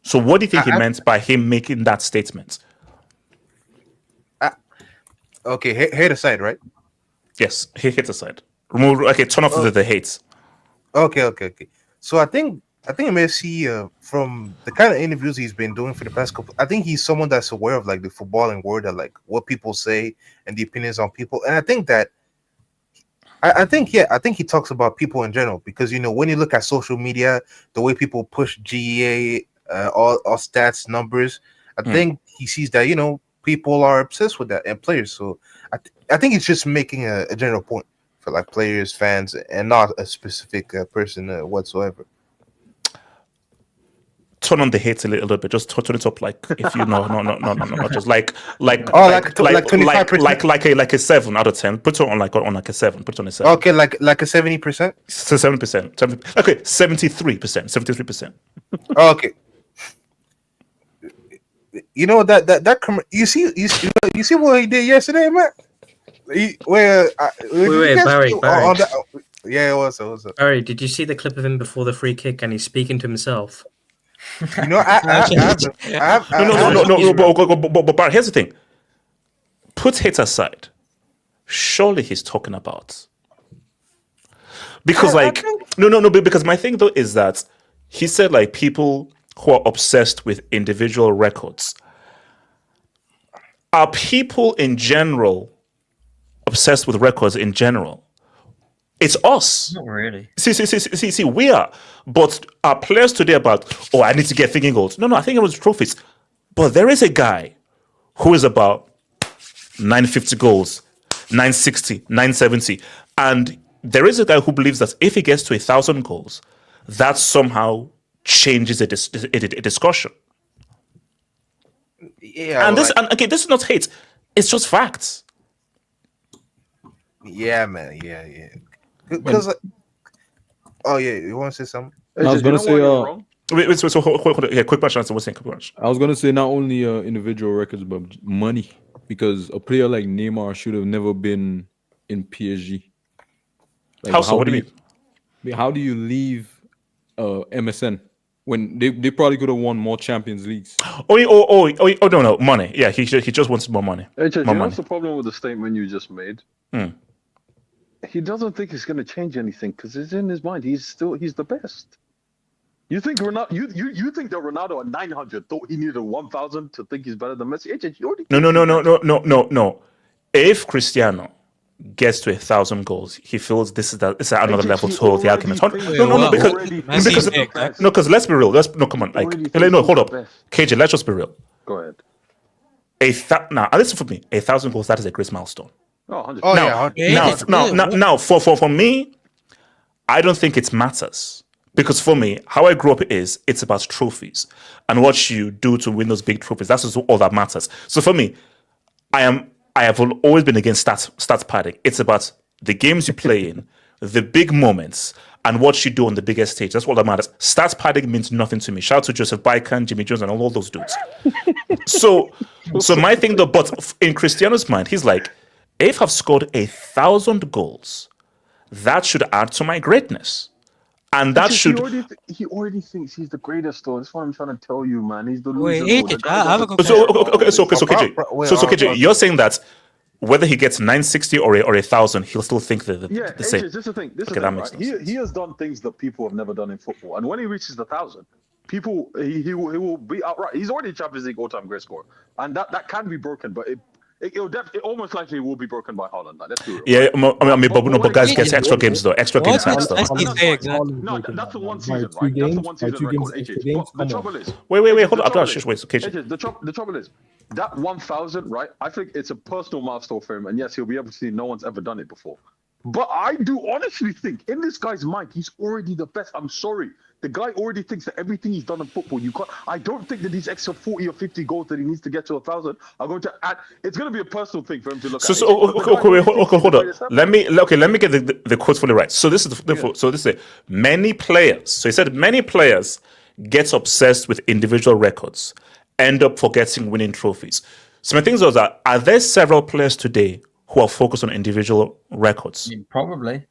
So what do you think he meant by him making that statement? Okay, hate aside, right? Yes, hate aside. Remove. Okay, turn off the hate. Okay. So I think Messi, from the kind of interviews he's been doing for the past couple, I think he's someone that's aware of like the footballing world and like what people say and the opinions on people. And I think that I think he talks about people in general because when you look at social media, the way people push GEA, all stats, numbers, I think he sees that people are obsessed with that and players. So I think he's just making a general point for like players, fans, and not a specific person whatsoever. Turn on the hate a little bit. Just turn it up, like if you know, no, just like 25%, like a 7 out of 10. Put it on like a 7. Put it on a 7. Okay, like a 70%. So 7%. Okay, 73%. Okay. You know that you see what he did yesterday, man. Wait, Barry. Yeah, what's up? Barry, did you see the clip of him before the free kick and he's speaking to himself? No. But Barry, here's the thing. Put hate aside. Surely he's talking about because because my thing though is that he said like people who are obsessed with individual records. Are people in general obsessed with records in general? It's us. Not really. See, we are. But our players today about, I need to get thinking goals. No, I think it was trophies. But there is a guy who is about 950 goals, 960, 970. And there is a guy who believes that if he gets to 1,000 goals, that somehow changes a discussion. Yeah, and this is not hate; it's just facts. Yeah, man. Yeah. Because, you want to say something? I was gonna say, wait. So hold on. Yeah, quick question. What's saying? Quick question. I was gonna say not only individual records but money, because a player like Neymar should have never been in PSG. Like, how so? What do you mean? How do you leave MSN? When they probably could have won more Champions Leagues. No, money. Yeah, he just wants more money. That's the problem with the statement you just made. He doesn't think it's going to change anything because it's in his mind. He's the best. You think Ronaldo? You think that Ronaldo at 900 thought he needed 1,000 to think he's better than Messi? No. If Cristiano gets to 1,000 goals, he feels this is another level to hold the argument. Because let's be real. Come on. Hold up, KJ. Let's just be real. Go ahead. Listen for me. 1,000 goals, that is a great milestone. Now, for me, I don't think it matters because for me, how I grew up it's about trophies and what you do to win those big trophies. That's just all that matters. So for me, I have always been against stats padding. It's about the games you play in, the big moments, and what you do on the biggest stage. That's what that matters. Stats padding means nothing to me. Shout out to Joseph Baikan, Jimmy Jones, and all those dudes. So my thing though, but in Cristiano's mind, he's like, if I've scored 1,000 goals, that should add to my greatness. And that should. He already thinks he's the greatest, though. That's what I'm trying to tell you, man. He's the Wait, loser. So KJ, you're saying that whether he gets 960 or 1,000, he'll still think the same. This is the thing. This is Okay, the that thing, makes right? no sense. He has done things that people have never done in football, and when he reaches the 1,000, people he will be outright. He's already Champions League all-time great scorer, and that can be broken, but it almost likely will be broken by Haaland. Like, let's do it. Yeah, but guys get extra games though. Extra games adds stuff. No, that's the one season, right? That's the one season record. The trouble is, wait, hold on, Abdullah, wait, KJ. The trouble is that 1,000, right? I think it's a personal milestone for him, and yes, he'll be able to see no one's ever done it before. But I do honestly think in this guy's mind, he's already the best. I'm sorry. The guy already thinks that everything he's done in football, you can't. I don't think that these extra 40 or 50 goals that he needs to get to 1,000 are going to add. It's going to be a personal thing for him to look at. Hold on. Let me get the quote fully right. So this is many players. So he said many players get obsessed with individual records, end up forgetting winning trophies. So my thing is that are there several players today who are focused on individual records? Probably.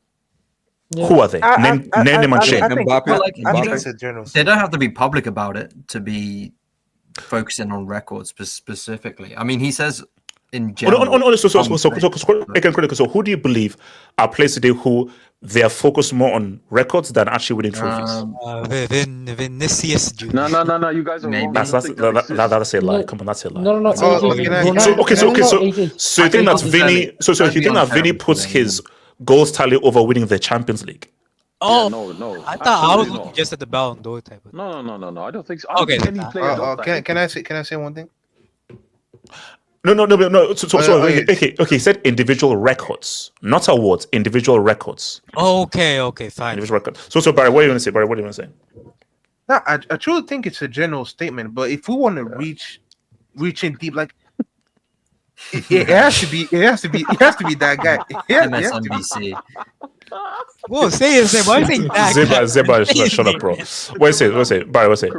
Yeah. Who are they? Name them and shame. They don't have to be public about it to be focusing on records specifically. I mean, he says in general. So who do you believe are players today who they are focused more on records than actually winning trophies? Vinicius Junior. No. You guys are wrong. That's a lie. Come on, that's a lie. No. So you think that Vinny? So you think that Vinny puts his goals tally over winning the Champions League? Oh no! I thought I was looking just at the Ballon d'Or type of. No. I don't think so. Okay. Can I say one thing? No. So okay. He said individual records, not awards. Individual records. Okay, fine. Individual records. So Barry, what do you want to say? No, I truly think it's a general statement, but if we want to reach in deep, like it has to be that guy. MSNBC. Whoa, say it. Why saying that? Zeba, shut up, bro. What say? Barry, what say?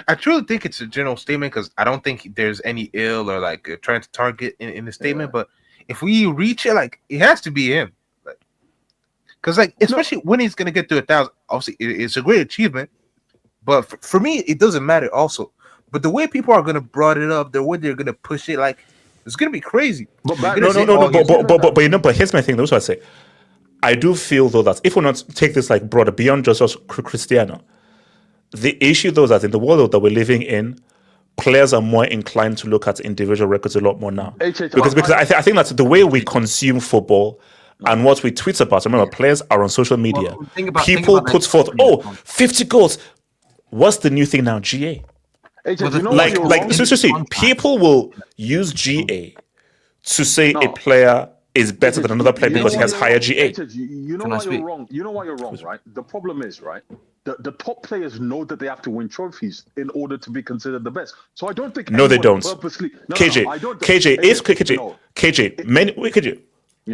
I truly think it's a general statement because I don't think there's any ill or like trying to target in the statement. But if we reach it, like it has to be him, because especially when he's gonna get to 1,000. Obviously, it's a great achievement, but for me, it doesn't matter. Also, but the way people are gonna broad it up, the way they're gonna push it, like it's gonna be crazy. But here's my thing. That's what I say. I do feel though that if we not take this like broader beyond just Cristiano, the issue though is that in the world that we're living in, players are more inclined to look at individual records a lot more now. Because I think that's the way we consume football and what we tweet about. Remember, players are on social media. People put forth 50 goals. What's the new thing now? GA. People will use GA to say a player is better than another player because he has higher GA. You know why you're wrong. You know why you're wrong, right? The problem is, right, the top players know that they have to win trophies in order to be considered the best. So I don't think no, they don't. KJ,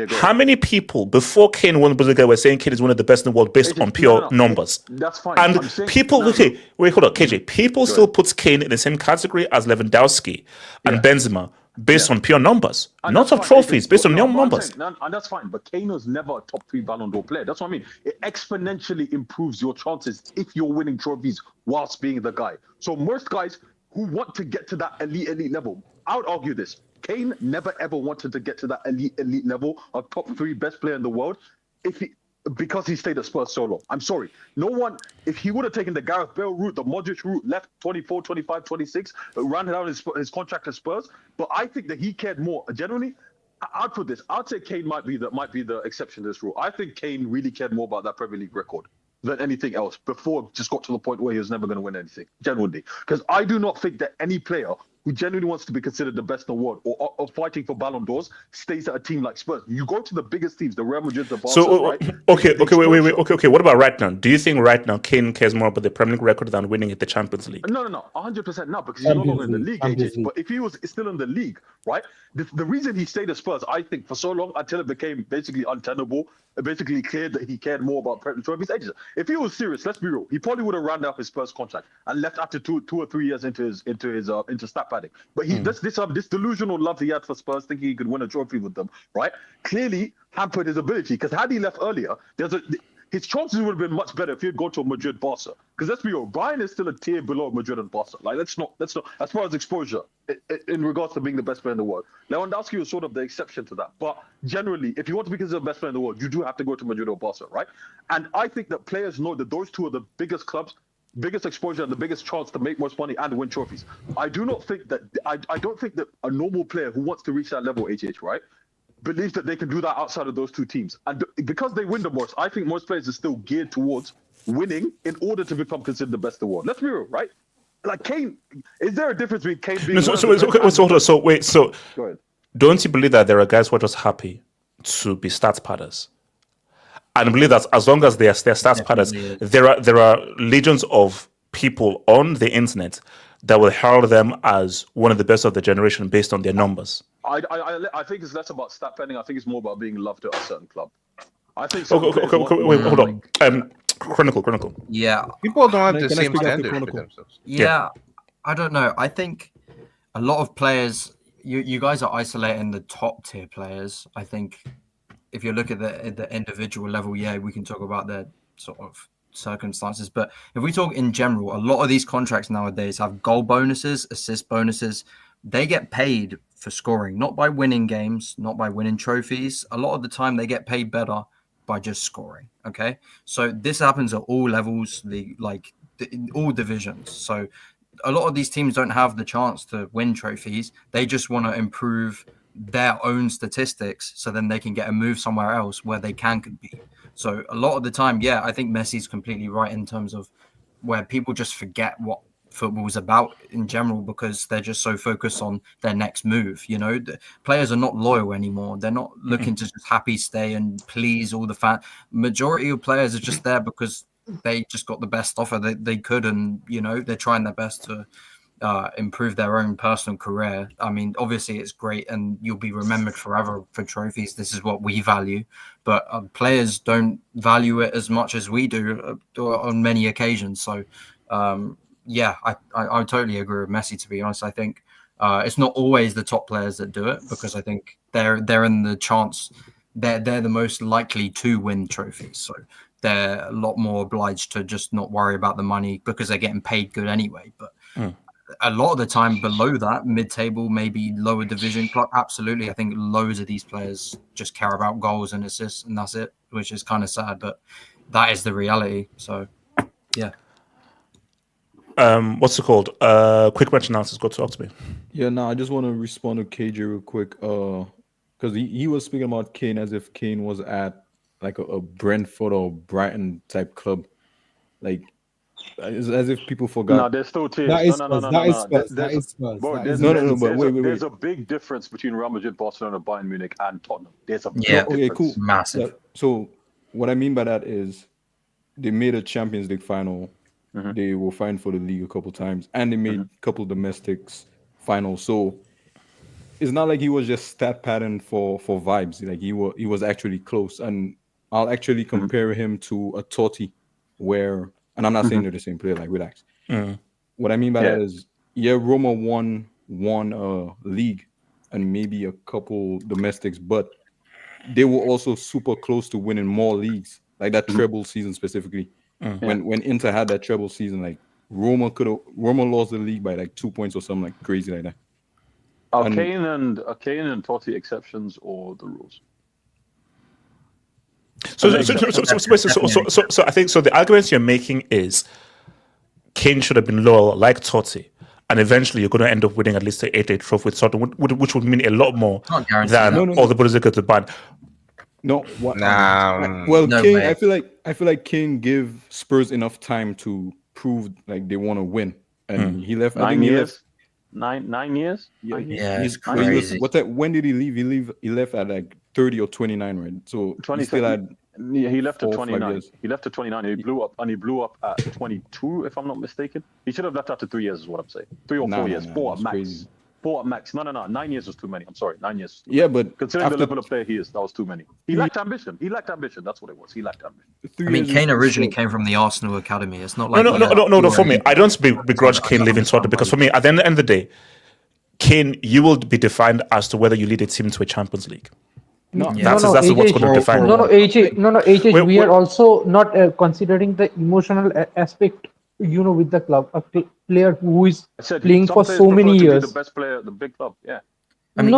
how many people before Kane won the Bundesliga were saying Kane is one of the best in the world based on pure numbers? That's fine. And people, hold on, KJ. People still put Kane in the same category as Lewandowski and Benzema based on pure numbers, not of trophies, based on numbers. And that's fine, but Kane was never a top 3 Ballon d'Or player. That's what I mean. It exponentially improves your chances if you're winning trophies whilst being the guy. So most guys who want to get to that elite level, I would argue this. Kane never ever wanted to get to that elite level, a top 3 best player in the world, because he stayed at Spurs so long. I'm sorry. No one, if he would have taken the Gareth Bale route, the Modric route, left 24, 25, 26, ran out his contract at Spurs, but I think that he cared more. Generally, I'd put this. I'd say Kane might be the exception to this rule. I think Kane really cared more about that Premier League record than anything else before it just got to the point where he was never going to win anything, genuinely. Because I do not think that any player who genuinely wants to be considered the best in the world or fighting for Ballon d'Ors stays at a team like Spurs. You go to the biggest teams, the Real Madrid, the Barca, right? Okay. What about right now? Do you think right now Kane cares more about the Premier League record than winning at the Champions League? No, 100% not, because he's no longer in the league, AJ. But if he was still in the league, right? The reason he stayed at Spurs, I think, for so long until it became basically untenable, basically cleared that he cared more about trophies. If he was serious, let's be real, he probably would have rounded up his first contract and left after two or 3 years into stat padding. But this delusional love he had for Spurs, thinking he could win a trophy with them, right? Clearly hampered his ability, because had he left earlier, his chances would have been much better if he had gone to a Madrid Barca. Because let's be real, Bayern is still a tier below Madrid and Barca. Like, let's not as far as exposure in regards to being the best player in the world. Lewandowski was sort of the exception to that. But generally, if you want to be considered the best player in the world, you do have to go to Madrid or Barca, right? And I think that players know that those two are the biggest clubs, biggest exposure, and the biggest chance to make most money and win trophies. I don't think that a normal player who wants to reach that level, right, believes that they can do that outside of those two teams. And because they win the most, I think most players are still geared towards winning in order to become considered the best in the world. Let's be real, right? Like Kane, is there a difference between Kane being... So don't you believe that there are guys who are just happy to be stats padders? And I believe that as long as they are stats padders, there are legions of people on the internet that will herald them as one of the best of the generation based on their numbers. I think it's less about stat padding. I think it's more about being loved at a certain club. I think. Wait, hold on. Chronicle. Yeah. People don't have the same standards for themselves. Yeah, I don't know. I think a lot of players. You guys are isolating the top tier players. I think if you look at the individual level, yeah, we can talk about their sort of circumstances. But if we talk in general, a lot of these contracts nowadays have goal bonuses, assist bonuses. They get paid for scoring, not by winning games, not by winning trophies. A lot of the time they get paid better by just scoring. Okay. So this happens at all levels, in all divisions. So a lot of these teams don't have the chance to win trophies. They just want to improve their own statistics so then they can get a move somewhere else where they can compete. So a lot of the time, yeah, I think Messi's completely right in terms of where people just forget what football is about in general because they're just so focused on their next move. You know, the players are not loyal anymore. They're not looking to just happy stay and please all the fans. Majority of players are just there because they just got the best offer they could, and you know they're trying their best to improve their own personal career. I mean, obviously it's great and you'll be remembered forever for trophies. This is what we value, but players don't value it as much as we do on many occasions. So yeah, I totally agree with Messi, to be honest. I think it's not always the top players that do it because I think they're in the chance, they're the most likely to win trophies. So they're a lot more obliged to just not worry about the money because they're getting paid good anyway. But a lot of the time below that, mid-table, maybe lower division club, absolutely. I think loads of these players just care about goals and assists and that's it, which is kind of sad, but that is the reality. So, yeah. What's it called? Quick mention answers. Go talk to me. Yeah, no, I just want to respond to KJ real quick. Because he was speaking about Kane as if Kane was at like a Brentford or Brighton type club. Like, as if people forgot. No, there's still tiers. That is Spurs. But wait. There's a big difference between Real Madrid, Barcelona, Bayern Munich, and Tottenham. There's a big okay, difference. cool, massive. Yeah, so what I mean by that is they made a Champions League final. They were fined for the league a couple times, and they made a couple domestics finals. So it's not like he was just stat pattern for vibes. Like he was actually close. And I'll actually compare him to a Totti, where, and I'm not saying they're the same player. Like, relax. What I mean by that is, Roma won league and maybe a couple domestics, but they were also super close to winning more leagues, like that treble season specifically. When Inter had that treble season, like Roma lost the league by like 2 points or something like crazy like that. Are Kane and Totti exceptions or the rules? So I think the arguments you're making is Kane should have been lower like Totti, and eventually you're going to end up winning at least an 8-8 trophy with Tottenham, which would mean a lot more than all the Bundesliga to ban. No, what? Nah, well, no Kane, way. I feel like Kane give Spurs enough time to prove like they want to win, and he left. 9 years. 9 years. Yeah, it's crazy. When did he leave? He left at like 30 or 29, right? So he still had. He left at 4 or 5 29. years. He left at 29. He blew up at 22, if I'm not mistaken. He should have left after 3 years, is what I'm saying. 3 or 4 years. 4 max. Crazy. 4 at max. No. 9 years was too many. I'm sorry, 9 years. Yeah, but considering the level of player he is, that was too many. He lacked ambition. That's what it was. He lacked ambition. I mean, Kane originally came from the Arsenal academy. It's not like no. For me, I don't begrudge Kane leaving Tottenham because for me, at the end of the day, Kane, you will be defined as to whether you lead a team to a Champions League. That's what's going to define. AJ. We are also not considering the emotional aspect. With the club, a player who is playing for so many years. The best player at the big club, yeah. KJ.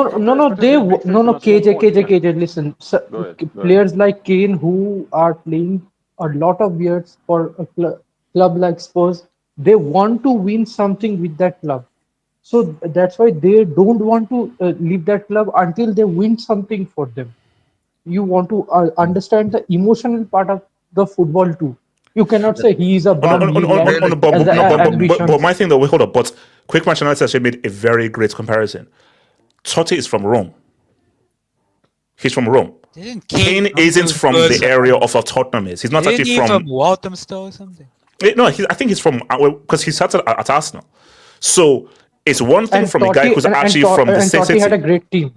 Listen, players like Kane who are playing a lot of years for a club like Spurs, they want to win something with that club. So that's why they don't want to leave that club until they win something for them. You want to understand the emotional part of the football too. You cannot say he is a but my thing though, hold up. But Quick Match Analysis actually made a very great comparison. Totti is from Rome. He's from Rome. Kane isn't from the area of Tottenham is. He's not actually from Walthamstow or something. No, I think he's from because he started at Arsenal. So it's one thing from a guy who's actually from the same city. Totti had a great team.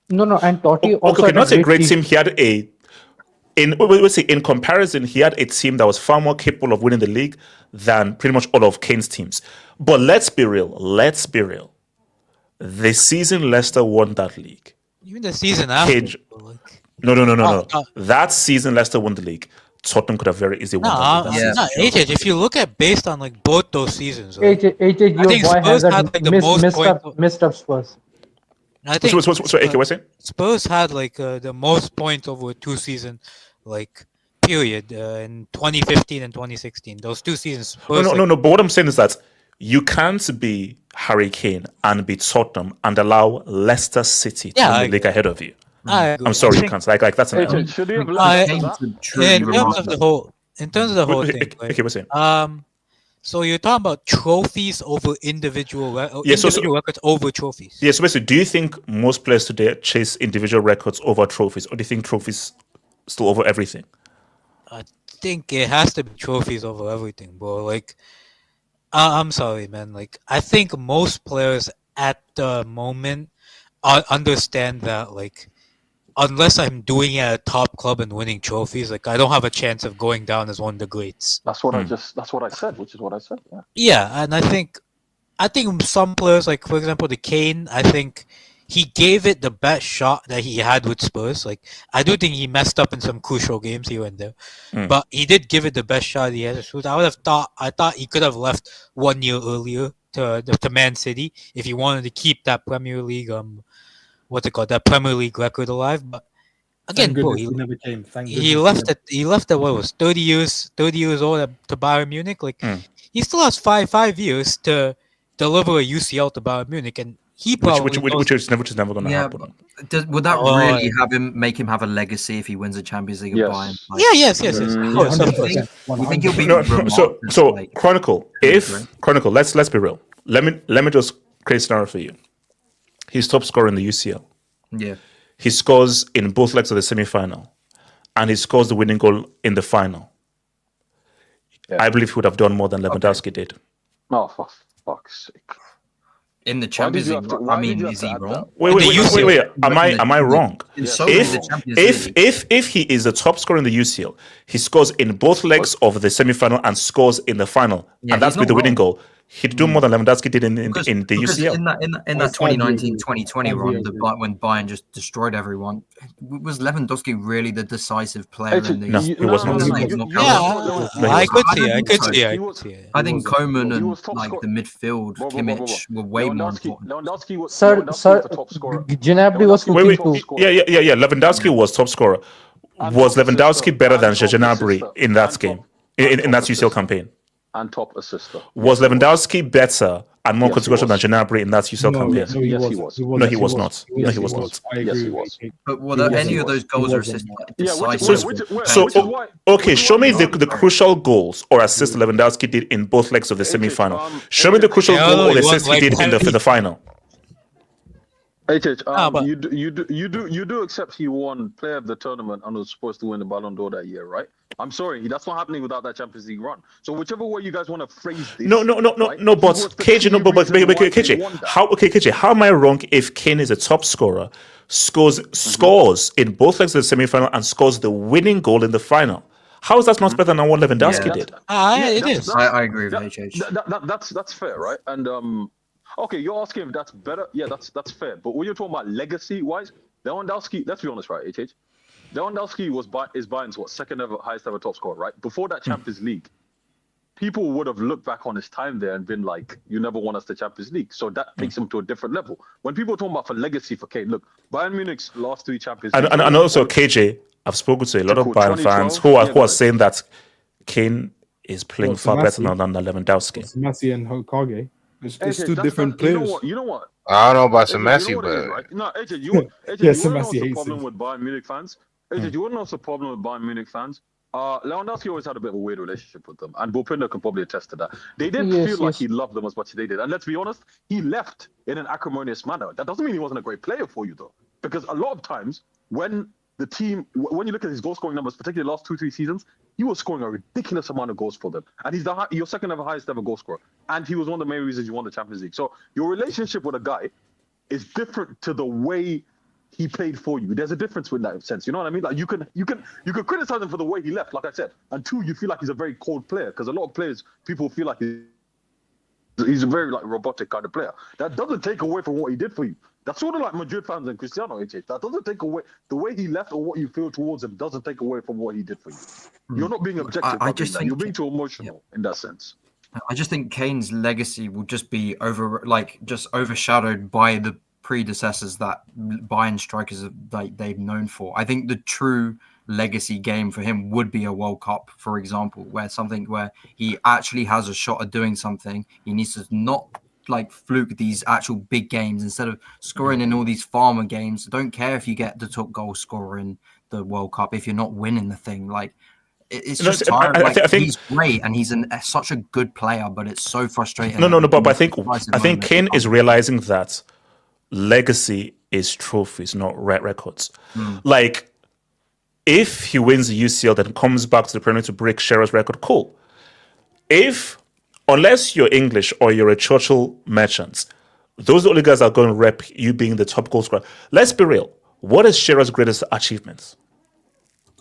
And Totti also had not a great team. He had in comparison, he had a team that was far more capable of winning the league than pretty much all of Kane's teams. But let's be real. The season Leicester won that league. Even the season after. No. That season Leicester won the league. Tottenham could have very easily won that league. AJ, if you look at based on like both those seasons, right? AJ, your boy has messed up Spurs. I think what's saying? Spurs had like the most points over a 2-season like period in 2015 and 2016. Those 2 seasons. Spurs, no. But what I'm saying is that you can't be Harry Kane and be Tottenham and allow Leicester City to win the league ahead of you. I'm sorry, you can't. Like that's an in terms of the whole thing. Okay, what's saying? So you're talking about trophies over individual records over trophies. Yeah, so basically, do you think most players today chase individual records over trophies, or do you think trophies still over everything? I think it has to be trophies over everything, bro. Like, I'm sorry, man. Like, I think most players at the moment understand that, like, unless I'm doing it at a top club and winning trophies, like I don't have a chance of going down as one of the greats. That's what I said, which is what I said. Yeah. Yeah, and I think some players, like for example the Kane, I think he gave it the best shot that he had with Spurs. Like I do think he messed up in some crucial games here and there, but he did give it the best shot he had. I thought he could have left 1 year earlier to Man City if he wanted to keep that Premier League that Premier League record alive. But again, bro, he left at 30 years old to Bayern Munich. Like he still has five years to deliver a UCL to Bayern Munich, and he probably which is never going to happen. Would that really make him have a legacy if he wins a Champions League? Yes. Yes. You think he'll be so Chronicle? Chronicle, let's be real. Let me just create a scenario for you. He's top scorer in the UCL. Yeah. He scores in both legs of the semi-final, and he scores the winning goal in the final. Yeah. I believe he would have done more than Lewandowski did. Oh, for fuck's sake! In the Champions League, is he wrong? Wait. Am I wrong? If he is the top scorer in the UCL, he scores in both legs of the semi-final and scores in the final, and that's with the winning goal. He'd do more than Lewandowski did in the UCL. In that 2019-2020 run, when Bayern just destroyed everyone, was Lewandowski really the decisive player in the No, he was not. I could see it. I think Koeman and like the midfield, Kimmich, were way more important. Lewandowski was the top scorer. Gnabry was cooking too. Yeah. Lewandowski was top scorer. Was Lewandowski better than Gnabry in that game, in that UCL campaign? And top assister. Was Lewandowski better and more consequential than Gnabry in that UCL campaign? Yes, he was. No, he was not. Yes, he was. But were any of those goals or assists okay, show me the crucial goals or assists Lewandowski did in both legs of the semi-final. Show me the crucial goal or assist he did in the final. HH, but you do accept he won Player of the Tournament and was supposed to win the Ballon d'Or that year, right? I'm sorry, that's not happening without that Champions League run. So whichever way you guys want to phrase this, No, right, but he was the KJ, no, key but reason why they KJ, won that. KJ, how am I wrong if Kane is a top scorer, scores in both legs of the semi-final and scores the winning goal in the final? How is that not better than what Lewandowski did? It is. I agree with HH. That's fair, right? And okay, you're asking if that's better. Yeah, that's fair. But when you're talking about legacy-wise, Lewandowski, let's be honest, right, HH? Lewandowski is Bayern's second ever highest ever top scorer, right? Before that Champions League, people would have looked back on his time there and been like, "You never won us the Champions League." So that takes him to a different level. When people are talking about for legacy for Kane, look, Bayern Munich's last 3 Champions League, And also KJ, I've spoken to a lot of Bayern fans who are saying that Kane is playing far better now than Lewandowski. Messi and Hokage. It's two different players. You know what? I don't know about some AJ, Messi, but right? No, AJ, you want to know what's the problem with Bayern Munich fans? AJ, you want to know what's the problem with Bayern Munich fans? Lewandowski always had a bit of a weird relationship with them, and Bopinder can probably attest to that. They didn't feel like he loved them as much as they did. And let's be honest, he left in an acrimonious manner. That doesn't mean he wasn't a great player for you, though. Because a lot of times, when you look at his goal scoring numbers, particularly the last 2-3 seasons, he was scoring a ridiculous amount of goals for them. And he's your second ever highest ever goal scorer. And he was one of the main reasons you won the Champions League. So your relationship with a guy is different to the way he played for you. There's a difference in that sense. You know what I mean? Like you can criticize him for the way he left, like I said. And 2, you feel like he's a very cold player, because a lot of players, people feel like he's a very like robotic kind of player. That doesn't take away from what he did for you. That's sort of like Madrid fans and Cristiano, HH. That doesn't take away the way he left or what you feel towards him. Doesn't take away from what he did for you. You're not being objective. I just think you're being too emotional in that sense. I just think Kane's legacy will just be overshadowed by the predecessors that Bayern strikers they've known for. I think the true legacy game for him would be a World Cup, for example, where he actually has a shot at doing something. He needs to not fluke these actual big games instead of scoring in all these farmer games. Don't care if you get the top goal scorer in the World Cup if you're not winning the thing. It's just tiring. I think he's great and he's such a good player, but it's so frustrating. No, but I think Kane is realizing that legacy is trophies, not records. Like, if he wins the UCL, then comes back to the Premier League to break Shearer's record, cool. Unless you're English or you're a Churchill merchant, those are the only guys that are going to rep you being the top goal scorer. Let's be real. What is Shearer's greatest achievement?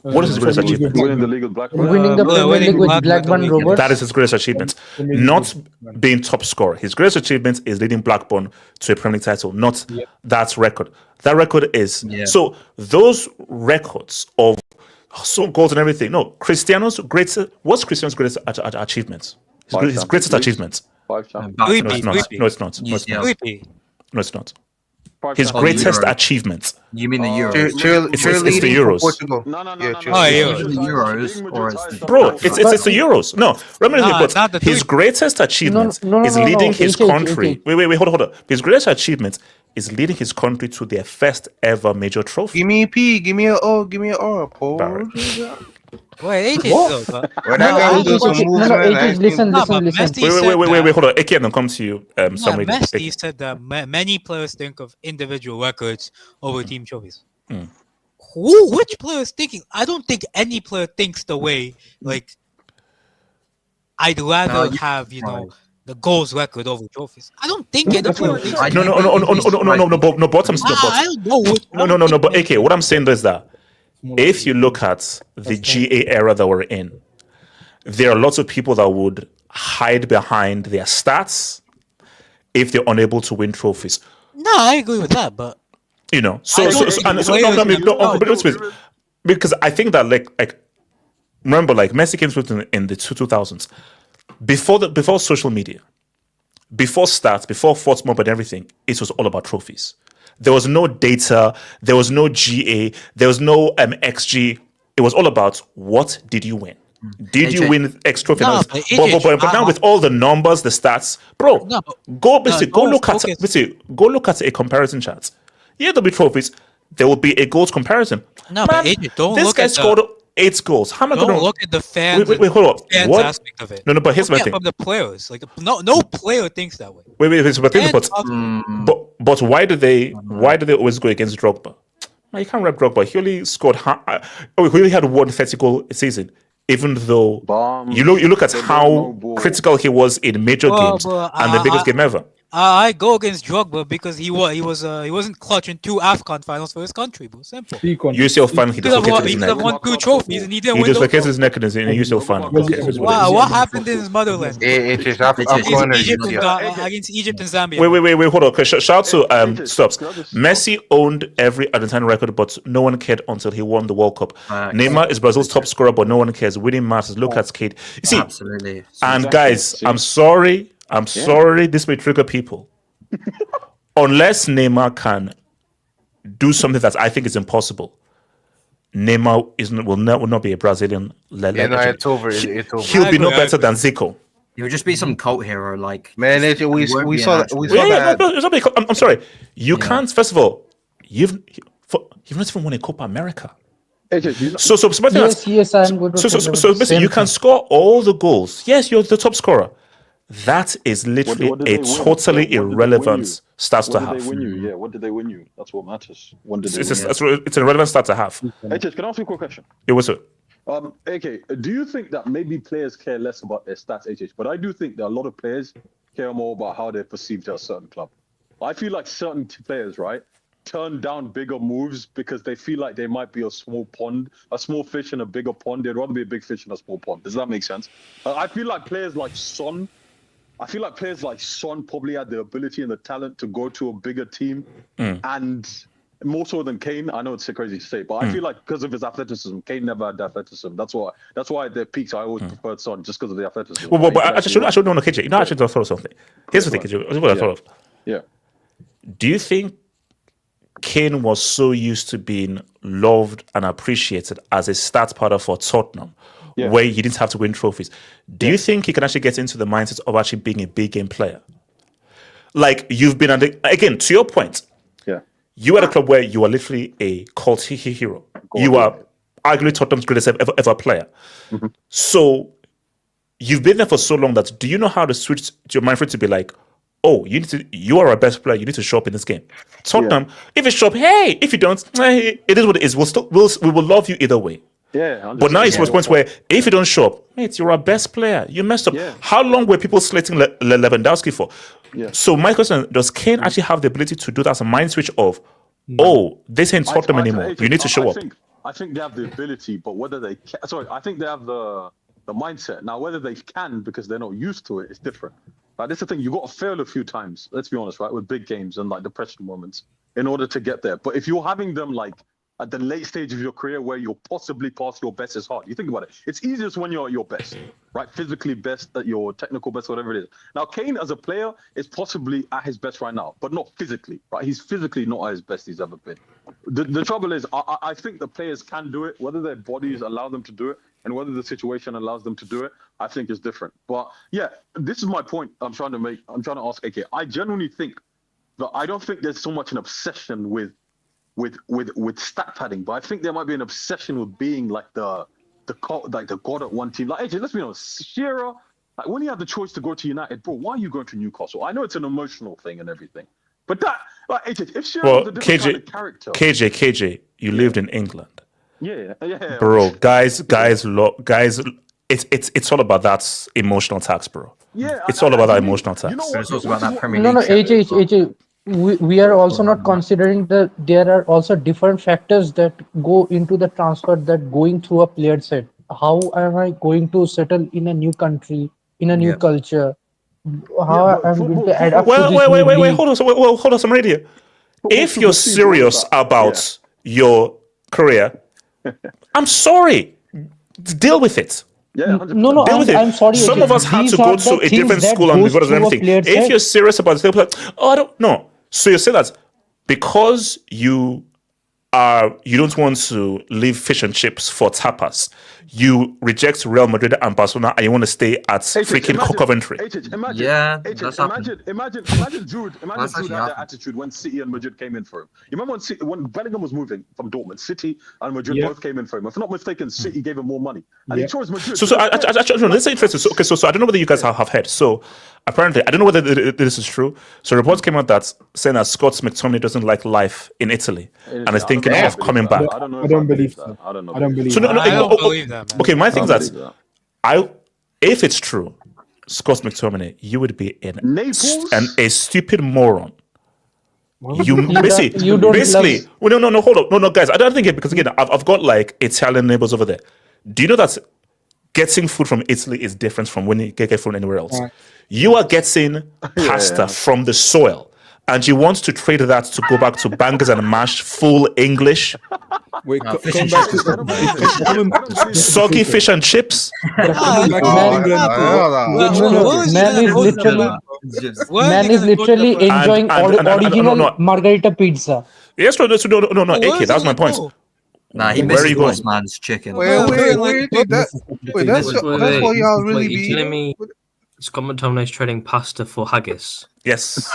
What is his greatest achievement? Winning the league with Blackburn. Winning the Premier League with Blackburn Rovers. That is his greatest achievement. Not being top scorer. His greatest achievement is leading Blackburn to a Premier League title, not that record. That record is... So those records of goals and everything... No, what's Cristiano's greatest achievement? His greatest achievement? 5 champions. No, it's not. No, it's not. His greatest achievement. You mean the Euros? It's the Euros. Portugal. No. Euros or it's the Bro, it's the Euros. No, remember his greatest achievement is leading his country. Wait, hold on. His greatest achievement is leading his country to their first ever major trophy. Give me a P, give me an O, give me an R, Paul. Wait, AJ listen. Wait, hold on. Eke, then come to you. Messi said that many players think of individual records over team trophies. Which player is thinking? I don't think any player thinks the way, I'd rather have, the goals record over trophies. I don't think any player thinks that. No, bottoms. I don't know. No, but AK, what I'm saying is that if you look at the GA era that we're in, there are lots of people that would hide behind their stats if they're unable to win trophies. No, I agree with that, but because I think that remember Messi came through in the 2000s before social media, before stats, before Fortmob and everything. It was all about trophies. There was no data, there was no GA, there was no XG. It was all about what did you win? Did you win X trophy? But now with all the numbers, the stats, bro, go look at a comparison chart. Yeah, there'll be trophies. There will be a goals comparison. No, but AJ, don't this look guy at scored 8 goals. How am I Don't going to look at the fans. wait, hold on. Fans What? aspect of it. No, but here's Look my at thing. from the players. Like no player thinks that way. Wait, but think Fans about talk- but why do they always go against Drogba? Man, you can't rep Drogba. He only scored. He only had one 30-goal season. Even though you look at how critical he was in major games and the biggest game ever. I go against Drogba because he wasn't clutch in 2 AFCON finals for his country, bro. Simple. UCL fan, he dislocated his He neck. could have won 2 trophies and he didn't He win those dislocated his trophies. neck in the UCL final. Wow, what happened in his motherland? It is Against Egypt and Zambia. Wait, hold on. Okay, shout out to Stops. Messi owned every Argentine record, but no one cared until he won the World Cup. Neymar is Brazil's top scorer, but no one cares. Winning matters. Look at Kate. You see, absolutely. And guys, I'm sorry. This may trigger people. Unless Neymar can do something that I think is impossible, Neymar will not be a Brazilian legend. It's over. He'll be no better than Zico. He would just be some cult hero, like man. We saw that. I'm sorry. You can't. First of all, you've not even won a Copa America. So yes, I'm good. So basically, you can score all the goals. Yes, you're the top scorer. That is literally a totally irrelevant stat to have. What did they win you? Yeah, what did they win you? That's what matters. When did they it's an irrelevant stat to have. HS, can I ask you a quick question? Yeah, what's it? Okay, do you think that maybe players care less about their stats, HS? But I do think that a lot of players care more about how they're perceived at a certain club. I feel like certain players, right, turn down bigger moves because they feel like they might be a small fish in a bigger pond. They'd rather be a big fish in a small pond. Does that make sense? I feel like players like Son probably had the ability and the talent to go to a bigger team, and more so than Kane. I know it's crazy to say, but I feel like because of his athleticism, Kane never had the athleticism. That's why at their peaks I always preferred Son, just because of the athleticism. Well, but I should know, KJ. You know, I should thought of something. Here's the thing, KJ. This is what I thought of. Yeah. Do you think Kane was so used to being loved and appreciated as a stats powder for Tottenham, where he didn't have to win trophies? Do you think he can actually get into the mindset of actually being a big game player? Like you've been again, to your point, you are at a club where you are literally a cult hero. You are arguably Tottenham's greatest ever player. Mm-hmm. So you've been there for so long that do you know how to switch to your mind for it to be like, oh, you are our best player. You need to show up in this game. Tottenham, if you show up, hey. If you don't, it is what it is. We will love you either way. Yeah, but now it's to a point where if you don't show up, mate, you're our best player. You messed up. Yeah. How long were people slating Lewandowski for? Yeah. So my question: does Kane actually have the ability to do that as a mind switch of, oh, this ain't Tottenham anymore. You need to show up. I think they have the ability, but whether they I think they have the mindset. Now, whether they can because they're not used to it is different. Like, that's the thing. You got to fail a few times. Let's be honest, right? With big games and like the pressure moments in order to get there. But if you're having them like at the late stage of your career where you're possibly past your best is hard. You think about it. It's easiest when you're at your best, right? Physically best, at your technical best, whatever it is. Now, Kane as a player is possibly at his best right now, but not physically, right? He's physically not at his best he's ever been. The trouble is, I think the players can do it, whether their bodies allow them to do it and whether the situation allows them to do it, I think is different. But yeah, this is my point I'm trying to make. I'm trying to ask AK. I genuinely think that I don't think there's so much an obsession with stat padding, but I think there might be an obsession with being like the god at one team. Like AJ, let's be honest, Shearer, like when you have the choice to go to United, bro, why are you going to Newcastle? I know it's an emotional thing and everything, but that like AJ, if Shearer was a different kind of character, KJ, you lived in England. Yeah, bro. Guys, it's all about that emotional tax, bro. Yeah, it's all about that emotional tax. It's also about that Premier No, League. AJ. We are also not considering that there are also different factors that go into the transfer that going through a player's head. How am I going to settle in a new country, in a new culture? How am I going to adapt to this new wait, league? hold on, some radio. If you're serious about your career, I'm sorry, deal with it. Yeah, no, I'm sorry. Some of us had to go to a different school and got everything. If you're serious about it, they'll be like, oh, I don't know. So you say that because you you don't want to leave fish and chips for tapas. You reject Real Madrid and Barcelona, and you want to stay at freaking Coventry. Imagine Jude had that attitude when City and Madrid came in for him. You remember when Bellingham was moving from Dortmund, City and Madrid both came in for him. If I'm not mistaken, City gave him more money, and he chose Madrid. So this is interesting. So I don't know whether you guys have heard. So apparently, I don't know whether this is true. So reports came out that saying that Scott McTominay doesn't like life in Italy and is thinking of coming back. I don't believe that. I don't believe So that. I don't believe that, man. Okay, my thing is that if it's true, Scott McTominay, you would be a stupid moron. You basically, hold on, no, guys, I don't think it because again, I've got like Italian neighbors over there. Do you know that getting food from Italy is different from when you get from anywhere else? You are getting pasta from the soil. And you want to trade that to go back to bangers and mash, full English. Wait, soggy fish and chips. Man is literally enjoying original margarita pizza. Yes, no, AK, that's my point. Nah, he misses this man's chicken. That's why y'all really be. You telling me Scott McTominay is trading pasta for haggis? Yes.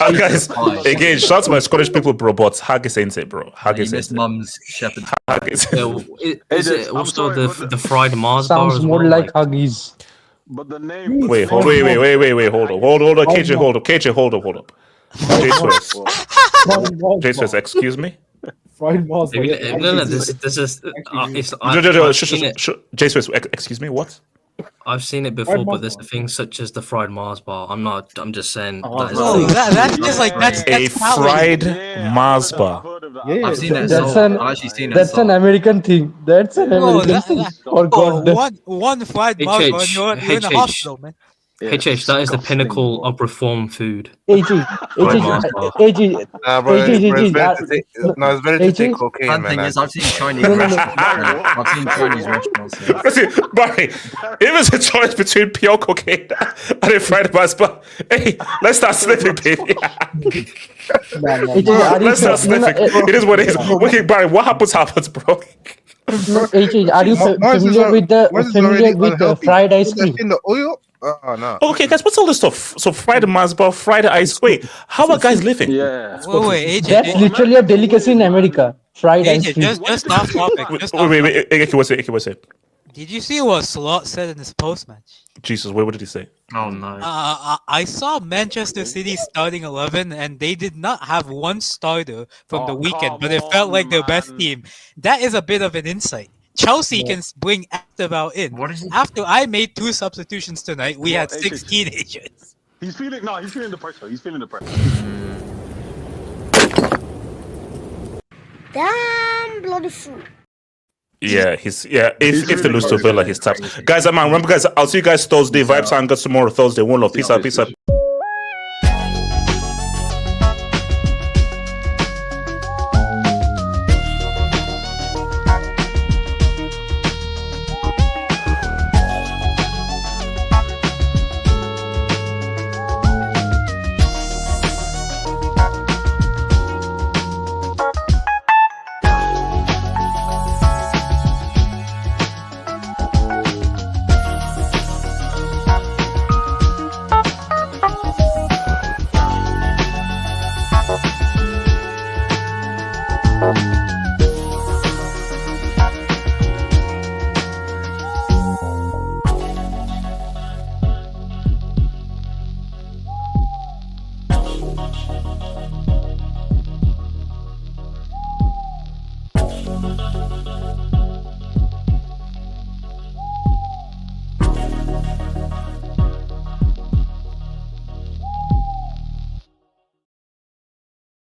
Guys, again, shout out to my Scottish people, bro, but haggis ain't it, bro. Haggis ain't it. Mum's shepherd. Is it also the fried Mars bar Sounds as more well? like Huggies. But the name. Wait, hold on. KJ, hold up. Jesus, excuse me. Fried Mars. No, this is. Jesus, excuse me, what? I've seen it before, but there's things such as the fried Mars bar. I'm just saying. That's a fried Mars bar. I've seen it. I've actually seen it. That's an American thing. That's an American thing. For God. One fried Mars bar, you're in the hospital, man. HH, that is the pinnacle of reform food. It's better to take cocaine, man. I've seen Chinese restaurants. Listen, Barry, if it's a choice between pure cocaine and a fried Mars bar, hey, let's start sniffing, baby. Let's start sniffing. It is what it is. Okay, Barry, what happens, bro? Are you familiar with the fried ice cream? In the oil? Oh no. Okay, guys, what's all this stuff? So fried Mars bar, fried ice. Wait, how are guys living? Yeah. Wait, AJ, that's literally a delicacy in America. Fried ice cream. Just off topic. Wait, AK, what's it? Did you see what Slot said in his post match? Jesus, what did he say? Oh no. I saw Manchester City starting 11, and they did not have one starter from the weekend, but it felt like their best team. That is a bit of an insight. Chelsea can bring active out in. After I made 2 substitutions tonight, we had 6 teenagers. He's feeling the pressure. Damn bloody fool. Yeah, if they lose to Villa, he's tapped. Guys, man, remember, guys, I'll see you guys Thursday. Vibes and guys tomorrow, Thursday. One love. Peace out.